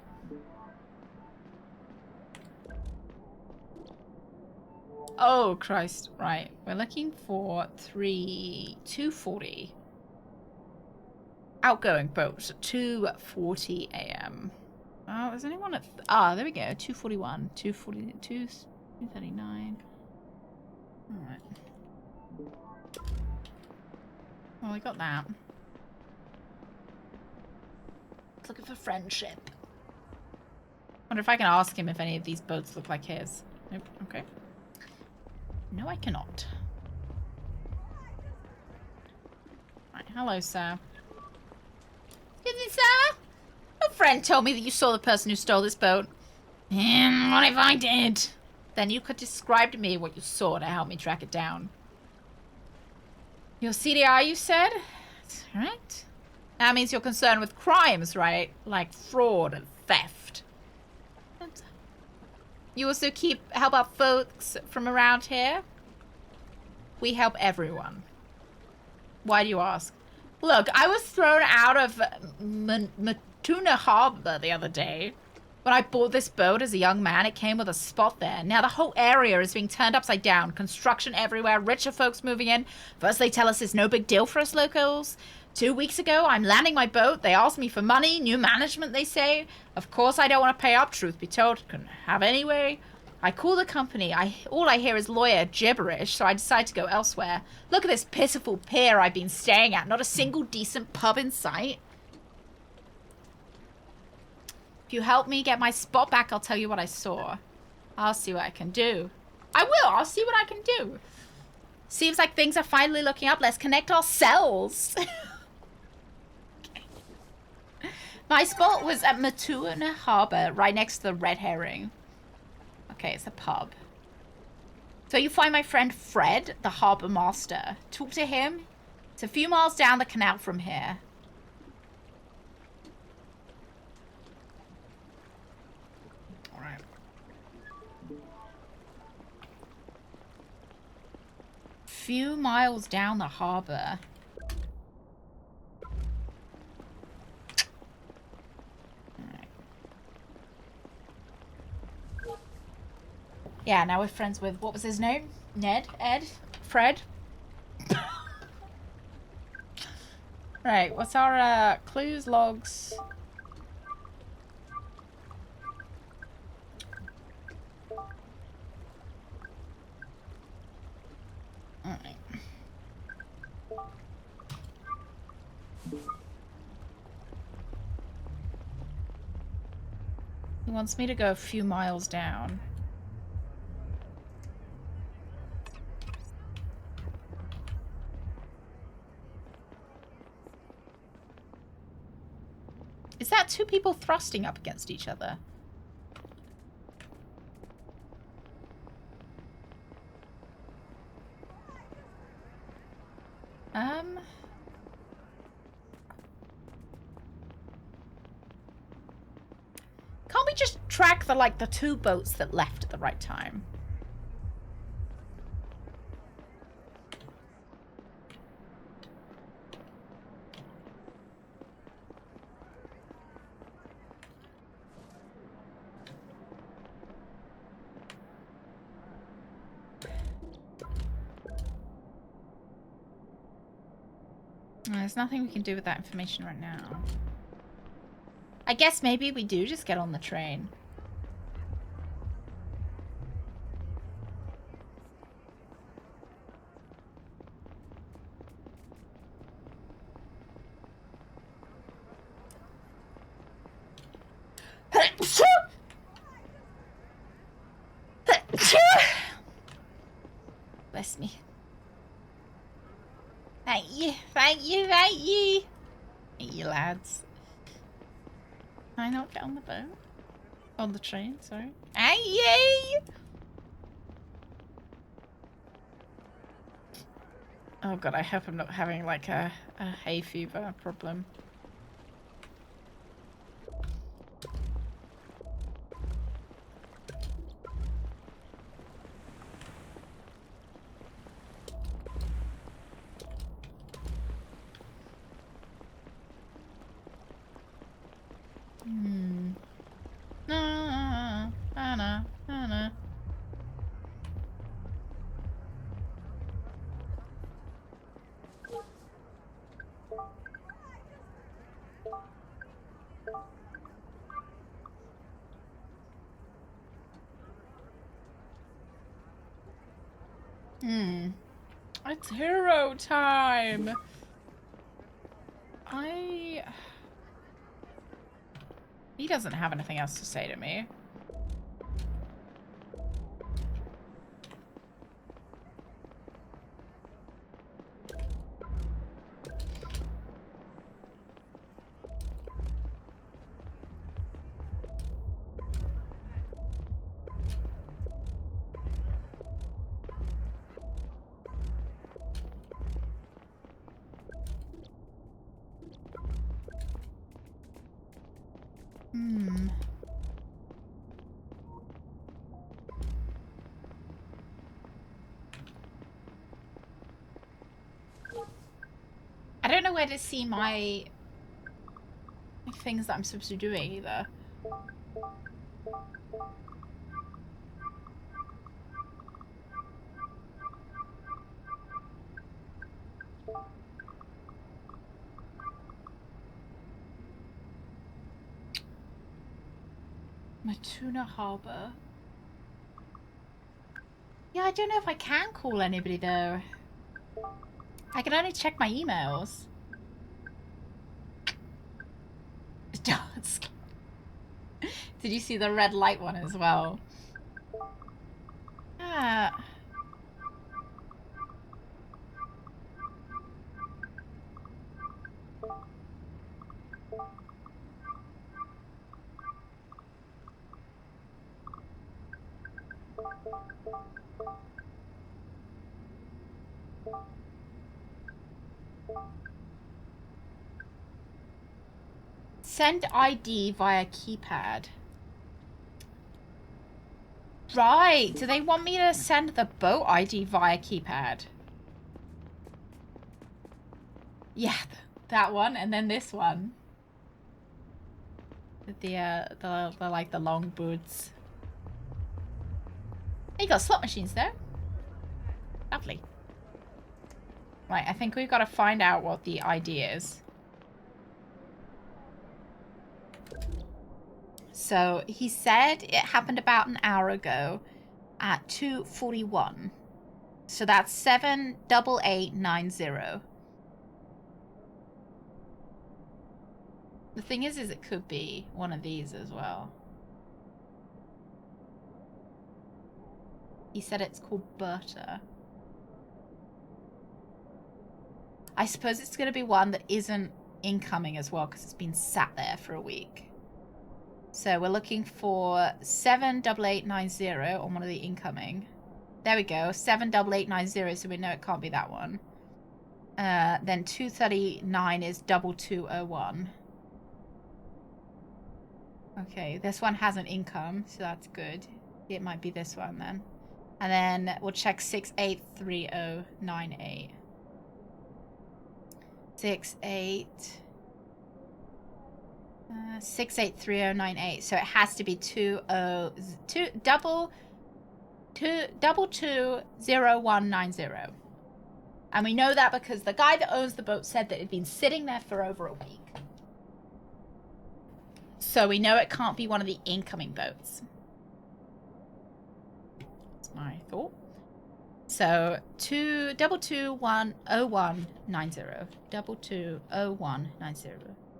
Oh, Christ. Right. We're looking for 240. Outgoing boat. 2:40 a.m. Oh, is anyone at... there we go. 2:41. 2:40... 2:39. Alright. Well, we got that. Looking for friendship. Wonder if I can ask him if any of these boats look like his. Nope. Okay. No, I cannot. Right, hello, sir. Excuse me, sir? A friend told me that you saw the person who stole this boat. And what if I did? Then you could describe to me what you saw to help me track it down. Your CDI, you said? That's right. That means you're concerned with crimes, right? Like fraud and theft. You also help out folks from around here? We help everyone. Why do you ask? Look, I was thrown out of Matuna Harbor the other day. When I bought this boat as a young man, it came with a spot there. Now the whole area is being turned upside down. Construction everywhere, richer folks moving in. First they tell us it's no big deal for us locals. 2 weeks ago, I'm landing my boat. They asked me for money, new management, they say. Of course, I don't want to pay up, truth be told. Couldn't have anyway. I call the company. All I hear is lawyer gibberish, so I decide to go elsewhere. Look at this pitiful pier I've been staying at. Not a single decent pub in sight. If you help me get my spot back, I'll tell you what I saw. I'll see what I can do. I will. I'll see what I can do. Seems like things are finally looking up. Let's connect our cells. My spot was at Matuna Harbor, right next to the Red Herring. Okay, it's a pub. So you find my friend Fred, the harbor master. Talk to him. It's a few miles down the canal from here. All right. Few miles down the harbor. Yeah, now we're friends with, what was his name? Ned? Ed? Fred? Right, what's our clues, logs? Alright. He wants me to go a few miles down. Is that two people thrusting up against each other? Can't we just track the two boats that left at the right time? There's nothing we can do with that information right now. I guess maybe we do just get on the train. Bless me. Thank you, thank you, thank you. Thank you, lads. Can I not get on the boat? On the train, sorry. Thank you! Oh god, I hope I'm not having like a hay fever problem. It's hero time! He doesn't have anything else to say to me. I don't know where to see my things that I'm supposed to be doing either. Lacuna Harbor. Yeah, I don't know if I can call anybody though. I can only check my emails. Did you see the red light one as well? Ah. Send ID via keypad. Right. Do they want me to send the boat ID via keypad? Yeah, that one, and then this one. The like the long boots. You got slot machines there. Lovely. Right, I think we've got to find out what the ID is. So he said it happened about an hour ago at 2:41. So that's 78890. The thing is it could be one of these as well. He said it's called Berta. I suppose it's going to be one that isn't incoming as well because it's been sat there for a week. So we're looking for 78890 on one of the incoming. There we go, 78890, so we know it can't be that one. Then 239 is 2201. Okay, this one has an income, so that's good. It might be this one then. And then we'll check 683098. 683098. So it has to be 220190. And we know that because the guy that owns the boat said that it had been sitting there for over a week. So we know it can't be one of the incoming boats. That's my thought. So 220190. 220190.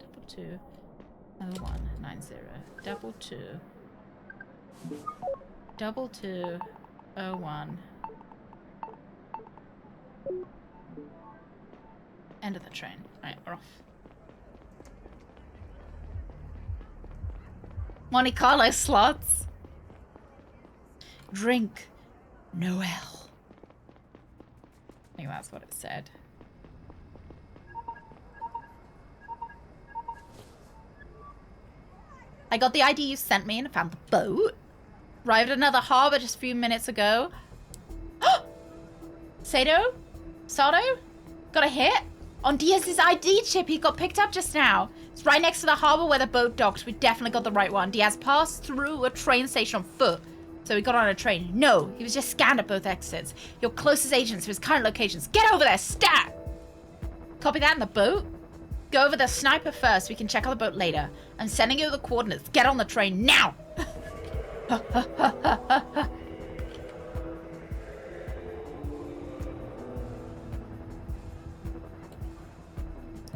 220190. 2201. End of the train. Alright, we're off. Monte Carlo slots. Drink Noel. I think that's what it said. I got the ID you sent me and I found the boat. Arrived at another harbor just a few minutes ago. Sado? Got a hit? On Diaz's ID chip, he got picked up just now. It's right next to the harbor where the boat docked. We definitely got the right one. Diaz passed through a train station on foot. So he got on a train. No, he was just scanned at both exits. Your closest agents for his current locations. Get over there, stat! Copy that in the boat? Go over the sniper first. We can check on the boat later. I'm sending you the coordinates. Get on the train now!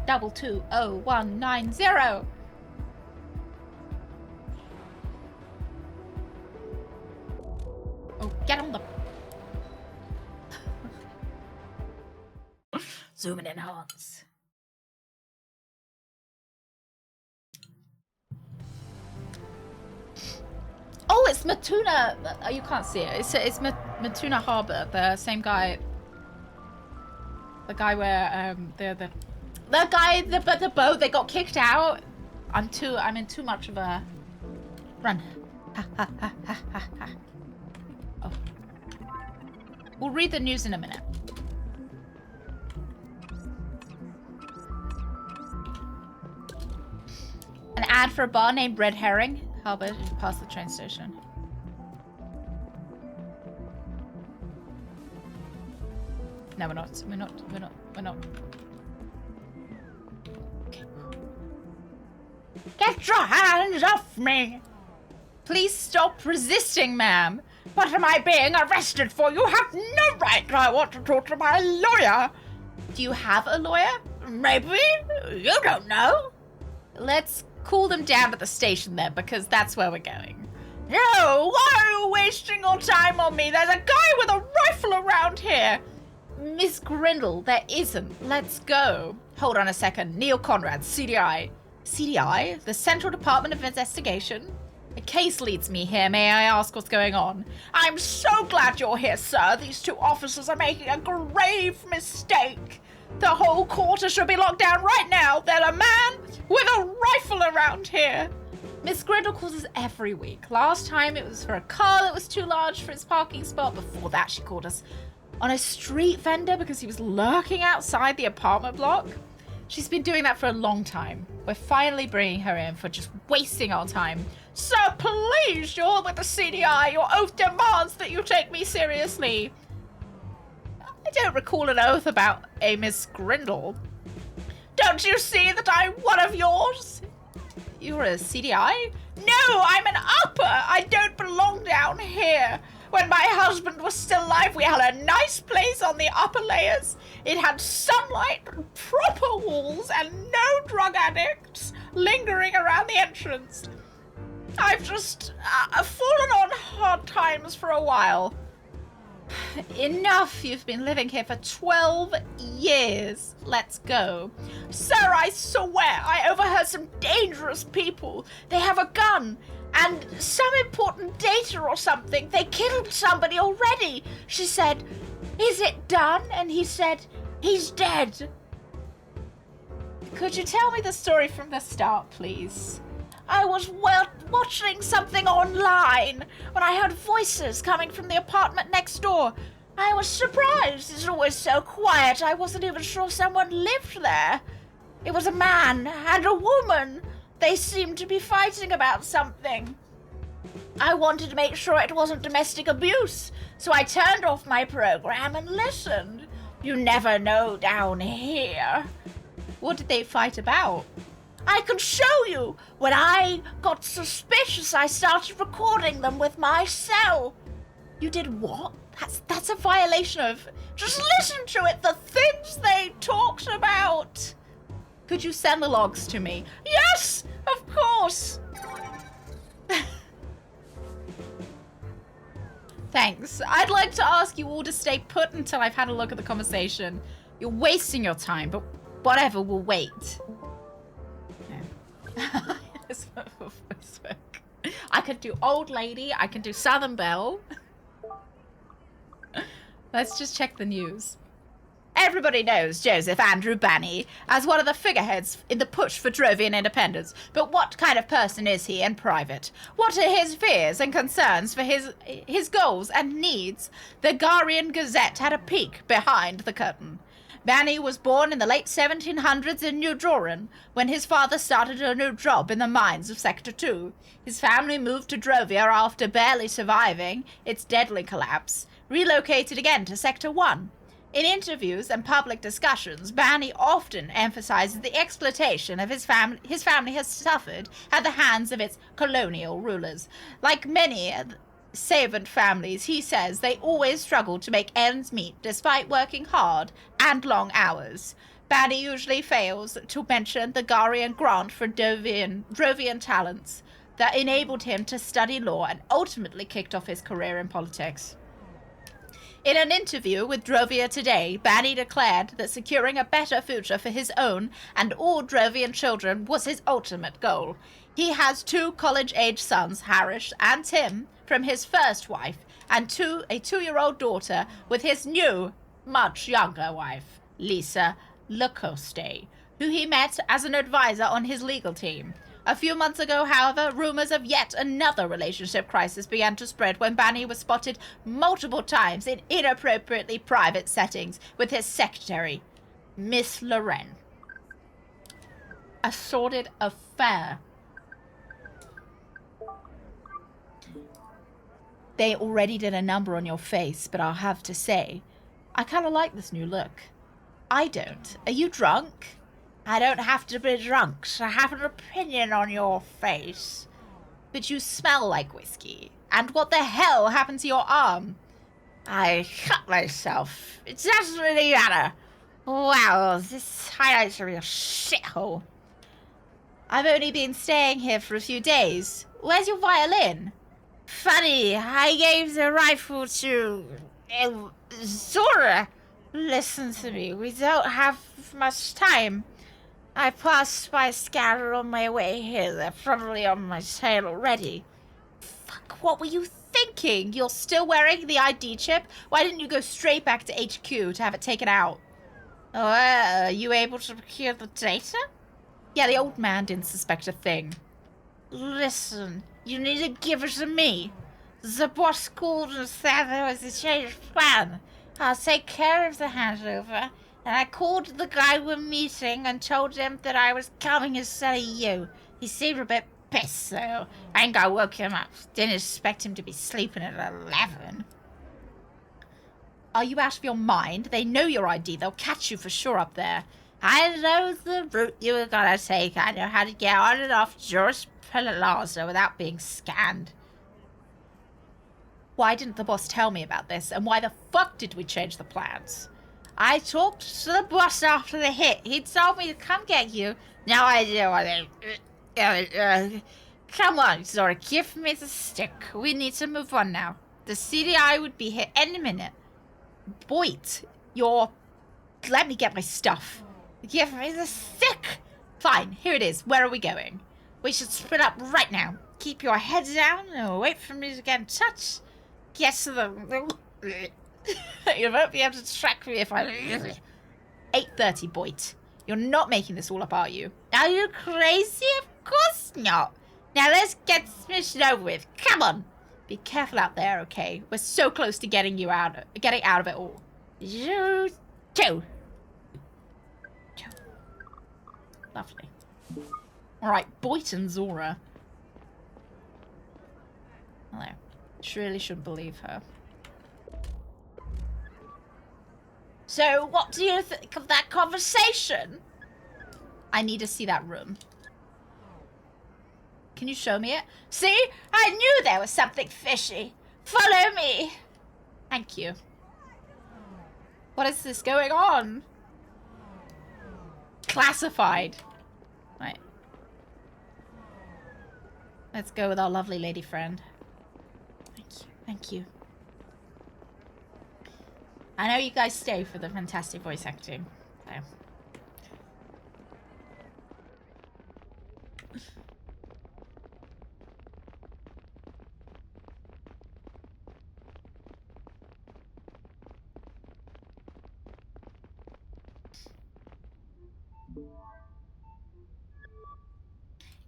220190. Oh, get on the... Zoom and enhance. Oh, it's Matuna. Oh, you can't see it. It's Matuna Harbor. The same guy. The guy where the boat, they got kicked out. I'm in too much of a run. Oh. We'll read the news in a minute. An ad for a bar named Red Herring. Harbor past the train station. No, we're not. Okay. Get your hands off me! Please stop resisting, ma'am. What am I being arrested for? You have no right. I want to talk to my lawyer. Do you have a lawyer? Maybe. You don't know. Let's cool them down at the station then, because that's where we're going. No, why are you wasting your time on me? There's a guy with a rifle around here. Miss Grindle, there isn't. Let's go. Hold on a second. Neil Conrad, CDI. CDI? The Central Department of Investigation? A case leads me here. May I ask what's going on? I'm so glad you're here, sir. These two officers are making a grave mistake. The whole quarter should be locked down right now. There's a man with a rifle around here. Miss Grindle calls us every week. Last time it was for a car that was too large for its parking spot. Before that, she called us on a street vendor because he was lurking outside the apartment block. She's been doing that for a long time. We're finally bringing her in for just wasting our time. Sir, please, you're with the CDI. Your oath demands that you take me seriously. I don't recall an oath about a Miss Grindle. Don't you see that I'm one of yours? You're a CDI? No, I'm an upper. I don't belong down here. When my husband was still alive, we had a nice place on the upper layers. It had sunlight, proper walls, and no drug addicts lingering around the entrance. I've just fallen on hard times for a while. Enough. You've been living here for 12 years. Let's go. Sir, I swear I overheard some dangerous people. They have a gun and some important data or something. They killed somebody already. She said, is it done? And he said, he's dead. Could you tell me the story from the start, please? I was watching something online when I heard voices coming from the apartment next door. I was surprised. It's always so quiet. I wasn't even sure someone lived there. It was a man and a woman. They seemed to be fighting about something. I wanted to make sure it wasn't domestic abuse, so I turned off my program and listened. You never know down here. What did they fight about? I can show you. When I got suspicious, I started recording them with my cell. You did what? That's a violation of... Just listen to it, the things they talked about. Could you send the logs to me? Yes, of course. Thanks. I'd like to ask you all to stay put until I've had a look at the conversation. You're wasting your time, but whatever, we'll wait. I could do old lady. I can do Southern Belle. Let's just check the news. Everybody knows Joseph Andrew Banny as one of the figureheads in the push for Drovian independence. But what kind of person is he in private? What are his fears and concerns for his goals and needs? The Garian Gazette had a peek behind the curtain. Banny was born in the late 1700s in New Joran, when his father started a new job in the mines of Sector 2. His family moved to Drovia after barely surviving its deadly collapse, relocated again to Sector 1. In interviews and public discussions, Banny often emphasizes the exploitation of his family has suffered at the hands of its colonial rulers. Like many servant families, he says they always struggle to make ends meet despite working hard and long hours. Banny usually fails to mention the Garian grant for Drovian talents that enabled him to study law and ultimately kicked off his career in politics. In an interview with Drovia Today, Banny declared that securing a better future for his own and all Drovian children was his ultimate goal. He has 2 college-age sons, Harish and Tim, from his first wife, and a 2-year-old daughter with his new, much younger wife, Lisa Lacoste, who he met as an advisor on his legal team. A few months ago, however, rumors of yet another relationship crisis began to spread when Banny was spotted multiple times in inappropriately private settings with his secretary, Miss Loren. A sordid affair. They already did a number on your face, but I'll have to say, I kind of like this new look. I don't. Are you drunk? I don't have to be drunk to have an opinion on your face. But you smell like whiskey. And what the hell happened to your arm? I cut myself. It doesn't really matter. Wow, this highlights a real shithole. I've only been staying here for a few days. Where's your violin? Funny, I gave the rifle to Zora. Listen to me, we don't have much time. I passed by Scatter on my way here. They're probably on my tail already. Fuck, what were you thinking? You're still wearing the ID chip? Why didn't you go straight back to HQ to have it taken out? Oh, are you able to procure the data? Yeah, the old man didn't suspect a thing. Listen, you need to give it to me. The boss called and said there was a change of plan. I'll take care of the handover. And I called the guy we're meeting and told him that I was coming instead of you. He seemed a bit pissed, so I think I woke him up. Didn't expect him to be sleeping at 11. Are you out of your mind? They know your ID. They'll catch you for sure up there. I know the route you were gonna take. I know how to get on and off Juris Plaza without being scanned. Why didn't the boss tell me about this? And why the fuck did we change the plans? I talked to the boss after the hit. He told me to come get you. No idea why they... Come on, Zora, give me the stick. We need to move on now. The CDI would be here any minute. Boyd, let me get my stuff. Give me the stick. Fine, here it is. Where are we going? We should split up right now. Keep your head down and wait for me to get in touch. Get to the... You won't be able to track me if I... 8:30, Boyd. You're not making this all up, are you? Are you crazy? Of course not. Now let's get this over with. Come on. Be careful out there, okay? We're so close to getting out of it all. You too. Lovely. Alright, Boyd and Zora. Hello. Really shouldn't believe her. So, what do you think of that conversation? I need to see that room. Can you show me it? See? I knew there was something fishy. Follow me. Thank you. What is this going on? Classified. Right. Let's go with our lovely lady friend. Thank you. Thank you. I know you guys stay for the fantastic voice acting. So.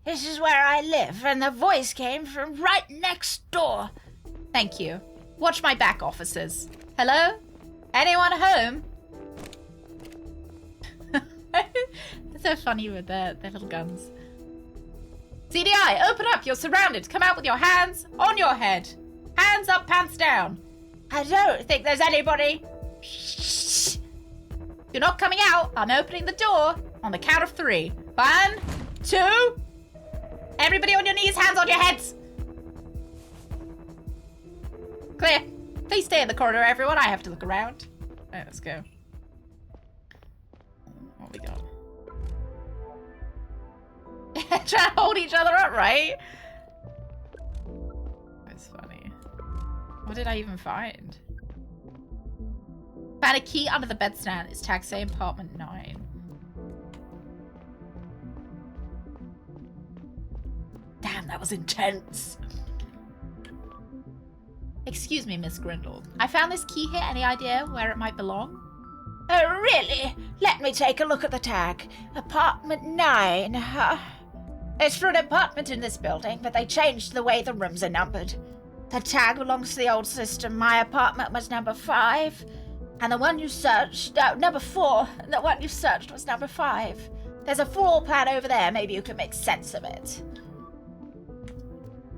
This is where I live, and the voice came from right next door. Thank you. Watch my back, officers. Hello? Anyone home? They're so funny with their little guns. CDI, open up. You're surrounded. Come out with your hands on your head. Hands up, pants down. I don't think there's anybody. Shh. You're not coming out. I'm opening the door on the count of 3. 1, 2. Everybody on your knees, hands on your heads. Clear. Please stay in the corridor, everyone. I have to look around. Alright, let's go. What we got? Trying to hold each other up, right? That's funny. What did I even find? Found a key under the bedstand. It's tagged say apartment 9. Damn, that was intense. Excuse me, Miss Grindle. I found this key here. Any idea where it might belong? Oh, really? Let me take a look at the tag. Apartment 9. It's for an apartment in this building, but they changed the way the rooms are numbered. The tag belongs to the old system. My apartment was number 5. And the one you searched... number 4. The one you searched was number 5. There's a floor plan over there. Maybe you can make sense of it.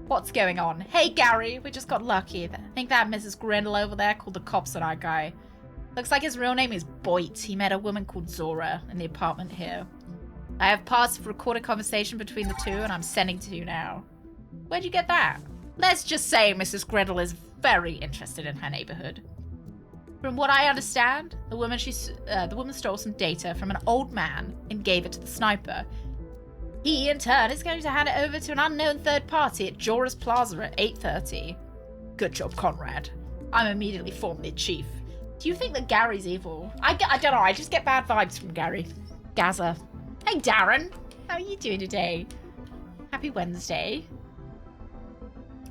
What's going on? Hey, Gary, we just got lucky. I think that Mrs. Grindle over there called the cops on our guy. Looks like his real name is Boyd. He met a woman called Zora in the apartment here. I have parts of recorded conversation between the two, and I'm sending to you now. Where'd you get that? Let's just say Mrs. Grindle is very interested in her neighborhood. From what I understand, the woman stole some data from an old man and gave it to the sniper. He, in turn, is going to hand it over to an unknown third party at Jora's Plaza at 8:30. Good job, Conrad. I'm immediately formally chief. Do you think that Gary's evil? I don't know, I just get bad vibes from Gary. Gaza. Hey, Darren. How are you doing today? Happy Wednesday.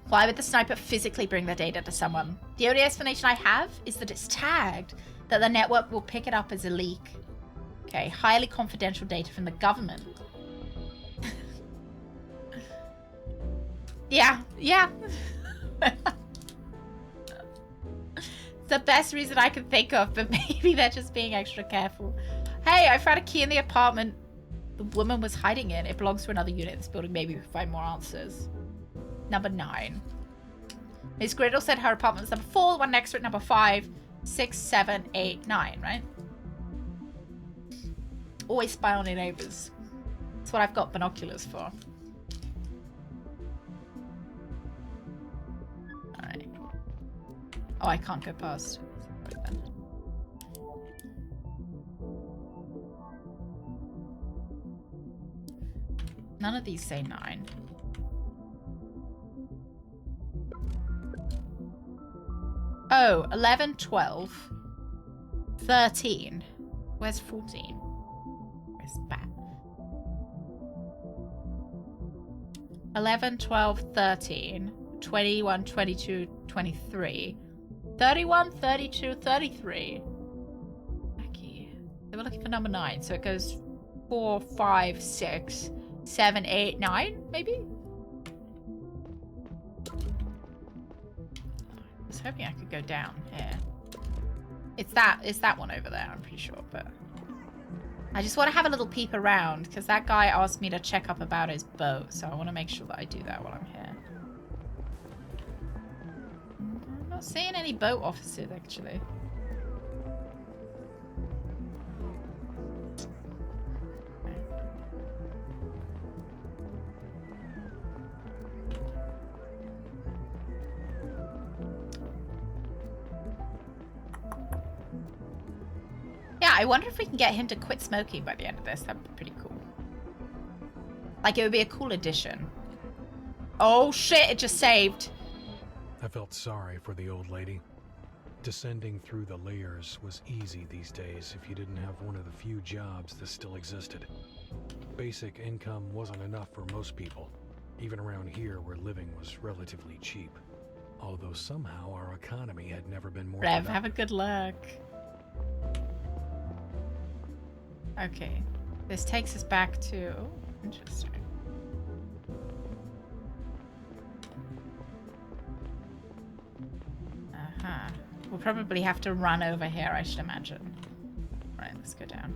Why would the sniper physically bring the data to someone? The only explanation I have is that it's tagged, that the network will pick it up as a leak. Okay, highly confidential data from the government. Yeah. It's the best reason I can think of, but maybe they're just being extra careful. Hey, I found a key in the apartment the woman was hiding in. It belongs to another unit in this building. Maybe we'll find more answers. Number 9. Miss Griddle said her apartment was number 4. The one next to it, number 5, 6, 7, 8, 9, right? Always spy on your neighbors. That's what I've got binoculars for. Alright. Oh, I can't go past. Right then. None of these say 9. Oh, 11, 12, 13. Where's 14? Where's that? 11, 12, 13, 21, 22, 23, 31, 32, 33. Becky. They were looking for number 9, so it goes 4, 5, 6, 7, 8, 9, maybe? I was hoping I could go down here. It's that one over there, I'm pretty sure, but I just want to have a little peep around because that guy asked me to check up about his boat, so I want to make sure that I do that while I'm here. I'm not seeing any boat officers, actually. Yeah, I wonder if we can get him to quit smoking by the end of this. That'd be pretty cool. Like, it would be a cool addition. Oh, shit, it just saved. I felt sorry for the old lady. Descending through the layers was easy these days if you didn't have one of the few jobs that still existed. Basic income wasn't enough for most people, even around here where living was relatively cheap. Although somehow our economy had never been more Rev, productive. have a good look. Okay, this takes us back to... Interesting. Uh-huh. We'll probably have to run over here, I should imagine. Right, let's go down.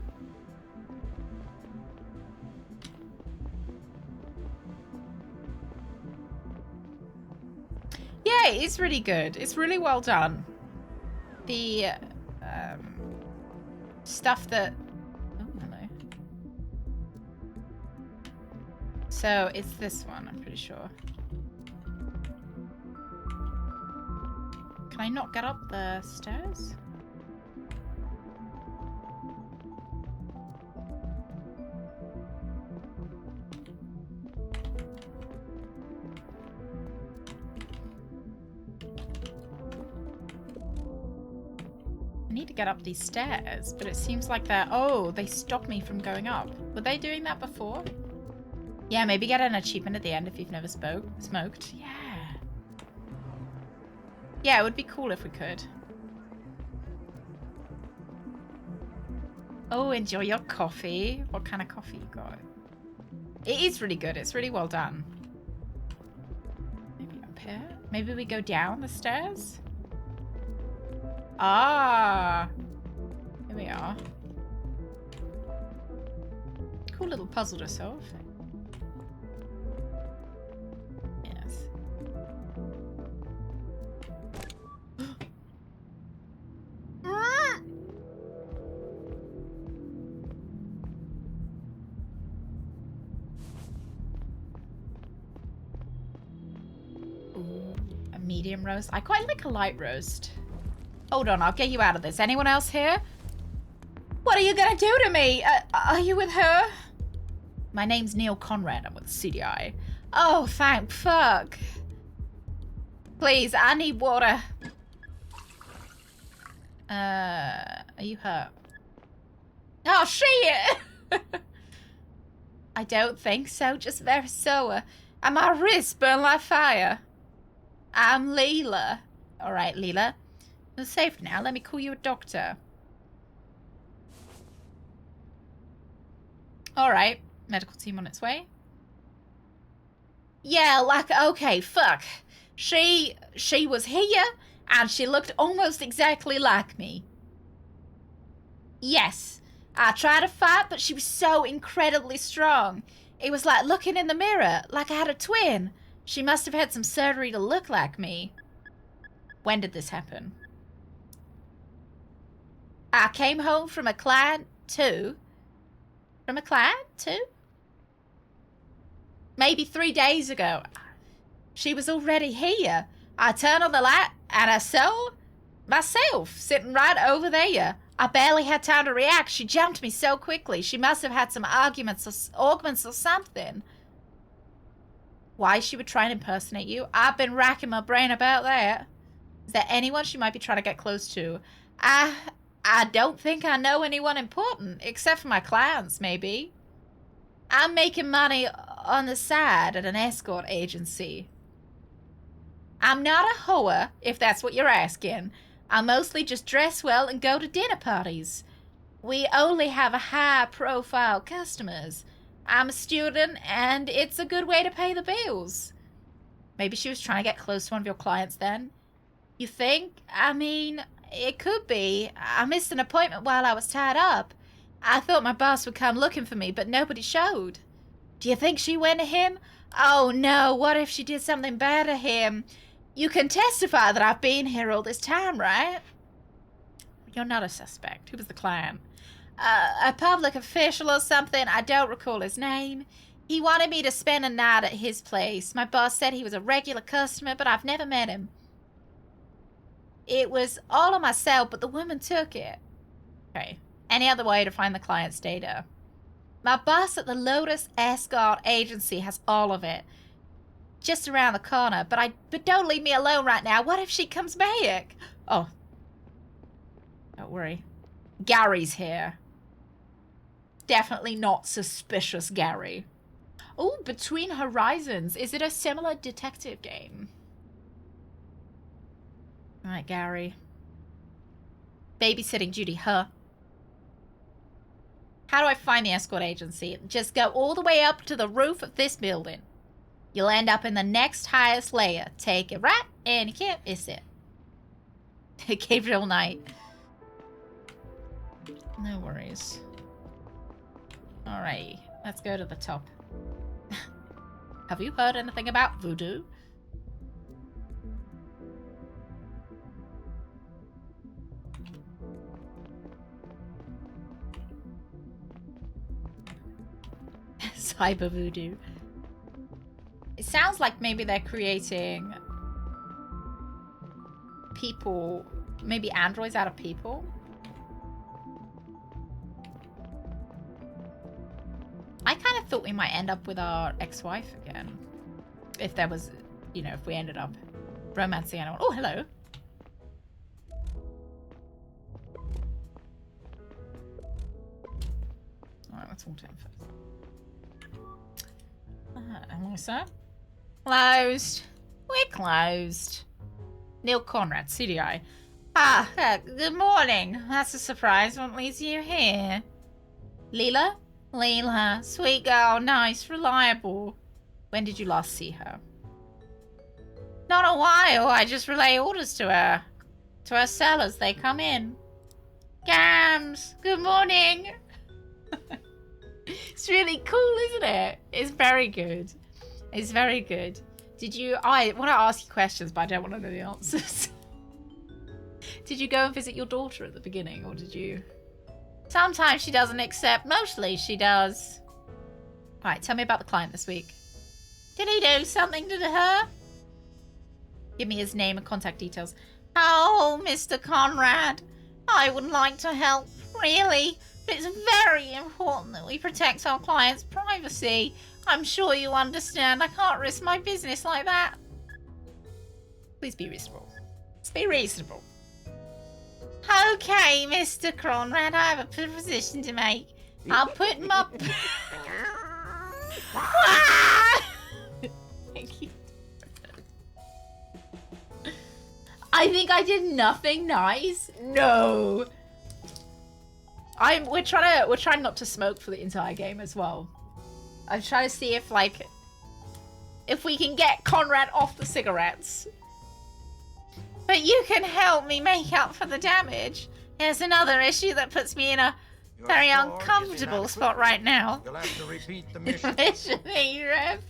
Yeah, it's really good. It's really well done. The stuff that... So it's this one, I'm pretty sure. Can I not get up the stairs? I need to get up these stairs, but it seems like they're... Oh, they stopped me from going up. Were they doing that before? Yeah, maybe get an achievement at the end if you've never smoked. Yeah. Yeah, it would be cool if we could. Oh, enjoy your coffee. What kind of coffee you got? It is really good. It's really well done. Maybe up here? Maybe we go down the stairs? Ah. Here we are. Cool little puzzle to solve. Medium roast. I quite like a light roast. Hold on, I'll get you out of this. Anyone else here? What are you gonna do to me? Are you with her? My name's Neil Conrad. I'm with CDI. Oh, thank fuck. Please, I need water. Are you hurt? Oh, shit! I don't think so. Just very sore. And my wrists burn like fire. I'm Leela. Alright, Leela. You're safe now. Let me call you a doctor. Alright. Medical team on its way. Yeah, like, okay, fuck. She was here, and she looked almost exactly like me. Yes. I tried to fight, but she was so incredibly strong. It was like looking in the mirror, like I had a twin. She must have had some surgery to look like me. When did this happen? I came home from a client too. From a client too? Maybe 3 days ago. She was already here. I turned on the light and I saw myself sitting right over there. I barely had time to react. She jumped me so quickly. She must have had some arguments or something. Why she would try and impersonate you? I've been racking my brain about that. Is there anyone she might be trying to get close to? I don't think I know anyone important, except for my clients, maybe. I'm making money on the side at an escort agency. I'm not a hoe, if that's what you're asking. I mostly just dress well and go to dinner parties. We only have a high-profile customers. I'm a student, and it's a good way to pay the bills. Maybe she was trying to get close to one of your clients then? You think? I mean, it could be. I missed an appointment while I was tied up. I thought my boss would come looking for me, but nobody showed. Do you think she went to him? Oh no, what if she did something bad to him? You can testify that I've been here all this time, right? You're not a suspect. Who was the client? A public official or something. I don't recall his name. He wanted me to spend a night at his place. My boss said he was a regular customer, but I've never met him. It was all on my cell, but the woman took it. Okay. Any other way to find the client's data? My boss at the Lotus Escort Agency has all of it. Just around the corner, but don't leave me alone right now. What if she comes back? Oh. Don't worry. Gary's here. Definitely not suspicious Gary. Oh, Between Horizons. Is it a similar detective game? Alright, Gary. Babysitting duty, huh? How do I find the escort agency? Just go all the way up to the roof of this building. You'll end up in the next highest layer. Take it right, and you can't miss it. Gabriel Knight. No worries. Alright, let's go to the top. Have you heard anything about voodoo? Cyber voodoo. It sounds like maybe they're creating people, maybe androids out of people. I kind of thought we might end up with our ex-wife again. If there was, you know, if we ended up romancing anyone. Oh, hello. Alright, let's walk in first. Hello, sir. Closed. We're closed. Neil Conrad, CDI. Good morning. That's a surprise. What leads you here? Leela? Leela. Sweet girl. Nice. Reliable. When did you last see her? Not a while. I just relay orders to her. To her sellers. They come in. Gams. Good morning. It's really cool, isn't it? It's very good. It's very good. Did you... I want to ask you questions, but I don't want to know the answers. Did you go and visit your daughter at the beginning, or did you... Sometimes she doesn't accept. Mostly she does. Right, tell me about the client this week. Did he do something to her? Give me his name and contact details. Oh, Mr. Conrad. I would like to help, really. But it's very important that we protect our clients' privacy. I'm sure you understand. I can't risk my business like that. Please be reasonable. Let's be reasonable. Okay, Mr. Conrad, I have a proposition to make. I'll put him up... Thank you. I think I did nothing nice. No. We're trying not to smoke for the entire game as well. I'm trying to see if like if we can get Conrad off the cigarettes. But you can help me make up for the damage. There's another issue that puts me in a very uncomfortable spot right now. You'll have to repeat the mission. Mission Rev.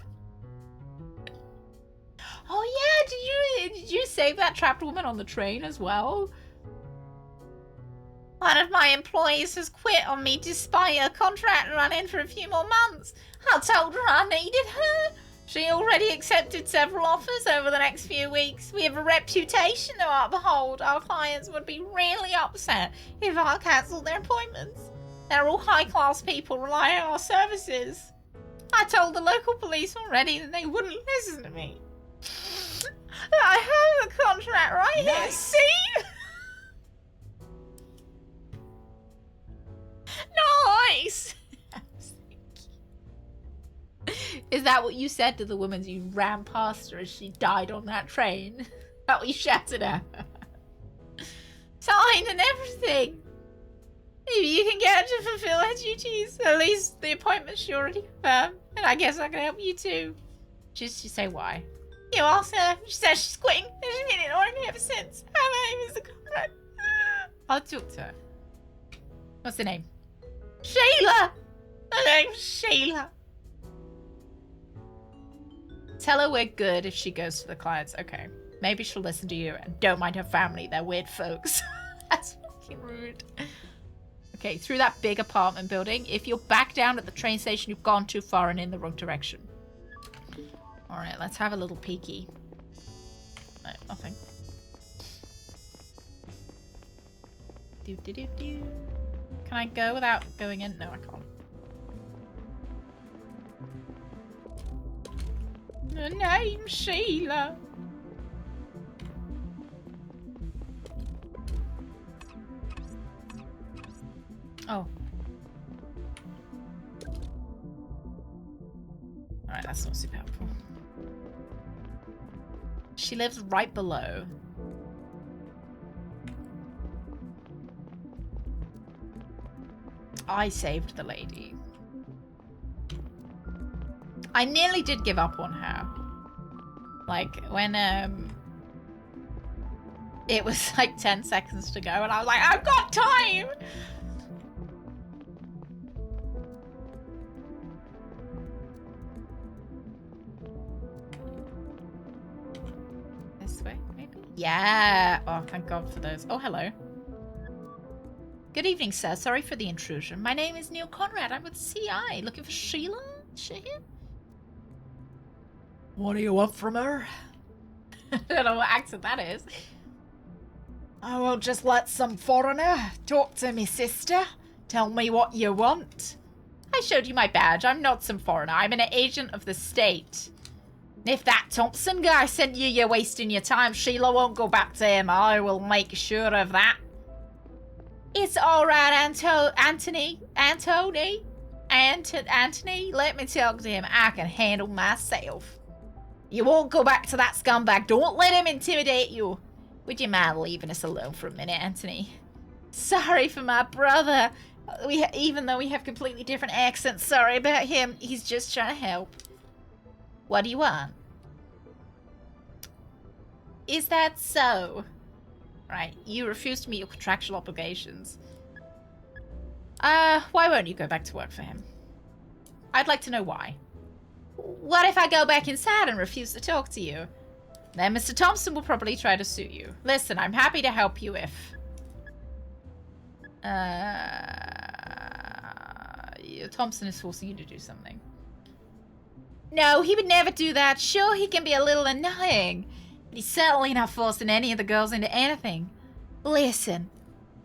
Oh yeah, did you save that trapped woman on the train as well? One of my employees has quit on me despite her contract running for a few more months. I told her I needed her. She already accepted several offers over the next few weeks. We have a reputation to uphold. Our clients would be really upset if I cancelled their appointments. They're all high-class people relying on our services. I told the local police already that they wouldn't listen to me. I have the contract right here, see? Nice! Is that what you said to the woman as you ran past her as she died on that train? That what you shouted at her? Signed and everything! Maybe you can get her to fulfill her duties. At least the appointment she already confirmed. And I guess I can help you too. Just to say why. You asked her. She says she's quitting. And she's been ignoring me ever since. Her name is the contract. I'll talk to her. What's her name? Sheila! Her name's Sheila. Tell her we're good if she goes to the clients. Okay. Maybe she'll listen to you and don't mind her family. They're weird folks. That's fucking rude. Okay, through that big apartment building. If you're back down at the train station, you've gone too far and in the wrong direction. Alright, let's have a little peeky. No, nothing. Do. Can I go without going in? No, I can't. Her name's Sheila. Oh. Alright, that's not super helpful. She lives right below. I saved the lady. I nearly did give up on her. Like, when, it was like 10 seconds to go, and I was like, I've got time! This way, maybe? Yeah! Oh, thank God for those. Oh, hello. Good evening, sir. Sorry for the intrusion. My name is Neil Conrad. I'm with CI. Looking for Sheila? Is she here? What do you want from her? I don't know what accent that is. I will just let some foreigner talk to me sister. Tell me what you want. I showed you my badge. I'm not some foreigner. I'm an agent of the state. If that Thompson guy sent you, you're wasting your time. Sheila won't go back to him. I will make sure of that. It's alright, Anthony. Let me talk to him. I can handle myself. You won't go back to that scumbag. Don't let him intimidate you. Would you mind leaving us alone for a minute, Anthony? Sorry for my brother. Even though we have completely different accents, sorry about him. He's just trying to help. What do you want? Is that so? Right, you refuse to meet your contractual obligations. Why won't you go back to work for him? I'd like to know why. What if I go back inside and refuse to talk to you? Then Mr. Thompson will probably try to sue you. Listen, I'm happy to help you if... Thompson is forcing you to do something. No, he would never do that. Sure, he can be a little annoying. But he's certainly not forcing any of the girls into anything. Listen,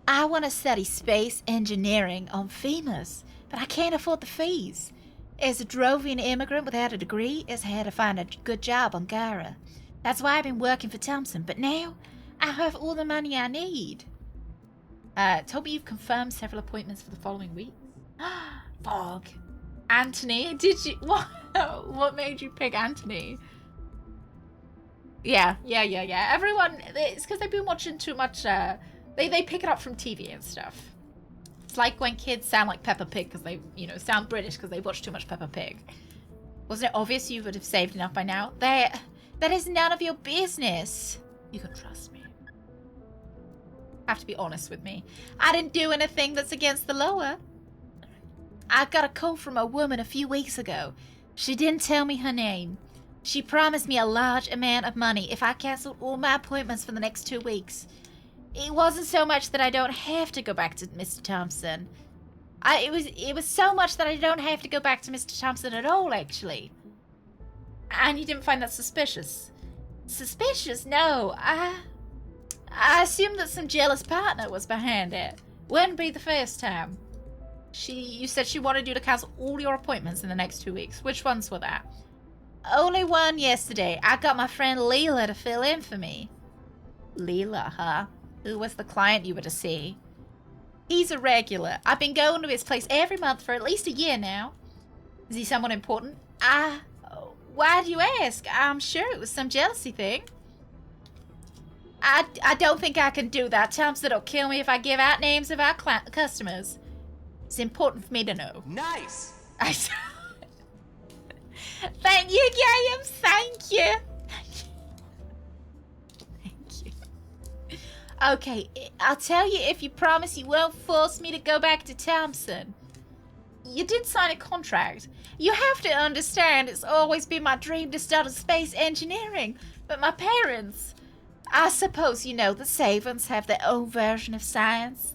I want to study space engineering on Venus, but I can't afford the fees. As a Drovian immigrant without a degree, it's hard to find a good job on Gara. That's why I've been working for Thompson, but now I have all the money I need. Told me you've confirmed several appointments for the following week. Fog. Anthony, did you... What made you pick Anthony? Yeah. Everyone, it's because they've been watching too much, they pick it up from TV and stuff. It's like when kids sound like Peppa Pig because they, sound British because they watch too much Peppa Pig. Wasn't it obvious you would have saved enough by now? That is none of your business. You can trust me. Have to be honest with me. I didn't do anything that's against the law. I got a call from a woman a few weeks ago. She didn't tell me her name. She promised me a large amount of money if I canceled all my appointments for the next 2 weeks. It wasn't so much that I don't have to go back to Mr. Thompson. It was so much that I don't have to go back to Mr. Thompson at all, actually. And you didn't find that suspicious? Suspicious? No. I assumed that some jealous partner was behind it. Wouldn't be the first time. You said she wanted you to cancel all your appointments in the next 2 weeks. Which ones were that? Only one yesterday. I got my friend Leela to fill in for me. Leela, huh? Who was the client you were to see? He's a regular. I've been going to his place every month for at least a year now. Is he someone important? Why do you ask? I'm sure it was some jealousy thing. I don't think I can do that. Thompson will kill me if I give out names of our customers. It's important for me to know. Nice! Thank you, Graham. Thank you. Thank you. Okay, I'll tell you if you promise you won't force me to go back to Thompson. You did sign a contract. You have to understand it's always been my dream to study space engineering, but my parents... I suppose you know the Savants have their own version of science.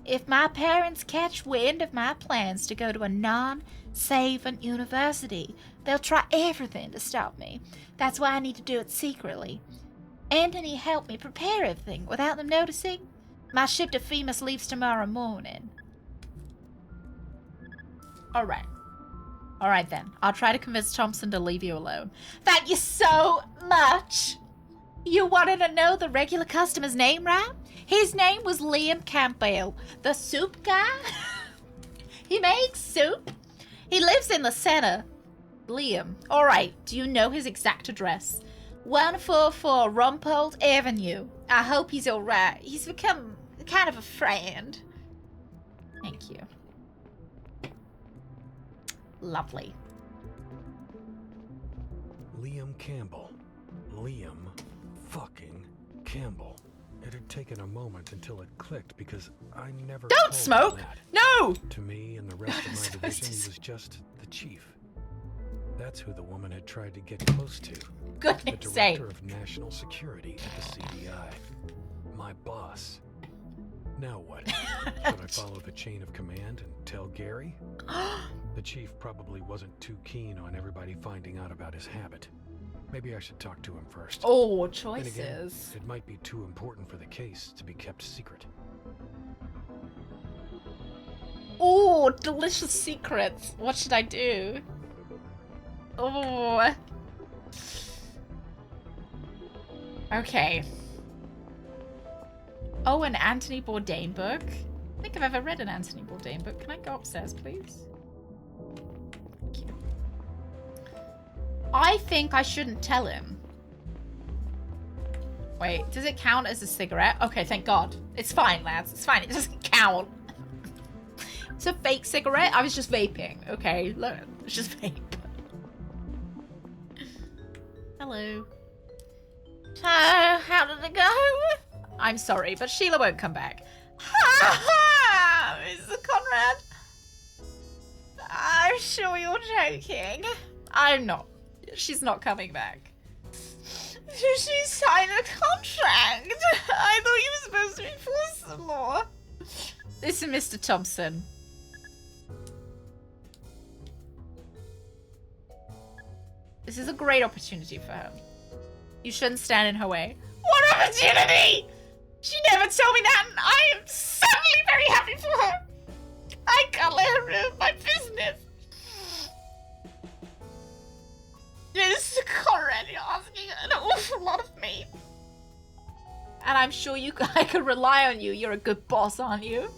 If my parents catch wind of my plans to go to a non-Savant university, they'll try everything to stop me. That's why I need to do it secretly. Anthony helped me prepare everything without them noticing. My ship to Femus leaves tomorrow morning. Alright. Alright then. I'll try to convince Thompson to leave you alone. Thank you so much! You wanted to know the regular customer's name, right? His name was Liam Campbell, the soup guy. He makes soup. He lives in the center. Liam. Alright, do you know his exact address? 144 Rumpold Avenue. I hope he's alright. He's become kind of a friend. Thank you. Lovely. Liam Campbell. Liam fucking Campbell. It had taken a moment until it clicked because I never Don't called him smoke! that. No! To me and the rest of my division, he was just the chief. That's who the woman had tried to get close to. The Goodness sake. director of national security at the CDI. My boss. Now what? Should I follow the chain of command and tell Gary? The chief probably wasn't too keen on everybody finding out about his habit. Maybe I should talk to him first. Oh, Then choices. again, it might be too important for the case to be kept secret. Oh, delicious secrets. What should I do? Oh. Okay. Oh, an Anthony Bourdain book. I don't think I've ever read an Anthony Bourdain book. Can I go upstairs, please? Thank you. I think I shouldn't tell him. Wait, does it count as a cigarette? Okay, thank God. It's fine, lads. It's fine. It doesn't count. It's a fake cigarette. I was just vaping. Okay, look. It's just vape. Hello. How did it go? I'm sorry, but Sheila won't come back. Ha ha! Mr. Conrad. I'm sure you're joking. I'm not. She's not coming back. She signed a contract. I thought you were supposed to enforce the law. Listen, Mr. Thompson. This is a great opportunity for her. You shouldn't stand in her way. What opportunity? She never told me that, and I am certainly very happy for her. I can't let her ruin my business. Mr. Conrad, you're asking an awful lot of me. And I'm sure I can rely on you. You're a good boss, aren't you?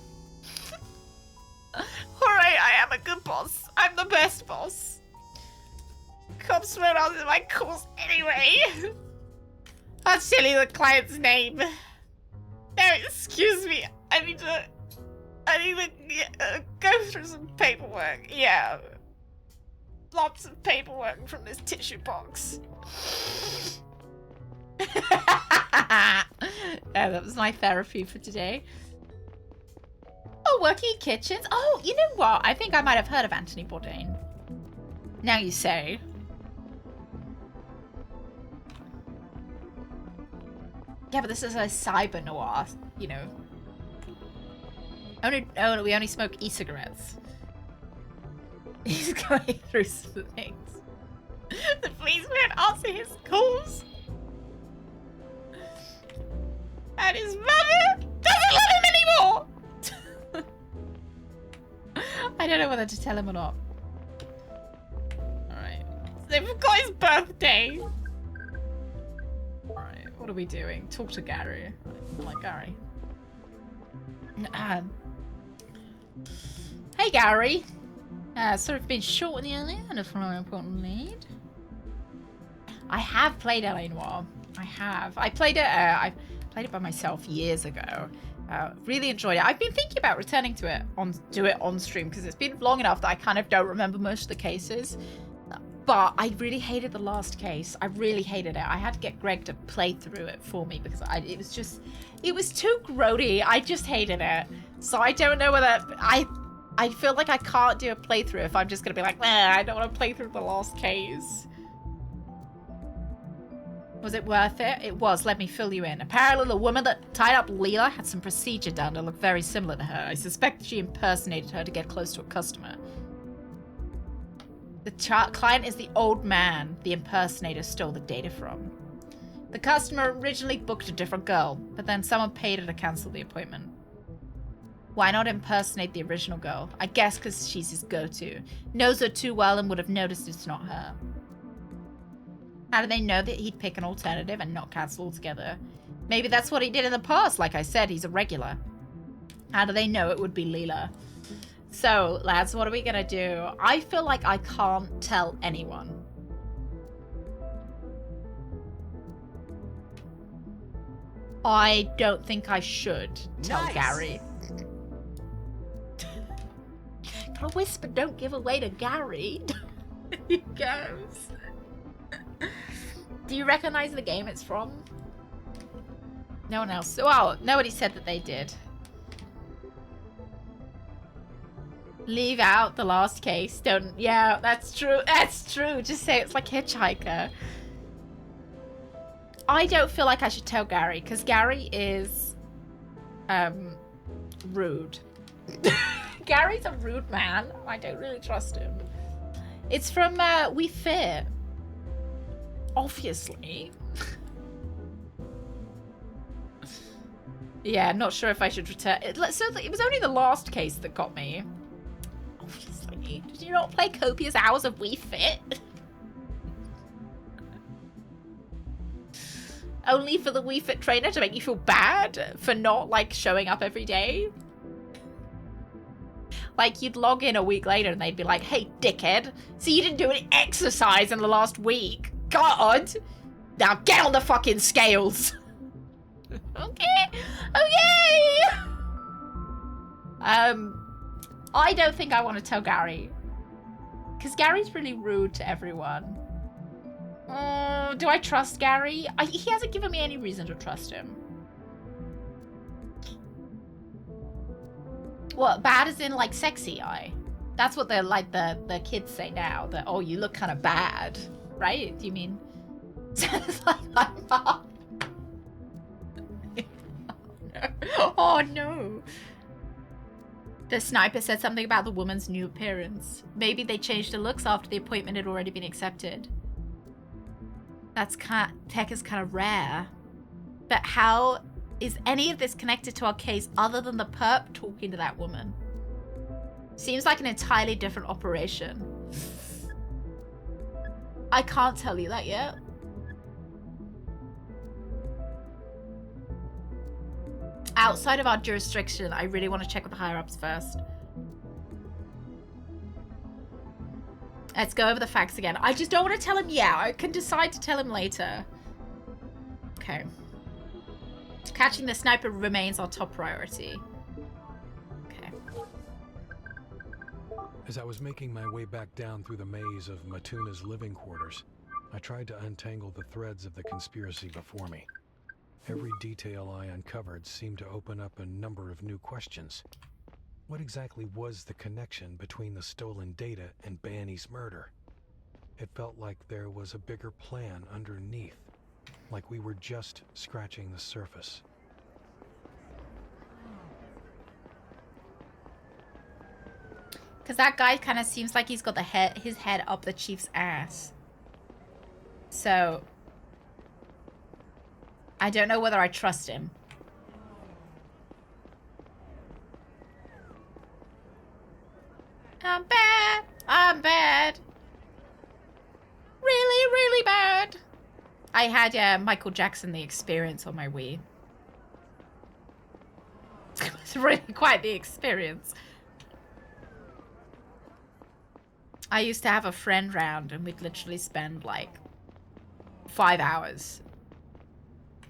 Alright, I am a good boss. I'm the best boss. Cops won't answer my calls anyway. I'll tell you the client's name. No, excuse me. I need to I need to go through some paperwork. Yeah. Lots of paperwork from this tissue box. Yeah, that was my therapy for today. Oh, working in kitchens? Oh, you know what? I think I might have heard of Anthony Bourdain. Now you say. Yeah, but this is a cyber noir, you know. Oh, we only smoke e-cigarettes. He's going through some things. The police won't answer his calls. And his mother doesn't love him anymore! I don't know whether to tell him or not. Alright. So they forgot his birthday. Alright, what are we doing? Talk to Gary. I'm like, Gary. Hey, Gary. Sort of been short in the early and a following important lead. I have played L.A. Noire. I have. I played it by myself years ago. Really enjoyed it. I've been thinking about returning to it on stream because it's been long enough that I kind of don't remember most of the cases. But I really hated the last case. I really hated it. I had to get Greg to play through it for me because it was too grody. I just hated it. So I don't know whether I feel like I can't do a playthrough if I'm just gonna be like, I don't want to play through the last case. Was it worth it? It was. Let me fill you in. Apparently, the woman that tied up Leela had some procedure done to look very similar to her. I suspect she impersonated her to get close to a customer. The client is the old man the impersonator stole the data from. The customer originally booked a different girl, but then someone paid her to cancel the appointment. Why not impersonate the original girl? I guess because she's his go-to. Knows her too well and would have noticed it's not her. How do they know that he'd pick an alternative and not cancel altogether? Maybe that's what he did in the past. Like I said, he's a regular. How do they know it would be Leela? So, lads, what are we gonna do? I feel like I can't tell anyone. I don't think I should tell Gary. Gotta whisper, don't give away to Gary. He goes. Do you recognize the game it's from? No one else. Well, nobody said that they did. Leave out the last case. Don't. Yeah, that's true. That's true. Just say it's like Hitchhiker. I don't feel like I should tell Gary because Gary is rude. Gary's a rude man. I don't really trust him. It's from We Fit. Obviously. Yeah, not sure if I should return. So it was only the last case that got me. Obviously. Did you not play copious hours of We Fit? Only for the We Fit trainer to make you feel bad for not, like, showing up every day? Like, you'd log in a week later and they'd be like, hey, dickhead, so you didn't do any exercise in the last week. God! Now get on the fucking scales! Okay. Okay! I don't think I want to tell Gary. Because Gary's really rude to everyone. Do I trust Gary? He hasn't given me any reason to trust him. What, bad as in, like, sexy eye? That's what they're, like, the kids say now. That, oh, you look kind of bad. Right? Do you mean? Sounds like my mom. Oh, no. The sniper said something about the woman's new appearance. Maybe they changed her looks after the appointment had already been accepted. Tech is kind of rare. But how is any of this connected to our case other than the perp talking to that woman? Seems like an entirely different operation. I can't tell you that yet. Outside of our jurisdiction, I really want to check with the higher-ups first. Let's go over the facts again. I just don't want to tell him yet. I can decide to tell him later. Okay. Catching the sniper remains our top priority. Okay. As I was making my way back down through the maze of Matuna's living quarters, I tried to untangle the threads of the conspiracy before me. Every detail I uncovered seemed to open up a number of new questions. What exactly was the connection between the stolen data and Banny's murder? It felt like there was a bigger plan underneath, like we were just scratching the surface. Because that guy kind of seems like he's got his head up the chief's ass. So, I don't know whether I trust him. I'm bad. I'm bad. Really, really bad. I had Michael Jackson The Experience on my Wii. It was really quite the experience. I used to have a friend round and we'd literally spend like 5 hours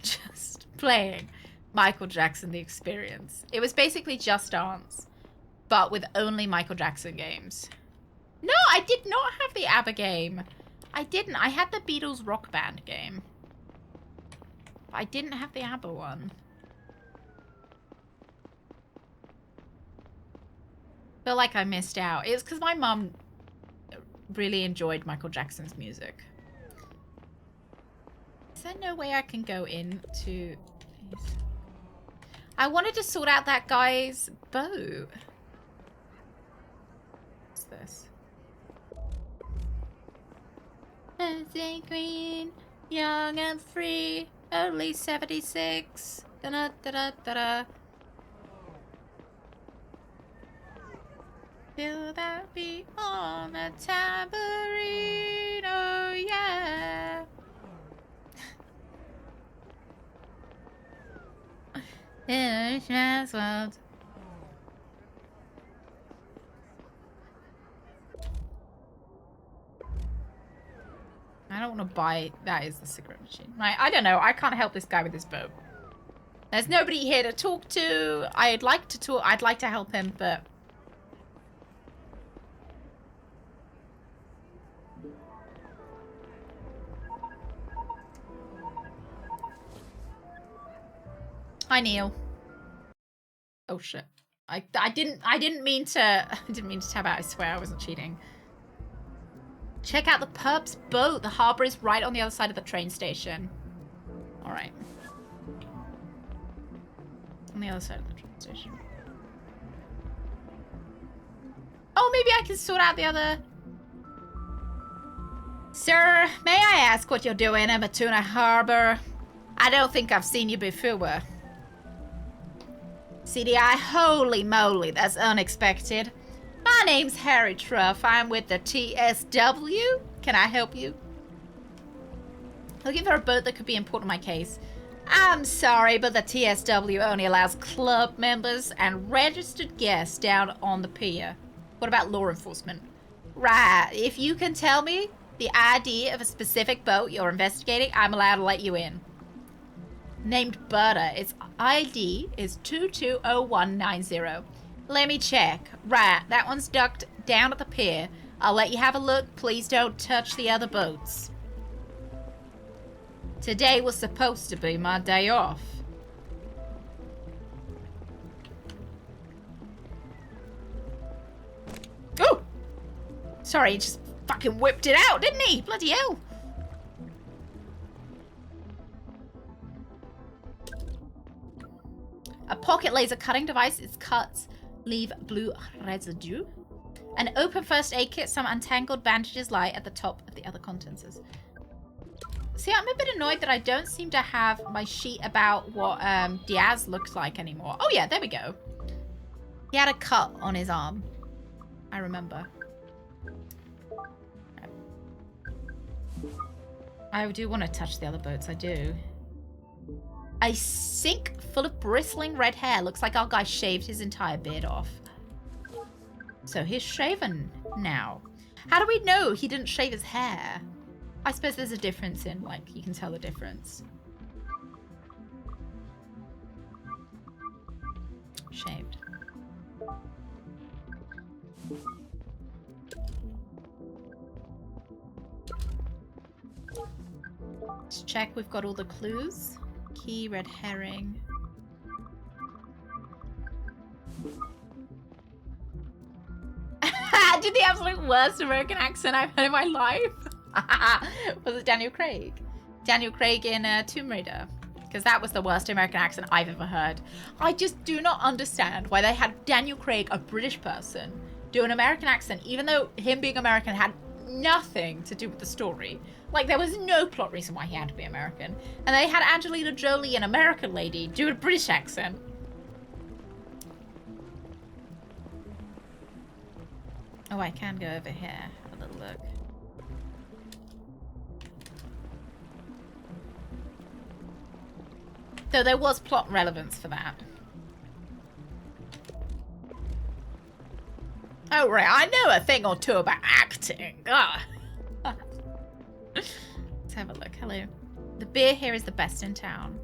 just playing Michael Jackson The Experience. It was basically Just Dance, but with only Michael Jackson games. No, I did not have the ABBA game. I didn't. I had the Beatles Rock Band game. But I didn't have the ABBA one. Feel like I missed out. It was because my mum really enjoyed Michael Jackson's music. Is there no way I can go into... I wanted to sort out that guy's boat. What's this? Birthday queen, young and free, only 76. Da-da-da-da-da. Feel that beat on the tambourine, oh yeah. In a world. I don't want to buy... That is the cigarette machine. Right, I don't know. I can't help this guy with his boat. There's nobody here to talk to. I'd like to talk. I'd like to help him, but... Hi, Neil. Oh shit! I didn't mean to. I didn't mean to tab out. I swear I wasn't cheating. Check out the Purp's boat. The harbor is right on the other side of the train station. All right. On the other side of the train station. Oh, maybe I can sort out the other. Sir, may I ask what you're doing in Matuna Harbor? I don't think I've seen you before. CDI, holy moly, that's unexpected. My name's Harry Truff. I'm with the TSW. Can I help you? Looking for a boat that could be important in my case. I'm sorry, but the TSW only allows club members and registered guests down on the pier. What about law enforcement? Right, if you can tell me the ID of a specific boat you're investigating, I'm allowed to let you in. Named Berta. Its ID is 220190. Let me check. Right, that one's docked down at the pier. I'll let you have a look. Please don't touch the other boats. Today was supposed to be my day off. Oh! Sorry, he just fucking whipped it out, didn't he? Bloody hell. A pocket laser cutting device. Its cuts leave blue residue. An open first aid kit. Some untangled bandages lie at the top of the other contents. See, I'm a bit annoyed that I don't seem to have my sheet about what Diaz looks like anymore. Oh yeah, there we go. He had a cut on his arm. I remember. I do want to touch the other boats. I do. A sink full of bristling red hair. Looks like our guy shaved his entire beard off. So he's shaven now. How do we know he didn't shave his hair? I suppose there's a difference in, like, you can tell the difference. Shaved. Let's check we've got all the clues. Key, red herring. I did the absolute worst American accent I've heard in my life. Was it Daniel Craig? Daniel Craig in Tomb Raider. Because that was the worst American accent I've ever heard. I just do not understand why they had Daniel Craig, a British person, do an American accent, even though him being American had nothing to do with the story. Like, there was no plot reason why he had to be American. And they had Angelina Jolie, an American lady, do a British accent. Oh, I can go over here. Have a little look. Though there was plot relevance for that. Oh, right. I know a thing or two about acting. Ugh. Let's have a look. Hello. The beer here is the best in town.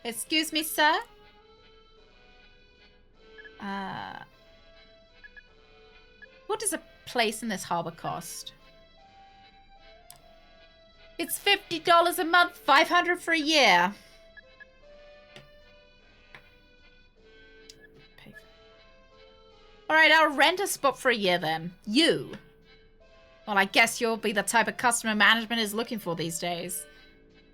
Excuse me, sir? What does a place in this harbor cost? It's $50 a month, $500 for a year. Alright, I'll rent a spot for a year then. You? Well, I guess you'll be the type of customer management is looking for these days.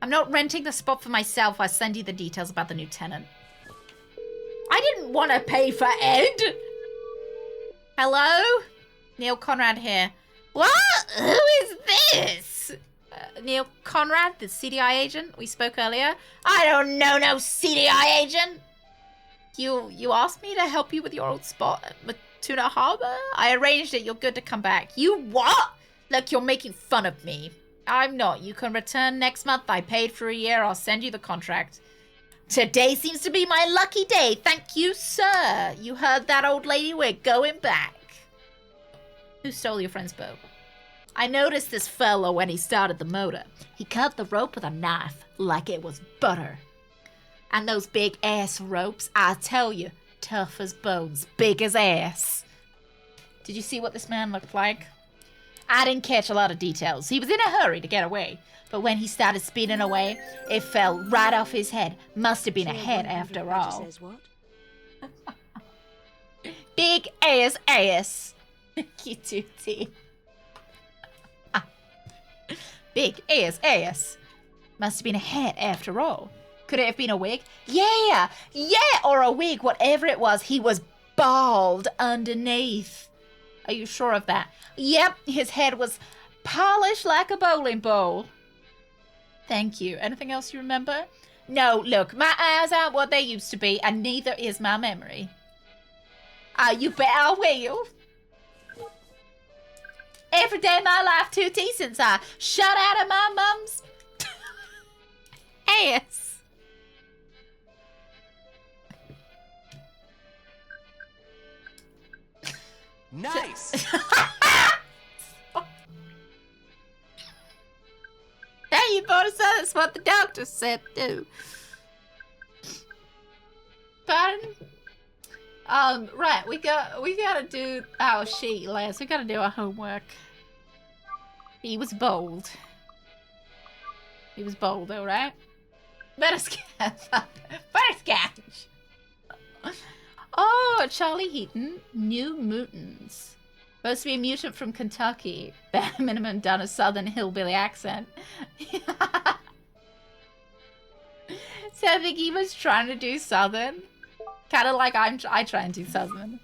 I'm not renting the spot for myself. I'll send you the details about the new tenant. I didn't want to pay for Ed. Hello? Neil Conrad here. What? Who is this? Neil Conrad, the CDI agent we spoke earlier. I don't know no CDI agent. You asked me to help you with your old spot at Matuna Harbor? I arranged it. You're good to come back. You what? Look, you're making fun of me. I'm not. You can return next month. I paid for a year. I'll send you the contract. Today seems to be my lucky day. Thank you, sir. You heard that, old lady? We're going back. Who stole your friend's boat? I noticed this fellow when he started the motor. He cut the rope with a knife like it was butter. And those big ass ropes, I tell you, tough as bones, big as ass. Did you see what this man looked like? I didn't catch a lot of details. He was in a hurry to get away. But when he started speeding away, it fell right off his head. Must have been a head after all. Says what? Big ass ass. You too, T. Big ass. Must have been a head after all. Could it have been a wig? Yeah, or a wig, whatever it was. He was bald underneath. Are you sure of that? Yep, his head was polished like a bowling ball. Thank you. Anything else you remember? No, look, my eyes aren't what they used to be, and neither is my memory. You bet I will. Every day of my life, 2T, since I shot out of my mum's ass. Nice. Hey, you both said that's what the doctor said too. Pardon? Right, we gotta do our sheet, lads. We gotta do our homework. He was bold. He was bold, alright? Better sketch. Oh, Charlie Heaton, New Mutants. Supposed to be a mutant from Kentucky. Bare minimum done a southern hillbilly accent. So I think he was trying to do southern. Kind of like I try and do southern.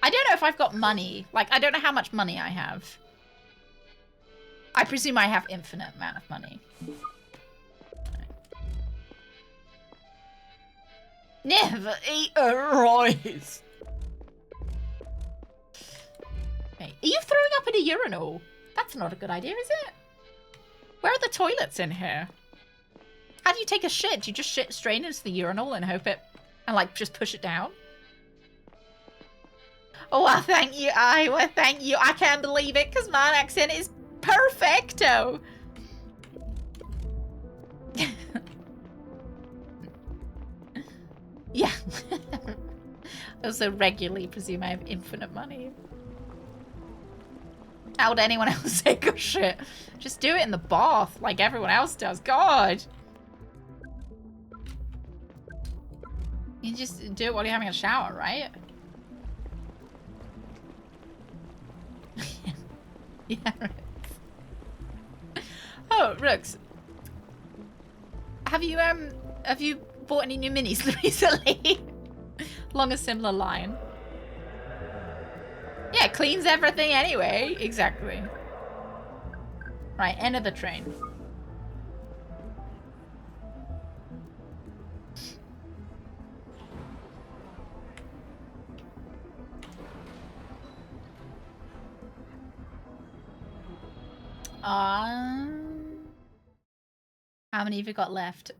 I don't know if I've got money. Like, I don't know how much money I have. I presume I have infinite amount of money. Never eat a rice. Hey, are you throwing up in a urinal? That's not a good idea, is it? Where are the toilets in here? How do you take a shit? Do you just shit straight into the urinal and hope it... and, like, just push it down? Oh, well, thank you. Thank you. I can't believe it, because my accent is perfecto. Yeah. Also regularly presume I have infinite money. How would anyone else take a shit? Just do it in the bath like everyone else does. God. You just do it while you're having a shower, right? Yeah, right. Oh, Rooks. Have you bought any new minis recently? Along a similar line. Yeah, cleans everything anyway. Exactly. Right, end of the train. How many have you got left?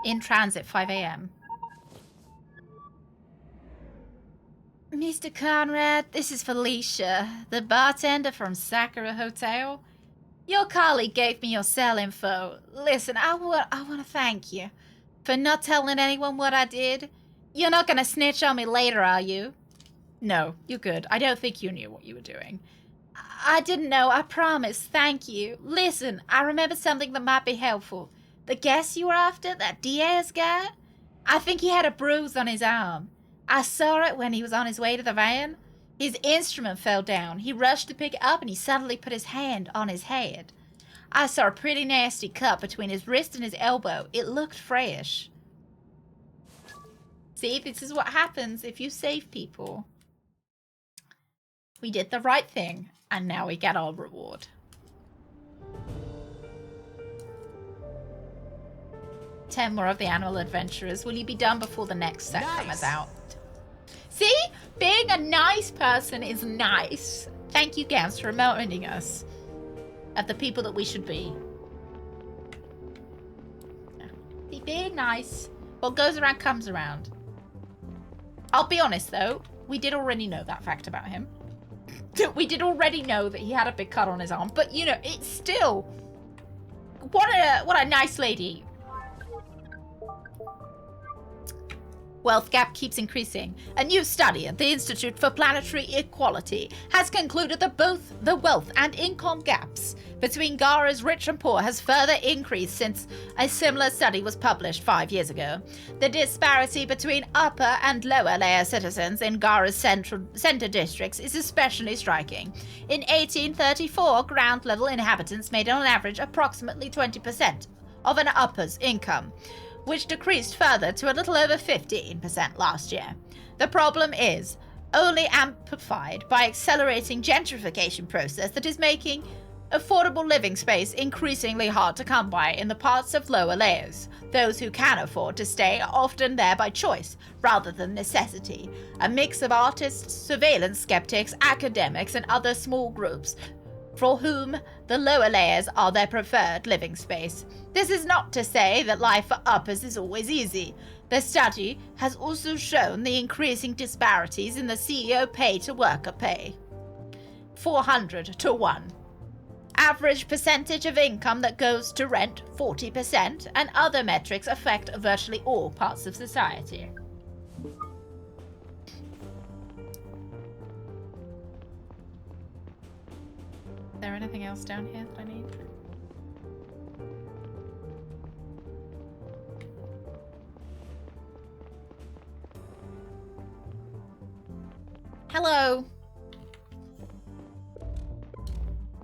In transit, 5 a.m. Mr. Conrad, this is Felicia, the bartender from Sakura Hotel. Your colleague gave me your cell info. Listen, I want to thank you for not telling anyone what I did. You're not gonna snitch on me later, are you? No, you're good. I don't think you knew what you were doing. I didn't know, I promise. Thank you. Listen, I remember something that might be helpful. The guest you were after, that Diaz guy? I think he had a bruise on his arm. I saw it when he was on his way to the van. His instrument fell down. He rushed to pick it up and he suddenly put his hand on his head. I saw a pretty nasty cut between his wrist and his elbow. It looked fresh. See, this is what happens if you save people. We did the right thing, and now we get our reward. Ten more of the animal adventurers. Will you be done before the next set comes out? See? Being a nice person is nice. Thank you, Gams, for reminding us of the people that we should be. Be being nice. What goes around comes around. I'll be honest, though. We did already know that fact about him. We did already know that he had a big cut on his arm. But, you know, it's still... What a nice lady. Wealth gap keeps increasing. A new study at the Institute for Planetary Equality has concluded that both the wealth and income gaps between Gara's rich and poor has further increased since a similar study was published 5 years ago. The disparity between upper and lower layer citizens in Gara's center districts is especially striking. In 1834, ground-level inhabitants made on average approximately 20% of an upper's income, which decreased further to a little over 15% last year. The problem is only amplified by accelerating gentrification process that is making affordable living space increasingly hard to come by in the parts of lower layers. Those who can afford to stay are often there by choice rather than necessity. A mix of artists, surveillance skeptics, academics, and other small groups for whom the lower layers are their preferred living space. This is not to say that life for uppers is always easy. The study has also shown the increasing disparities in the CEO pay to worker pay. 400 to 1. Average percentage of income that goes to rent, 40%, and other metrics affect virtually all parts of society. Is there anything else down here that I need? Hello.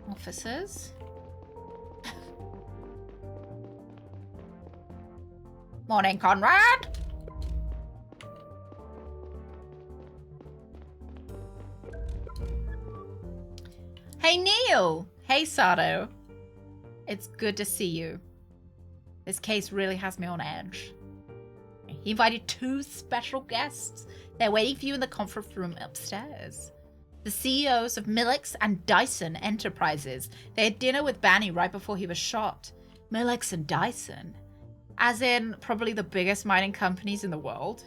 Officers. Morning, Conrad. Hey, Neil. Hey, Sato. It's good to see you. This case really has me on edge. He invited 2 special guests. They're waiting for you in the conference room upstairs. The CEOs of Millix and Dyson Enterprises. They had dinner with Banny right before he was shot. Millix and Dyson. As in, probably the biggest mining companies in the world.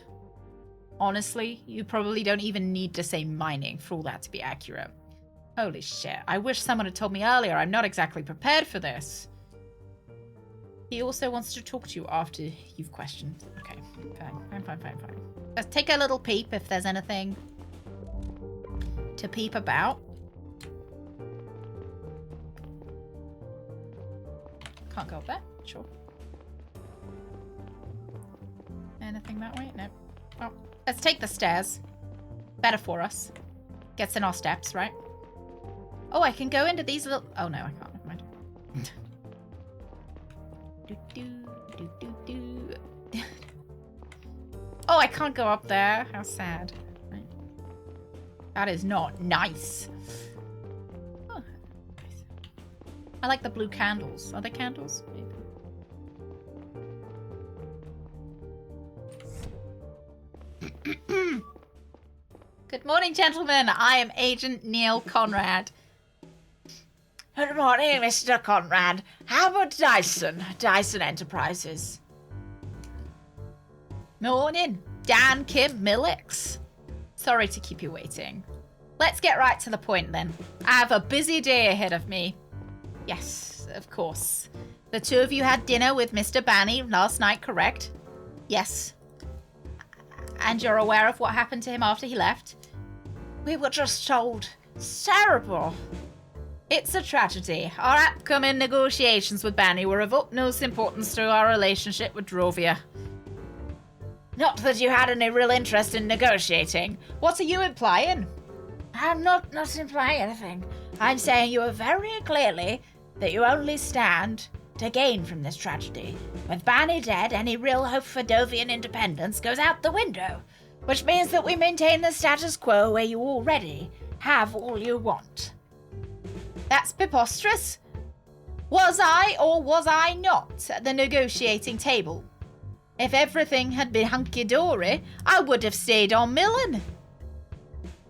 Honestly, you probably don't even need to say mining for all that to be accurate. Holy shit, I wish someone had told me earlier. I'm not exactly prepared for this. He also wants to talk to you after you've questioned. Okay, fine. Let's take a little peep if there's anything to peep about. Can't go up there. Sure. Anything that way? No. Oh, let's take the stairs. Better for us. Gets in our steps, right? Oh, I can go into these little... Oh, no, I can't. Never mind. Oh, I can't go up there. How sad. Right. That is not nice. Oh, nice. I like the blue candles. Are they candles? Maybe. Good morning, gentlemen. I am Agent Neil Conrad. Good morning, Mr. Conrad. How about Dyson? Dyson Enterprises. Morning, Dan Kim Millix. Sorry to keep you waiting. Let's get right to the point then. I have a busy day ahead of me. Yes, of course. The two of you had dinner with Mr. Banny last night, correct? Yes. And you're aware of what happened to him after he left? We were just told. It's terrible. It's a tragedy. Our upcoming negotiations with Banny were of utmost importance to our relationship with Drovia. Not that you had any real interest in negotiating. What are you implying? I'm not implying anything. I'm saying you are very clearly that you only stand to gain from this tragedy. With Banny dead, any real hope for Dovian independence goes out the window, which means that we maintain the status quo where you already have all you want. That's preposterous. Was I or was I not at the negotiating table? If everything had been hunky-dory, I would have stayed on milling.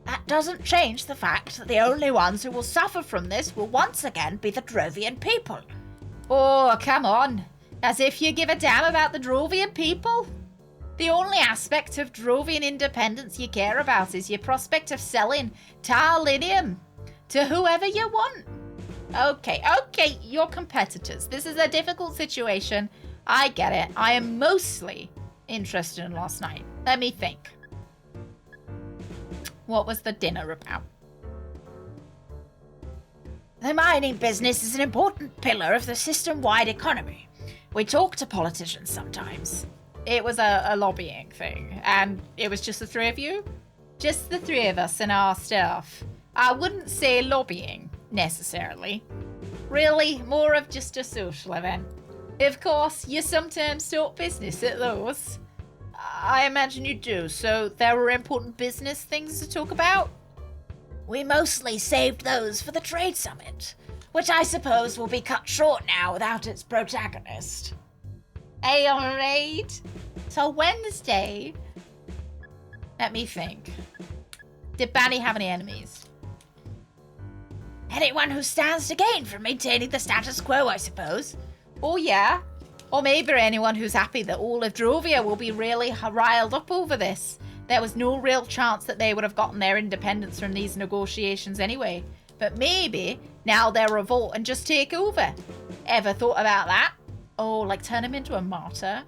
That doesn't change the fact that the only ones who will suffer from this will once again be the Drovian people. Oh, come on. As if you give a damn about the Drovian people. The only aspect of Drovian independence you care about is your prospect of selling Tarlinium to whoever you want. Okay, you're competitors. This is a difficult situation. I get it. I am mostly interested in last night. Let me think. What was the dinner about? The mining business is an important pillar of the system-wide economy. We talk to politicians sometimes. It was a lobbying thing, and it was just the three of you? Just the three of us and our staff. I wouldn't say lobbying, necessarily. Really, more of just a social event. Of course, you sometimes talk business at those. I imagine you do, so there were important business things to talk about? We mostly saved those for the trade summit, which I suppose will be cut short now without its protagonist. Alright. So Wednesday... Let me think. Did Banny have any enemies? Anyone who stands to gain from maintaining the status quo, I suppose. Oh yeah? Or maybe anyone who's happy that all of Drovia will be really riled up over this. There was no real chance that they would have gotten their independence from these negotiations anyway. But maybe now they'll revolt and just take over. Ever thought about that? Oh, like turn him into a martyr?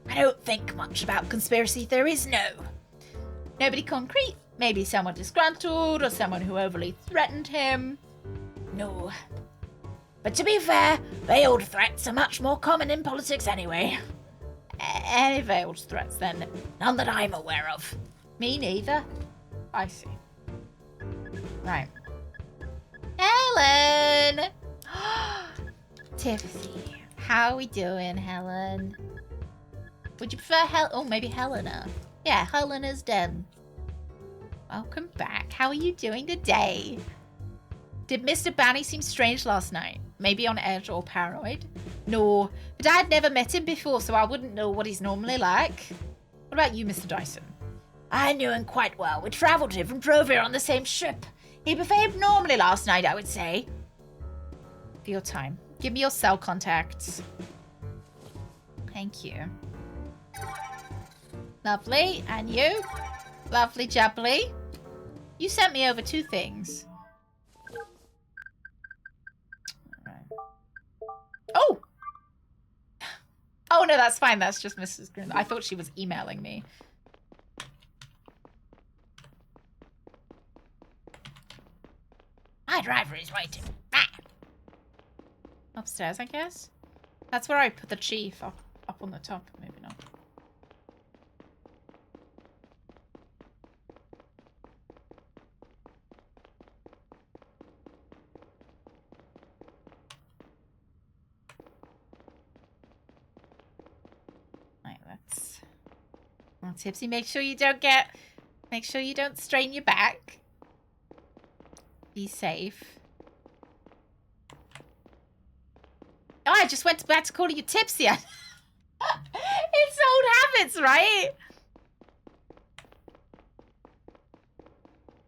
I don't think much about conspiracy theories, no. Nobody concrete? Maybe someone disgruntled or someone who overly threatened him? No. But to be fair, veiled threats are much more common in politics anyway. Any veiled threats then? None that I'm aware of. Me neither. I see. Right. Helen! Tiffany. How are we doing, Helen? Would you prefer Oh, maybe Helena. Yeah, Helena's done. Welcome back. How are you doing today? Did Mr. Banny seem strange last night? Maybe on edge or paranoid? No, but I had never met him before, so I wouldn't know what he's normally like. What about you, Mr. Dyson? I knew him quite well. We travelled here from Drovia on the same ship. He behaved normally last night, I would say. For your time. Give me your cell contacts. Thank you. Lovely. And you? Lovely jubbly. You sent me over 2 things. Oh! no, that's fine. That's just Mrs. Grin. I thought she was emailing me. My driver is waiting. Upstairs, I guess. That's where I put the chief, up on the top. Maybe not. Right, that's... Well, Tipsy, make sure you don't strain your back. Be safe. Oh, I just went back to calling you Tipsy. It's old habits, right?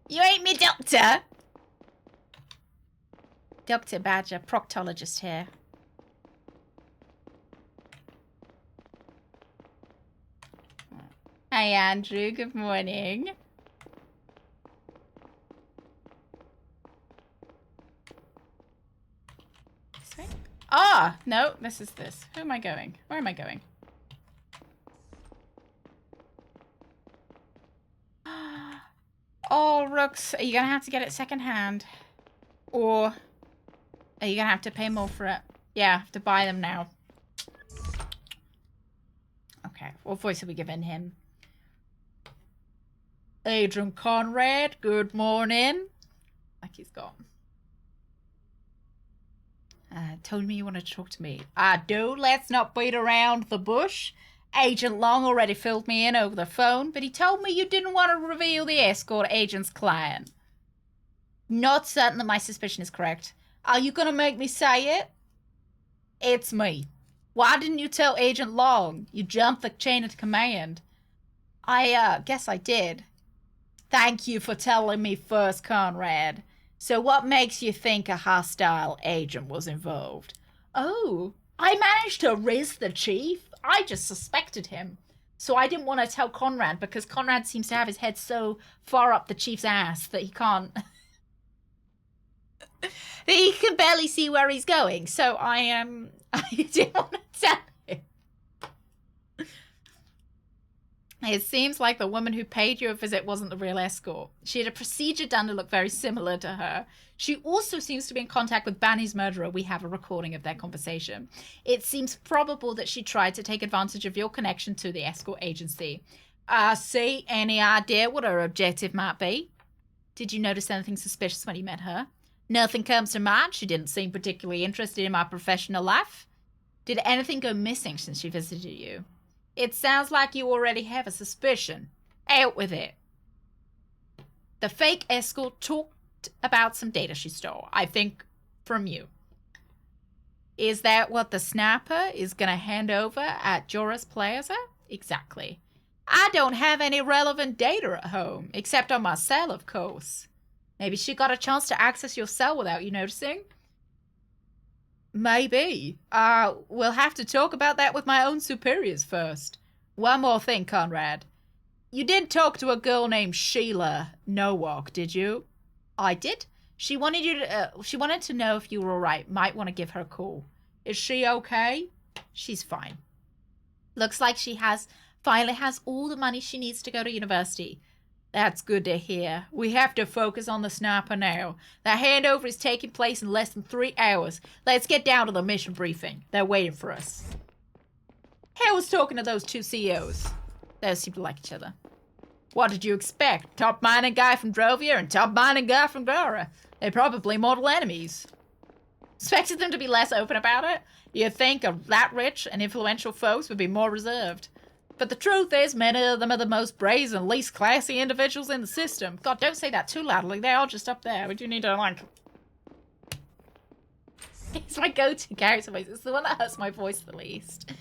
You ain't me doctor. Dr. Badger, proctologist here. Hi, Andrew. Good morning. This way? Ah, no, this is this. Who am I going? Where am I going? Oh, Rooks, are you going to have to get it secondhand? Or are you going to have to pay more for it? Yeah, I have to buy them now. Okay, what voice are we giving him? Agent Conrad, good morning. Like he's gone. Told me you wanted to talk to me. I do. Let's not beat around the bush. Agent Long already filled me in over the phone, but he told me you didn't want to reveal the escort agent's client. Not certain that my suspicion is correct. Are you going to make me say it? It's me. Why didn't you tell Agent Long? You jumped the chain of command. I guess I did. Thank you for telling me first, Conrad. So what makes you think a hostile agent was involved? Oh, I managed to riz the chief. I just suspected him. So I didn't want to tell Conrad because Conrad seems to have his head so far up the chief's ass that he can't... that he can barely see where he's going. So I didn't want to tell him. It seems like the woman who paid you a visit wasn't the real escort. She had a procedure done to look very similar to her. She also seems to be in contact with Banny's murderer. We have a recording of their conversation. It seems probable that she tried to take advantage of your connection to the escort agency. See, any idea what her objective might be? Did you notice anything suspicious when you met her? Nothing comes to mind. She didn't seem particularly interested in my professional life. Did anything go missing since she visited you? It sounds like you already have a suspicion. Out with it. The fake escort talked about some data she stole, I think, from you. Is that what the sniper is going to hand over at Joris Plaza? Exactly. I don't have any relevant data at home, except on my cell, of course. Maybe she got a chance to access your cell without you noticing? Maybe. We'll have to talk about that with my own superiors first. One more thing, Conrad. You did talk to a girl named Sheila Nowak, did you? I did. She wanted to know if you were all right. Might want to give her a call. Is she okay? She's fine. Looks like she finally has all the money she needs to go to university. That's good to hear. We have to focus on the sniper now. The handover is taking place in less than 3 hours. Let's get down to the mission briefing. They're waiting for us. How was talking to those two CEOs? They seem to like each other. What did you expect? Top-minded guy from Drovia and top-minded guy from Gara. They're probably mortal enemies. Expected them to be less open about it? You'd think that rich and influential folks would be more reserved. But the truth is, many of them are the most brazen, least classy individuals in the system. God, don't say that too loudly. They're all just up there. We do need to, like... It's my go-to character voice. It's the one that hurts my voice the least.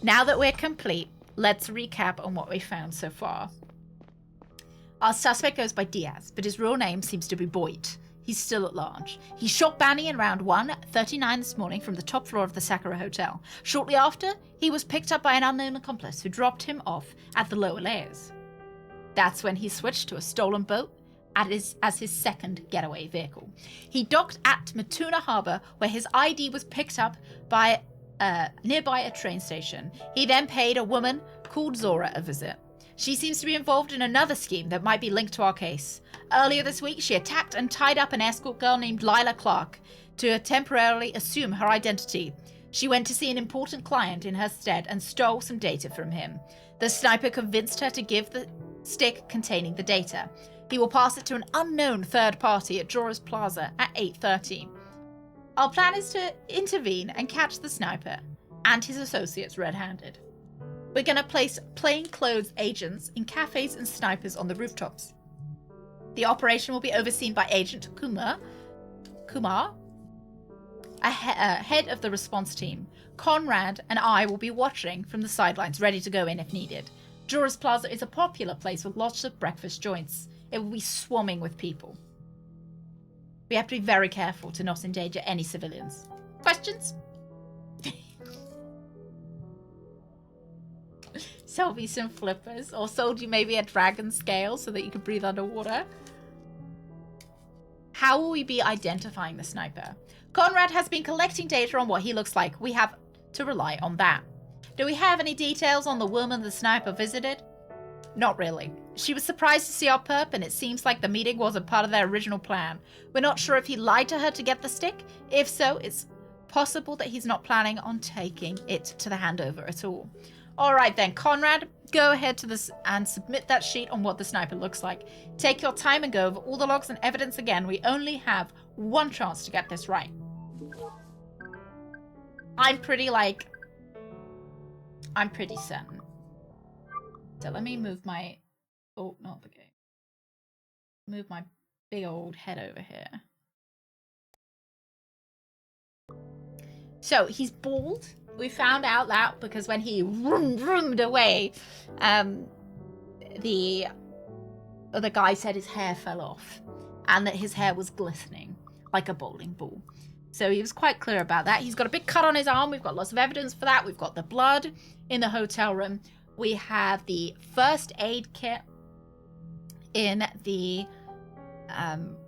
Now that we're complete, let's recap on what we found so far. Our suspect goes by Diaz, but his real name seems to be Boyd. He's still at large. He shot Banny in around 1:39 this morning from the top floor of the Sakura Hotel. Shortly after, he was picked up by an unknown accomplice who dropped him off at the lower layers. That's when he switched to a stolen boat as his second getaway vehicle. He docked at Matuna Harbor, where his ID was picked up by nearby a train station. He then paid a woman called Zora a visit. She seems to be involved in another scheme that might be linked to our case. Earlier this week, she attacked and tied up an escort girl named Lila Clark to temporarily assume her identity. She went to see an important client in her stead and stole some data from him. The sniper convinced her to give the stick containing the data. He will pass it to an unknown third party at Jorah's Plaza at 8:30. Our plan is to intervene and catch the sniper and his associates red-handed. We're going to place plainclothes agents in cafes and snipers on the rooftops. The operation will be overseen by Agent Kumar, head of the response team. Conrad and I will be watching from the sidelines, ready to go in if needed. Jorah's Plaza is a popular place with lots of breakfast joints. It will be swarming with people. We have to be very careful to not endanger any civilians. Questions? Sell me some flippers, or sold you maybe a dragon scale so that you could breathe underwater. How will we be identifying the sniper? Conrad has been collecting data on what he looks like. We have to rely on that. Do we have any details on the woman the sniper visited? Not really. She was surprised to see our perp, and it seems like the meeting wasn't part of their original plan. We're not sure if he lied to her to get the stick. If so, it's possible that he's not planning on taking it to the handover at all. All right then, Conrad, go ahead to this and submit that sheet on what the sniper looks like. Take your time and go over all the logs and evidence again. We only have one chance to get this right. I'm pretty certain. So let me move my... Oh, not the game. Move my big old head over here. So, he's bald. We found out that because when he roomed away, the other guy said his hair fell off and that his hair was glistening like a bowling ball. So he was quite clear about that. He's got a big cut on his arm. We've got lots of evidence for that. We've got the blood in the hotel room. We have the first aid kit in the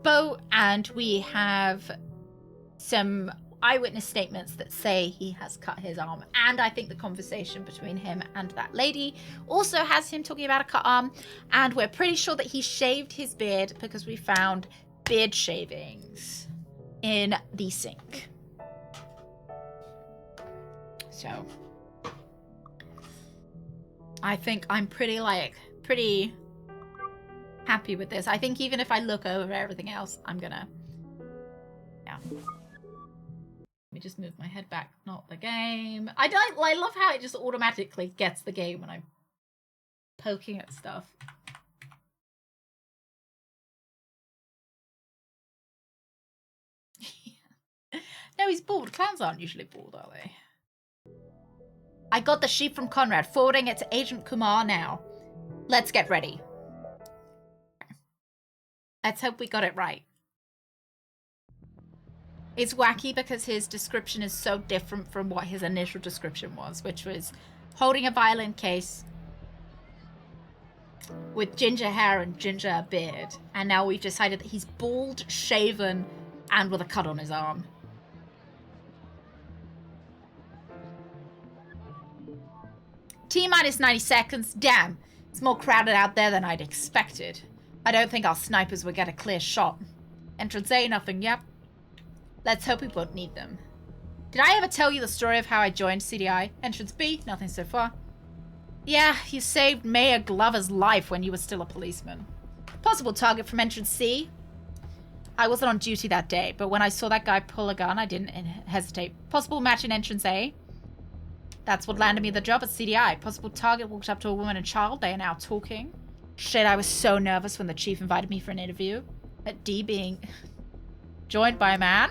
boat, and we have some eyewitness statements that say he has cut his arm. And I think the conversation between him and that lady also has him talking about a cut arm. And we're pretty sure that he shaved his beard because we found beard shavings in the sink. So I think I'm pretty happy with this. I think even if I look over everything else, I'm gonna, yeah. Let me just move my head back, not the game. I love how it just automatically gets the game when I'm poking at stuff. No, he's bald. Clowns aren't usually bald, are they? I got the sheet from Conrad, forwarding it to Agent Kumar now. Let's get ready. Let's hope we got it right. It's wacky because his description is so different from what his initial description was, which was holding a violin case with ginger hair and ginger beard. And now we've decided that he's bald, shaven, and with a cut on his arm. T-minus 90 seconds. Damn, it's more crowded out there than I'd expected. I don't think our snipers will get a clear shot. Entrance A, nothing, yep. Let's hope we won't need them. Did I ever tell you the story of how I joined CDI? Entrance B, nothing so far. Yeah, you saved Mayor Glover's life when you were still a policeman. Possible target from entrance C. I wasn't on duty that day, but when I saw that guy pull a gun, I didn't hesitate. Possible match in entrance A. That's what landed me the job at CDI. Possible target walked up to a woman and child. They are now talking. Shit, I was so nervous when the chief invited me for an interview. At D being joined by a man.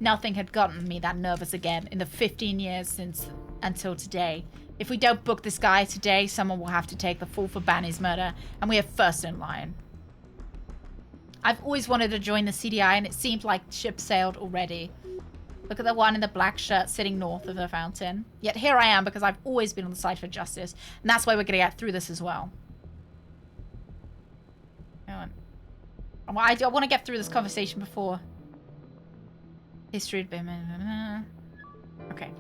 Nothing had gotten me that nervous again in the 15 years since until today. If we don't book this guy today, someone will have to take the fall for Banny's murder, and we are first in line. I've always wanted to join the CDI, and it seemed like the ship sailed already. Look at the one in the black shirt sitting north of the fountain. Yet here I am because I've always been on the side for justice, and that's why we're going to get through this as well. I want to get through this conversation before history had been... Okay.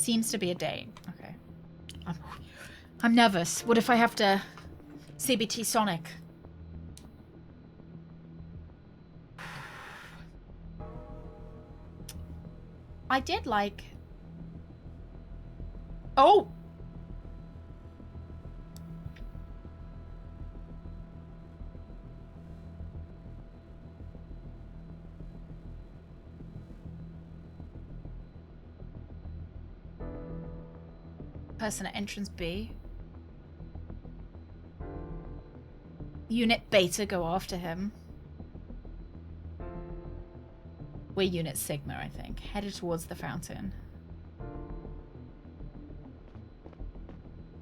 Seems to be a date. Okay. I'm nervous. What if I have to CBT Sonic? I did like... Oh! Person at entrance B. Unit Beta go after him. We're Unit Sigma, I think. Headed towards the fountain.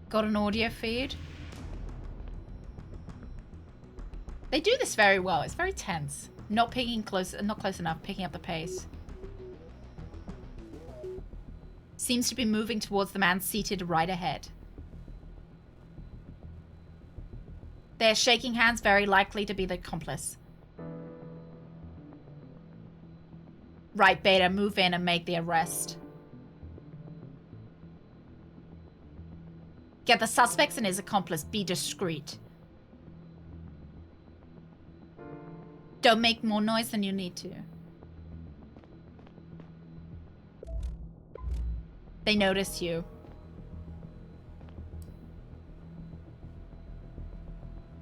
Got an audio feed. They do this very well. It's very tense. Not close enough, picking up the pace. Seems to be moving towards the man seated right ahead. They're shaking hands, very likely to be the accomplice. Right, Beta, move in and make the arrest. Get the suspects and his accomplice. Be discreet. Don't make more noise than you need to. They notice you.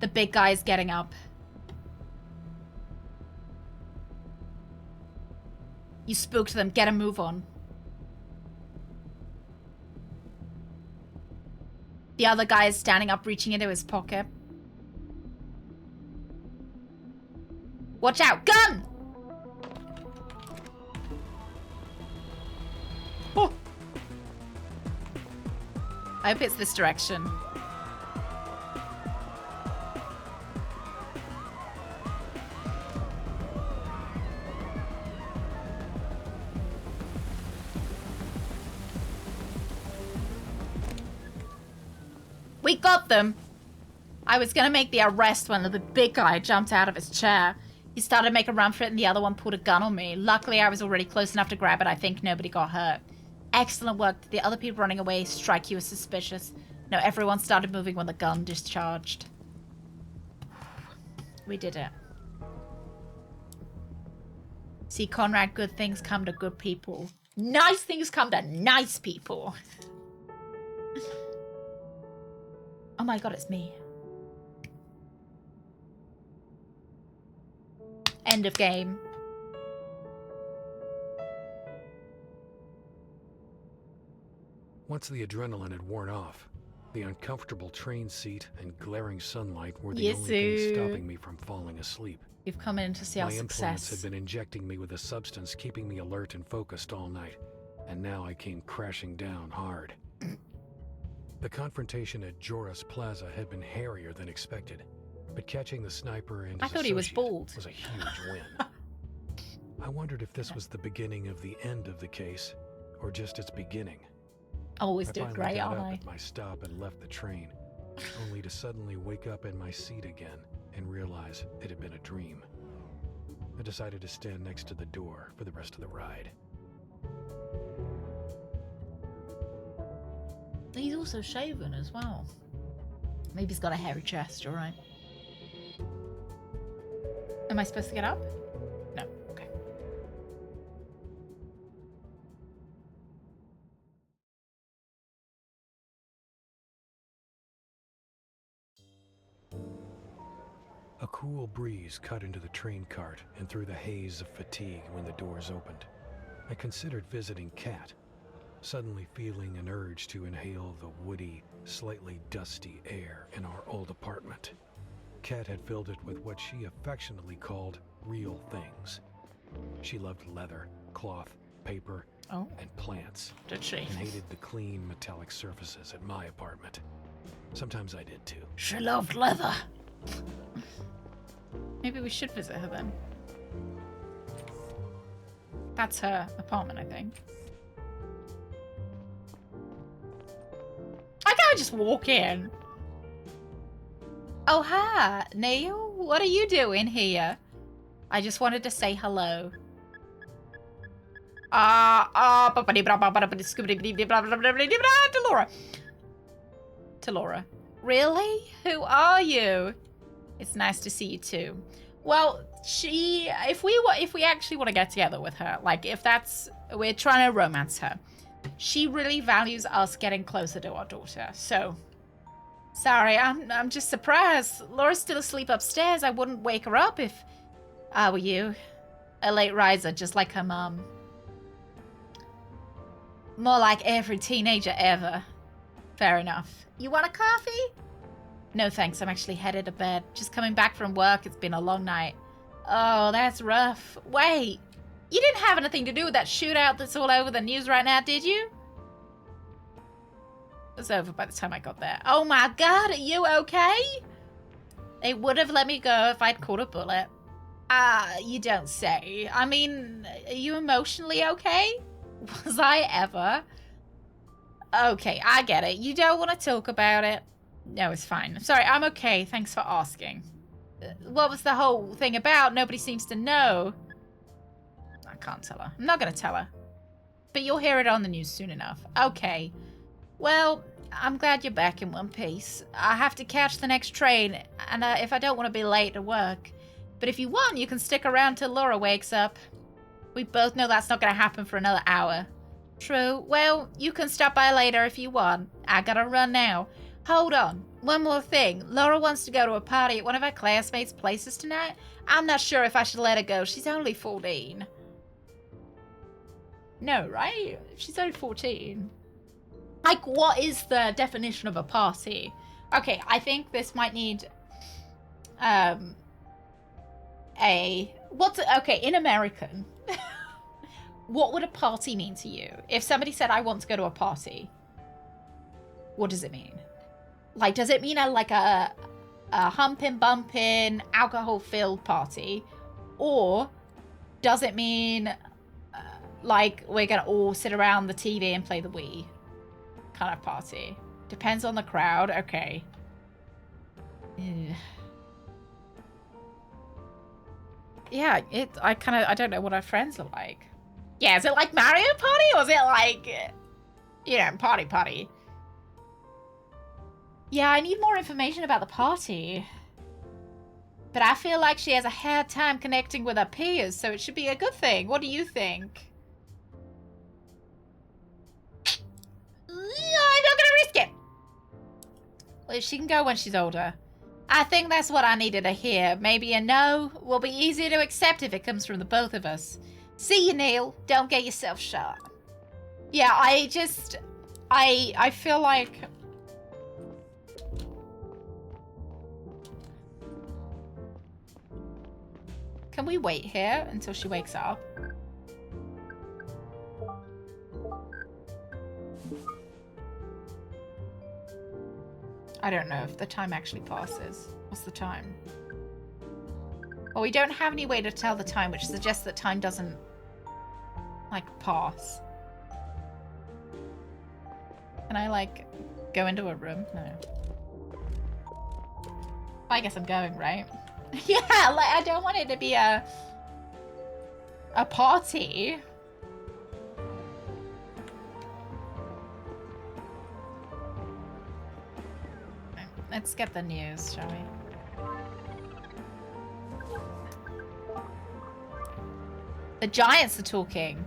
The big guy is getting up. You spooked them. Get a move on. The other guy is standing up, reaching into his pocket. Watch out! Gun! Oh. I hope it's this direction. We got them! I was gonna make the arrest when the big guy jumped out of his chair. He started to make a run for it and the other one pulled a gun on me. Luckily, I was already close enough to grab it. I think nobody got hurt. Excellent work. Did the other people running away strike you as suspicious? No, everyone started moving when the gun discharged. We did it. See, Conrad, good things come to good people. Nice things come to nice people. Oh my god, it's me. End of game. Once the adrenaline had worn off, the uncomfortable train seat and glaring sunlight were the Yes, only things sir. stopping me from falling asleep. You've come in to see our My influence success. had been injecting me with a substance keeping me alert and focused all night, and now I came crashing down hard. The confrontation at Joras Plaza had been hairier than expected, but catching the sniper and I his thought he was associate bald. was a huge win. I wondered if this was the beginning of the end of the case, or just its beginning. Always I do it finally great, got aren't up I? at my stop and left the train, only to suddenly wake up in my seat again and realize it had been a dream. I decided to stand next to the door for the rest of the ride. He's also shaven as well. Maybe he's got a hairy chest, alright. Am I supposed to get up? No, okay. A cool breeze cut into the train cart and through the haze of fatigue when the doors opened. I considered visiting Kat, suddenly feeling an urge to inhale the woody, slightly dusty air in our old apartment. Kat had filled it with what she affectionately called real things. She loved leather, cloth, paper, and plants, Did she? and hated the clean metallic surfaces at my apartment. Sometimes I did too. She loved leather. Maybe we should visit her then. That's her apartment, I think. I can't just walk in. Oh, hi, Neil. What are you doing here? I just wanted to say hello. Laura. Really? Who are you? It's nice to see you too. Well, if we actually want to get together with her, like if we're trying to romance her, she really values us getting closer to our daughter. So, sorry, I'm just surprised. Laura's still asleep upstairs. I wouldn't wake her up if I were you. A late riser, just like her mum. More like every teenager ever. Fair enough. You want a coffee? No thanks, I'm actually headed to bed. Just coming back from work, it's been a long night. Oh, that's rough. Wait, you didn't have anything to do with that shootout that's all over the news right now, did you? It was over by the time I got there. Oh my god, are you okay? They would have let me go if I'd caught a bullet. You don't say. I mean, are you emotionally okay? Was I ever? Okay, I get it. You don't want to talk about it. No, it's fine. Sorry, I'm okay. Thanks for asking. What was the whole thing about? Nobody seems to know. I can't tell her. I'm not going to tell her. But you'll hear it on the news soon enough. Okay. Well, I'm glad you're back in one piece. I have to catch the next train, and if I don't want to be late to work. But if you want, you can stick around till Laura wakes up. We both know that's not going to happen for another hour. True. Well, you can stop by later if you want. I gotta run now. Hold on. One more thing. Laura wants to go to a party at one of her classmates' places tonight. I'm not sure if I should let her go. She's only 14. No, right? She's only 14. Like, what is the definition of a party? Okay, I think this might need... Okay, in American... What would a party mean to you? If somebody said, I want to go to a party, what does it mean? Like, does it mean a humping, bumping, alcohol-filled party? Or does it mean, like, we're going to all sit around the TV and play the Wii kind of party? Depends on the crowd. Okay. Ugh. Yeah, I don't know what our friends are like. Yeah, is it like Mario Party, or is it like, you know, party? Yeah, I need more information about the party. But I feel like she has a hard time connecting with her peers, so it should be a good thing. What do you think? I'm not gonna risk it. Well, she can go when she's older. I think that's what I needed to hear. Maybe a no will be easier to accept if it comes from the both of us. See you, Neil. Don't get yourself shot. Yeah, I feel like... Can we wait here until she wakes up? I don't know if the time actually passes. What's the time? Well, we don't have any way to tell the time, which suggests that time doesn't, like, pass. Can I, like, go into a room? No. I guess I'm going, right? Yeah, like, I don't want it to be a party. Let's get the news, shall we? The Giants are talking.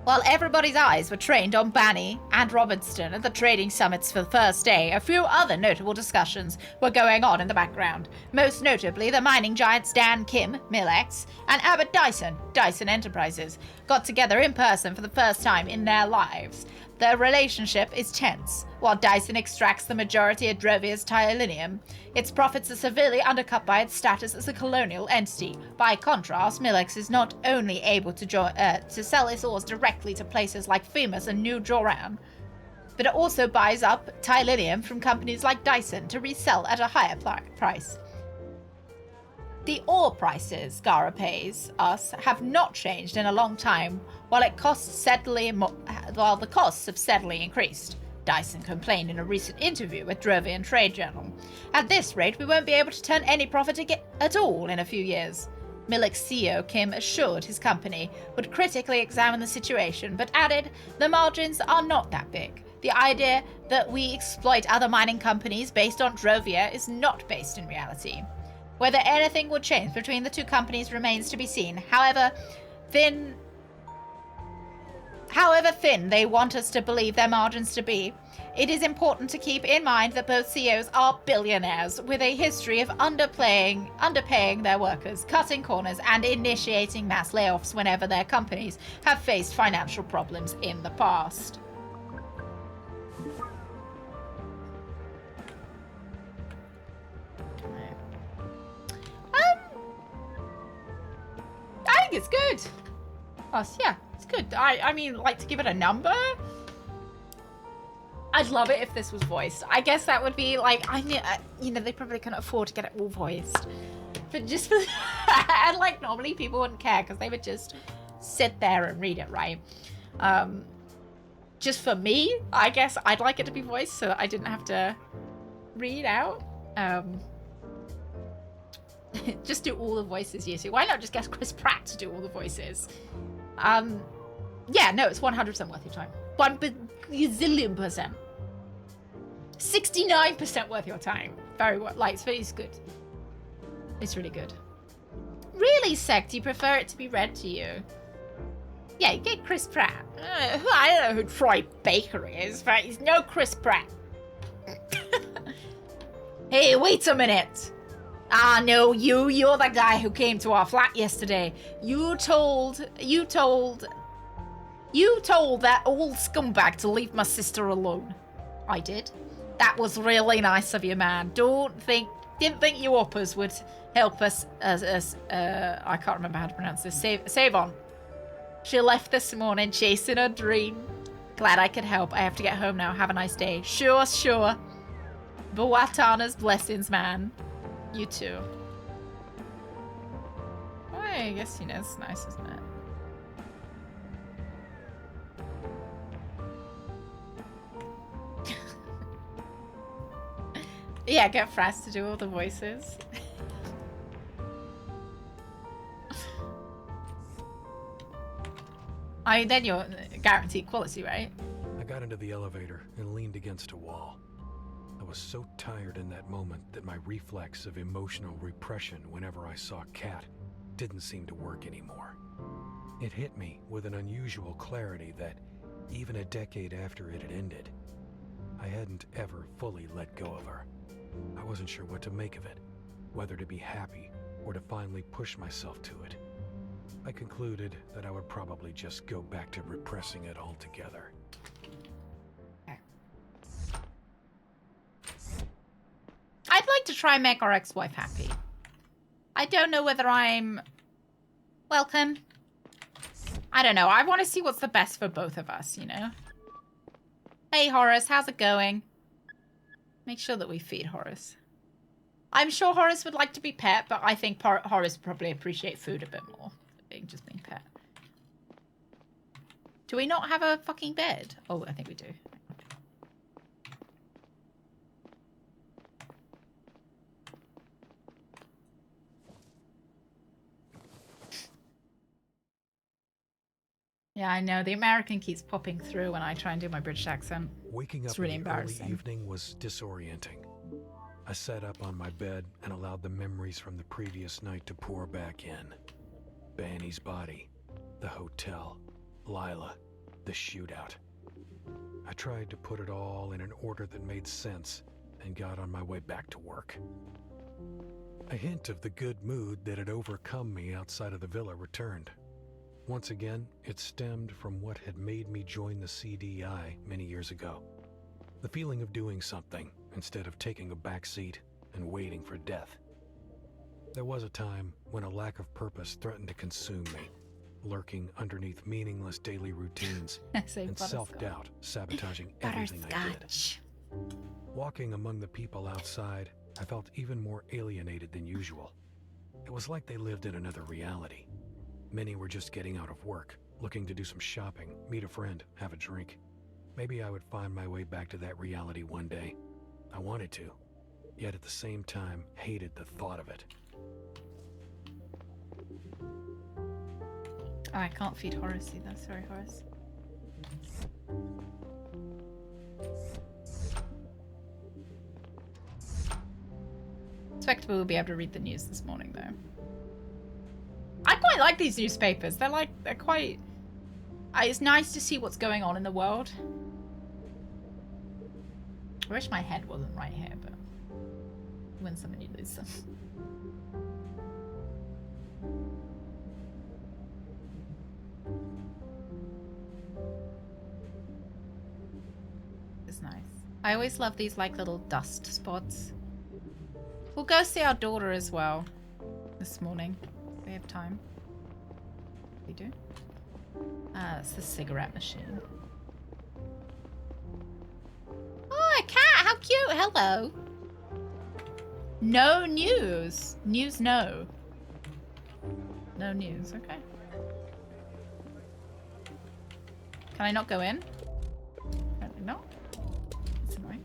While everybody's eyes were trained on Banny and Robinson at the trading summits for the first day, a few other notable discussions were going on in the background. Most notably, the mining giants Dan Kim, Millex, and Abbott Dyson, Dyson Enterprises, got together in person for the first time in their lives. Their relationship is tense. While Dyson extracts the majority of Drovia's titanium, its profits are severely undercut by its status as a colonial entity. By contrast, Millex is not only able to sell its ores directly to places like Femus and New Joran, but it also buys up titanium from companies like Dyson to resell at a higher price. The ore prices Gara pays us have not changed in a long time, while the costs have steadily increased. Dyson complained in a recent interview with Drovian Trade Journal. At this rate, we won't be able to turn any profit at all in a few years. Millic's CEO, Kim, assured his company would critically examine the situation, but added the margins are not that big. The idea that we exploit other mining companies based on Drovia is not based in reality. Whether anything will change between the two companies remains to be seen. However thin they want us to believe their margins to be, it is important to keep in mind that both CEOs are billionaires with a history of underpaying their workers, cutting corners, and initiating mass layoffs whenever their companies have faced financial problems in the past. I think it's good. Yeah, it's good. I mean, like, to give it a number, I'd love it if this was voiced. I guess that would be like, they probably couldn't afford to get it all voiced. But just for, and like, normally people wouldn't care because they would just sit there and read it, right? Just for me, I guess I'd like it to be voiced so that I didn't have to read out. Just do all the voices, you see. Why not just get Chris Pratt to do all the voices? Yeah, no, it's 100% worth your time. 1 bazillion percent. 69% worth your time. It's good. It's really good. Really, Sect, do you prefer it to be read to you? Yeah, you get Chris Pratt. I don't know who Troy Baker is, but he's no Chris Pratt. Hey, wait a minute. Ah, no, you're the guy who came to our flat yesterday. You told that old scumbag to leave my sister alone. I did. That was really nice of you, man. Didn't think you uppers would help us I can't remember how to pronounce this. Save on. She left this morning chasing her dream. Glad I could help. I have to get home now. Have a nice day. Sure. Bawatana's blessings, man. You too. Well, I guess, it's nice, isn't it? Yeah, get Fraz to do all the voices. Then you're guaranteed quality, right? I got into the elevator and leaned against a wall. I was so tired in that moment that my reflex of emotional repression whenever I saw Kat didn't seem to work anymore. It hit me with an unusual clarity that, even a decade after it had ended, I hadn't ever fully let go of her. I wasn't sure what to make of it, whether to be happy or to finally push myself to it. I concluded that I would probably just go back to repressing it altogether. I'd like to try and make our ex-wife happy. I don't know whether I'm... Welcome. I don't know. I want to see what's the best for both of us, Hey, Horace. How's it going? Make sure that we feed Horace. I'm sure Horace would like to be pet, but I think Horace would probably appreciate food a bit more than just being pet. Do we not have a fucking bed? Oh, I think we do. Yeah, I know. The American keeps popping through when I try and do my British accent. Waking up really in the early embarrassing. evening was disorienting. I sat up on my bed and allowed the memories from the previous night to pour back in. Banny's body, the hotel, Lila, the shootout. I tried to put it all in an order that made sense and got on my way back to work. A hint of the good mood that had overcome me outside of the villa returned. Once again, it stemmed from what had made me join the CDI many years ago. The feeling of doing something instead of taking a back seat and waiting for death. There was a time when a lack of purpose threatened to consume me, lurking underneath meaningless daily routines and self-doubt sabotaging everything I did. Walking among the people outside, I felt even more alienated than usual. It was like they lived in another reality. Many were just getting out of work, looking to do some shopping, meet a friend, have a drink. Maybe I would find my way back to that reality one day. I wanted to, yet at the same time hated the thought of it. Oh, I can't feed Horace either. Sorry, Horace. Expectable will be able to read the news this morning, though. I quite like these newspapers. They're quite... it's nice to see what's going on in the world. I wish my head wasn't right here, but you win some and you lose some. It's nice. I always love these like little dust spots. We'll go see our daughter as well this morning. We have time. We do. It's the cigarette machine. Oh, a cat! How cute! Hello. No news. News no. No news. Okay. Can I not go in? Apparently not. That's annoying.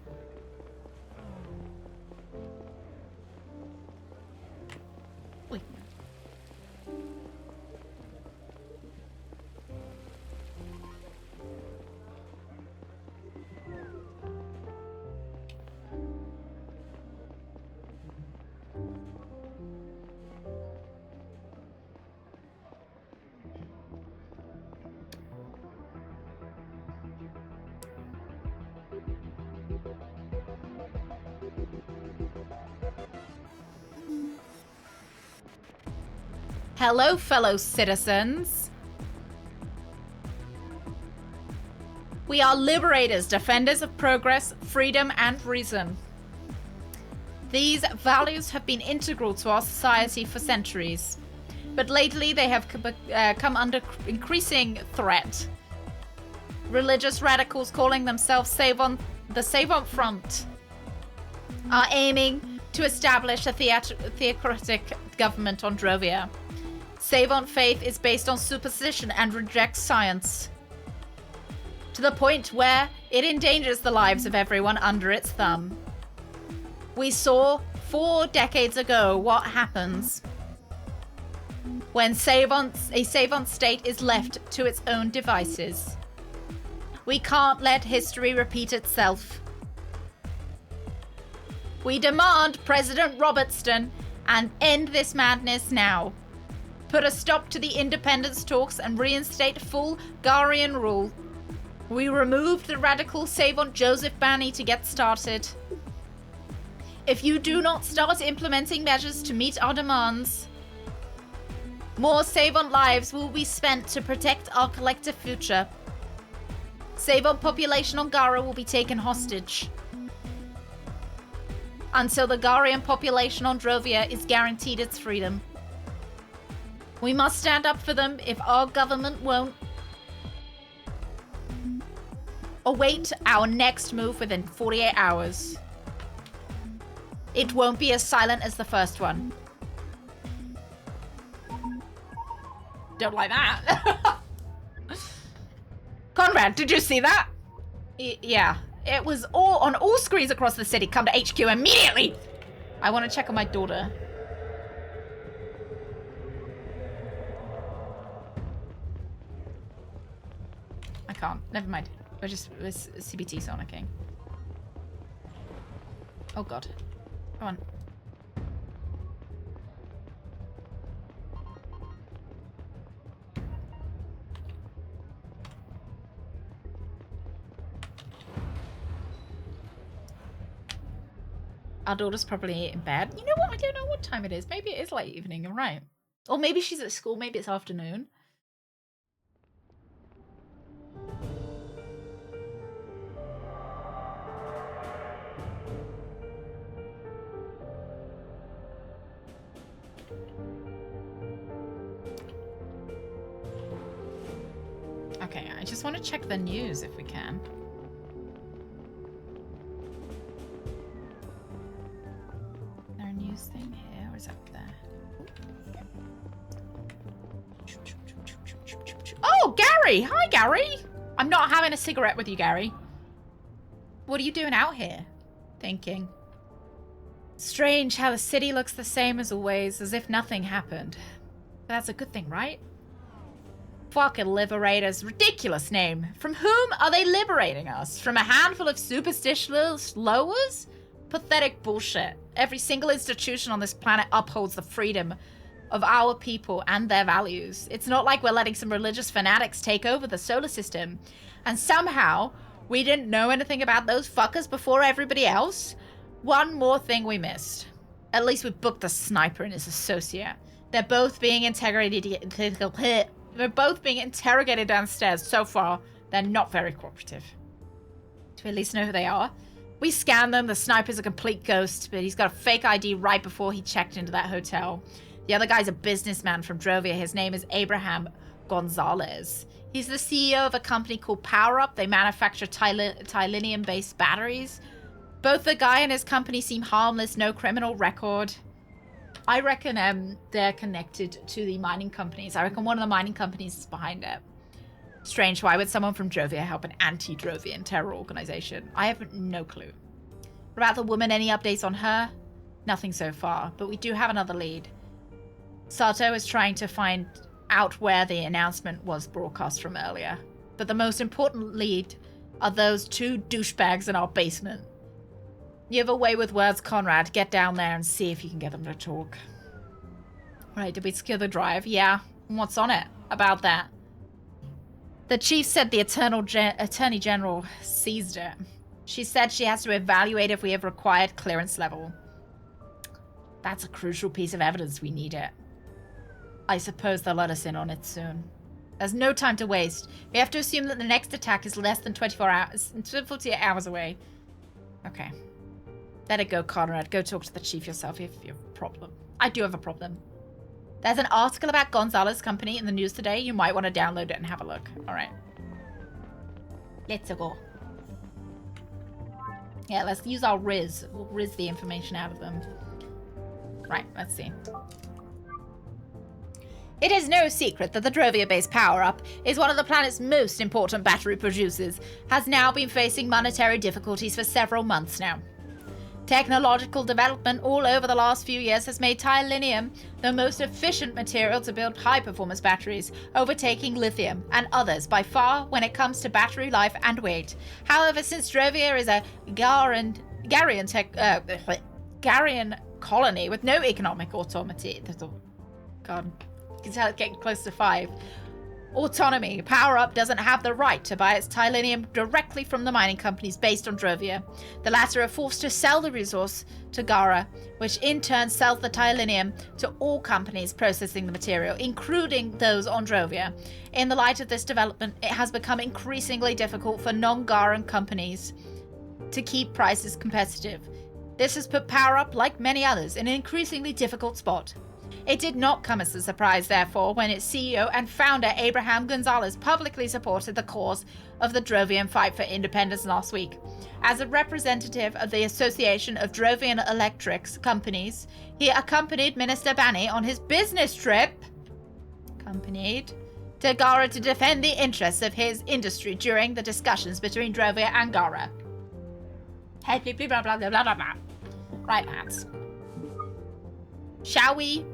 Wait. Hello, fellow citizens. We are liberators, defenders of progress, freedom, and reason. These values have been integral to our society for centuries, but lately they have come under increasing threat. Religious radicals calling themselves the Savant Front are aiming to establish a theocratic government on Drovia. Savant faith is based on superstition and rejects science, to the point where it endangers the lives of everyone under its thumb. We saw 4 decades ago what happens when a Savant state is left to its own devices. We can't let history repeat itself. We demand President Robertson and end this madness now. Put a stop to the independence talks and reinstate full Garian rule. We removed the radical Savant Joseph Banny to get started. If you do not start implementing measures to meet our demands, more Savant lives will be spent to protect our collective future. Savant population on Gara will be taken hostage until the Garian population on Drovia is guaranteed its freedom. We must stand up for them if our government won't. Await our next move within 48 hours. It won't be as silent as the first one. Don't like that. Conrad, did you see that? Yeah. It was all on all screens across the city. Come to HQ immediately! I want to check on my daughter. I can't. Never mind. We're just CBT sonicking. Oh god. Come on. Our daughter's probably in bed. You know what? I don't know what time it is. Maybe it is late evening. You're right. Or maybe she's at school. Maybe it's afternoon. Okay, I just want to check the news if we can. Is there a news thing here or is that there? Oh, Gary! Hi, Gary! I'm not having a cigarette with you, Gary. What are you doing out here? Thinking. Strange how the city looks the same as always, as if nothing happened. But that's a good thing, right? Fucking liberators. Ridiculous name. From whom are they liberating us? From a handful of superstitious lowers? Pathetic bullshit. Every single institution on this planet upholds the freedom of our people and their values. It's not like we're letting some religious fanatics take over the solar system. And somehow, we didn't know anything about those fuckers before everybody else. One more thing we missed. At least we booked the sniper and his associate. They're both being interrogated. They're both being interrogated downstairs. So far, they're not very cooperative. Do we at least know who they are? We scanned them. The sniper's a complete ghost, but he's got a fake ID right before he checked into that hotel. The other guy's a businessman from Drovia. His name is Abraham Gonzalez. He's the CEO of a company called Power Up. They manufacture Tylinium-based batteries. Both the guy and his company seem harmless, no criminal record. I reckon they're connected to the mining companies. I reckon one of the mining companies is behind it. Strange, why would someone from Drovia help an anti-Drovian terror organization? I have no clue. What about the woman? Any updates on her? Nothing so far, but we do have another lead. Sato is trying to find out where the announcement was broadcast from earlier. But the most important lead are those two douchebags in our basement. You have a way with words, Conrad. Get down there and see if you can get them to talk. Right, did we secure the drive? Yeah. What's on it? About that. The chief said the Attorney General seized it. She said she has to evaluate if we have required clearance level. That's a crucial piece of evidence. We need it. I suppose they'll let us in on it soon. There's no time to waste. We have to assume that the next attack is less than 48 hours away. Okay. Let it go, Conrad. Go talk to the chief yourself if you have a problem. I do have a problem. There's an article about Gonzalez Company in the news today. You might want to download it and have a look. All right. Let's go. Yeah, let's use our Riz. We'll Riz the information out of them. Right, let's see. It is no secret that the Drovia-based power-up is one of the planet's most important battery producers, has now been facing monetary difficulties for several months now. Technological development all over the last few years has made Tylinium the most efficient material to build high-performance batteries, overtaking lithium and others by far when it comes to battery life and weight. However, since Drovia is a Garian colony with no economic autonomy, God, you can tell it's getting close to 5. Autonomy. Power Up doesn't have the right to buy its Tylinium directly from the mining companies based on Drovia. The latter are forced to sell the resource to Gara, which in turn sells the Tylinium to all companies processing the material, including those on Drovia. In the light of this development, it has become increasingly difficult for non-Garan companies to keep prices competitive. This has put Power Up, like many others, in an increasingly difficult spot. It did not come as a surprise, therefore, when its CEO and founder, Abraham Gonzalez, publicly supported the cause of the Drovian fight for independence last week. As a representative of the Association of Drovian Electrics Companies, he accompanied Minister Bani on his business trip to Gara to defend the interests of his industry during the discussions between Drovia and Gara. Hey, blah, blah, blah, blah, blah, blah. Right, lads. Shall we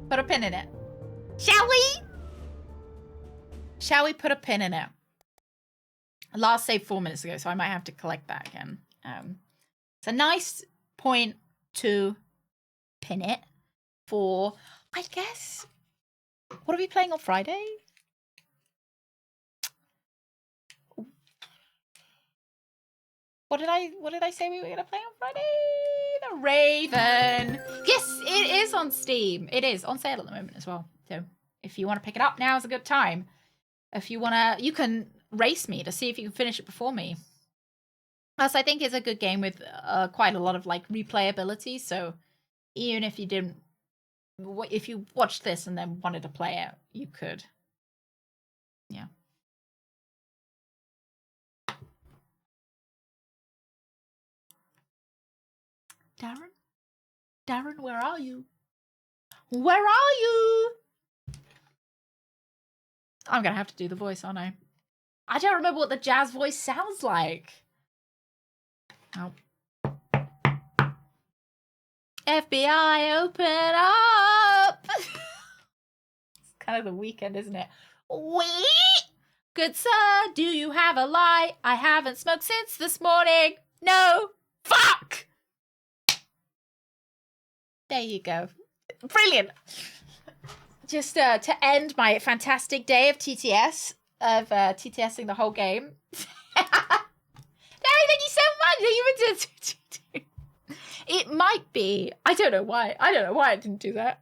put a pin in it? Shall we? Shall we put a pin in it? Last saved 4 minutes ago, so I might have to collect that again. It's a nice point to pin it for, I guess, what are we playing on Friday? What did I say we were going to play on Friday? The Raven. Yes, it is on Steam. It is on sale at the moment as well. So if you want to pick it up, now is a good time. If you want to, you can race me to see if you can finish it before me. Plus, I think it's a good game with quite a lot of like replayability. So even if you didn't, if you watched this and then wanted to play it, you could. Yeah. Darren, where are you? Where are you? I'm gonna have to do the voice, aren't I? I don't remember what the jazz voice sounds like. Oh. FBI, open up! kind of the weekend, isn't it? Wee! Good sir, do you have a lie? I haven't smoked since this morning. No. Fuck! There you go. Brilliant. Just to end my fantastic day of TTS, of TTSing the whole game. Darry, thank you so much. It might be. I don't know why. I didn't do that.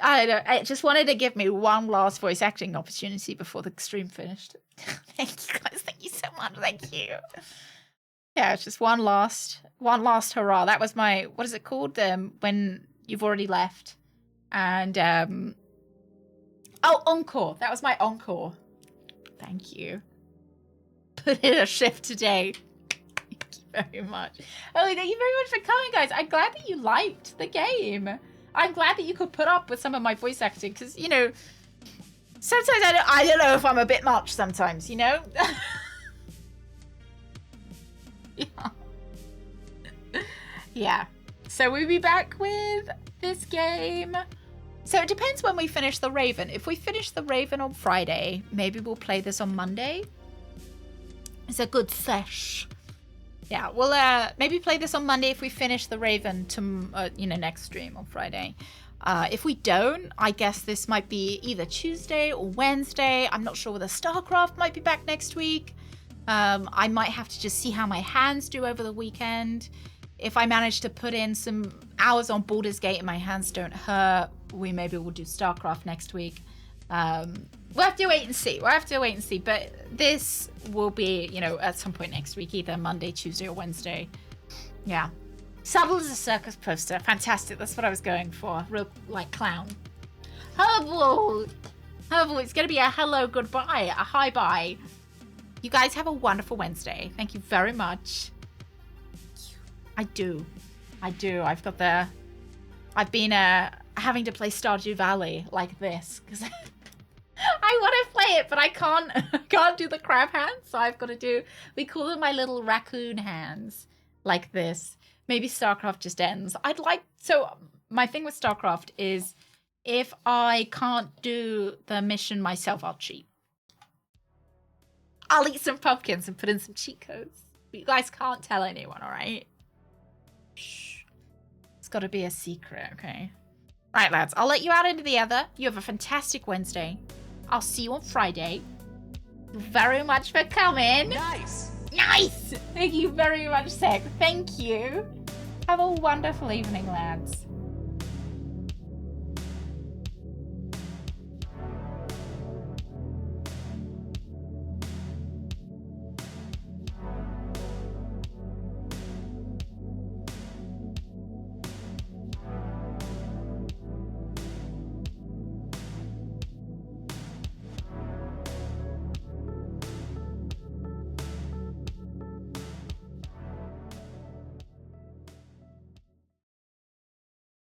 I don't know. I just wanted to give me one last voice acting opportunity before the stream finished. Thank you guys. Thank you so much. Thank you. Yeah, it's just one last hurrah. That was my, what is it called? When you've already left. And, oh, encore. That was my encore. Thank you. Put in a shift today. Thank you very much. Oh, thank you very much for coming, guys. I'm glad that you liked the game. I'm glad that you could put up with some of my voice acting, because, you know, sometimes I don't know if I'm a bit much sometimes, you know? Yeah. Yeah. So we'll be back with this game. So it depends when we finish the Raven. If we finish the Raven on Friday, maybe we'll play this on Monday. It's a good sesh. Yeah, we'll maybe play this on Monday if we finish the Raven to next stream on Friday. If we don't, I guess this might be either Tuesday or Wednesday. I'm not sure whether StarCraft might be back next week. I might have to just see how my hands do over the weekend. If I manage to put in some hours on Baldur's Gate and my hands don't hurt, maybe we'll do StarCraft next week. We'll have to wait and see. But this will be, at some point next week, either Monday, Tuesday, or Wednesday. Yeah. Subtle as a circus poster. Fantastic. That's what I was going for. Real, clown. Hello. It's going to be a hello, goodbye, a hi-bye. You guys have a wonderful Wednesday. Thank you very much. I do. I've been having to play Stardew Valley like this because I want to play it, but I can't do the crab hands, so I've got to do, we call them my little raccoon hands, like this. Maybe StarCraft just ends. So my thing with StarCraft is if I can't do the mission myself, I'll cheat. I'll eat some pumpkins and put in some cheat codes. But you guys can't tell anyone, all right? Shh. It's got to be a secret, okay? Right, lads, I'll let you out into the other. You have a fantastic Wednesday. I'll see you on Friday. Thank you very much for coming. Nice! Nice! Thank you very much, Sek. Thank you. Have a wonderful evening, lads.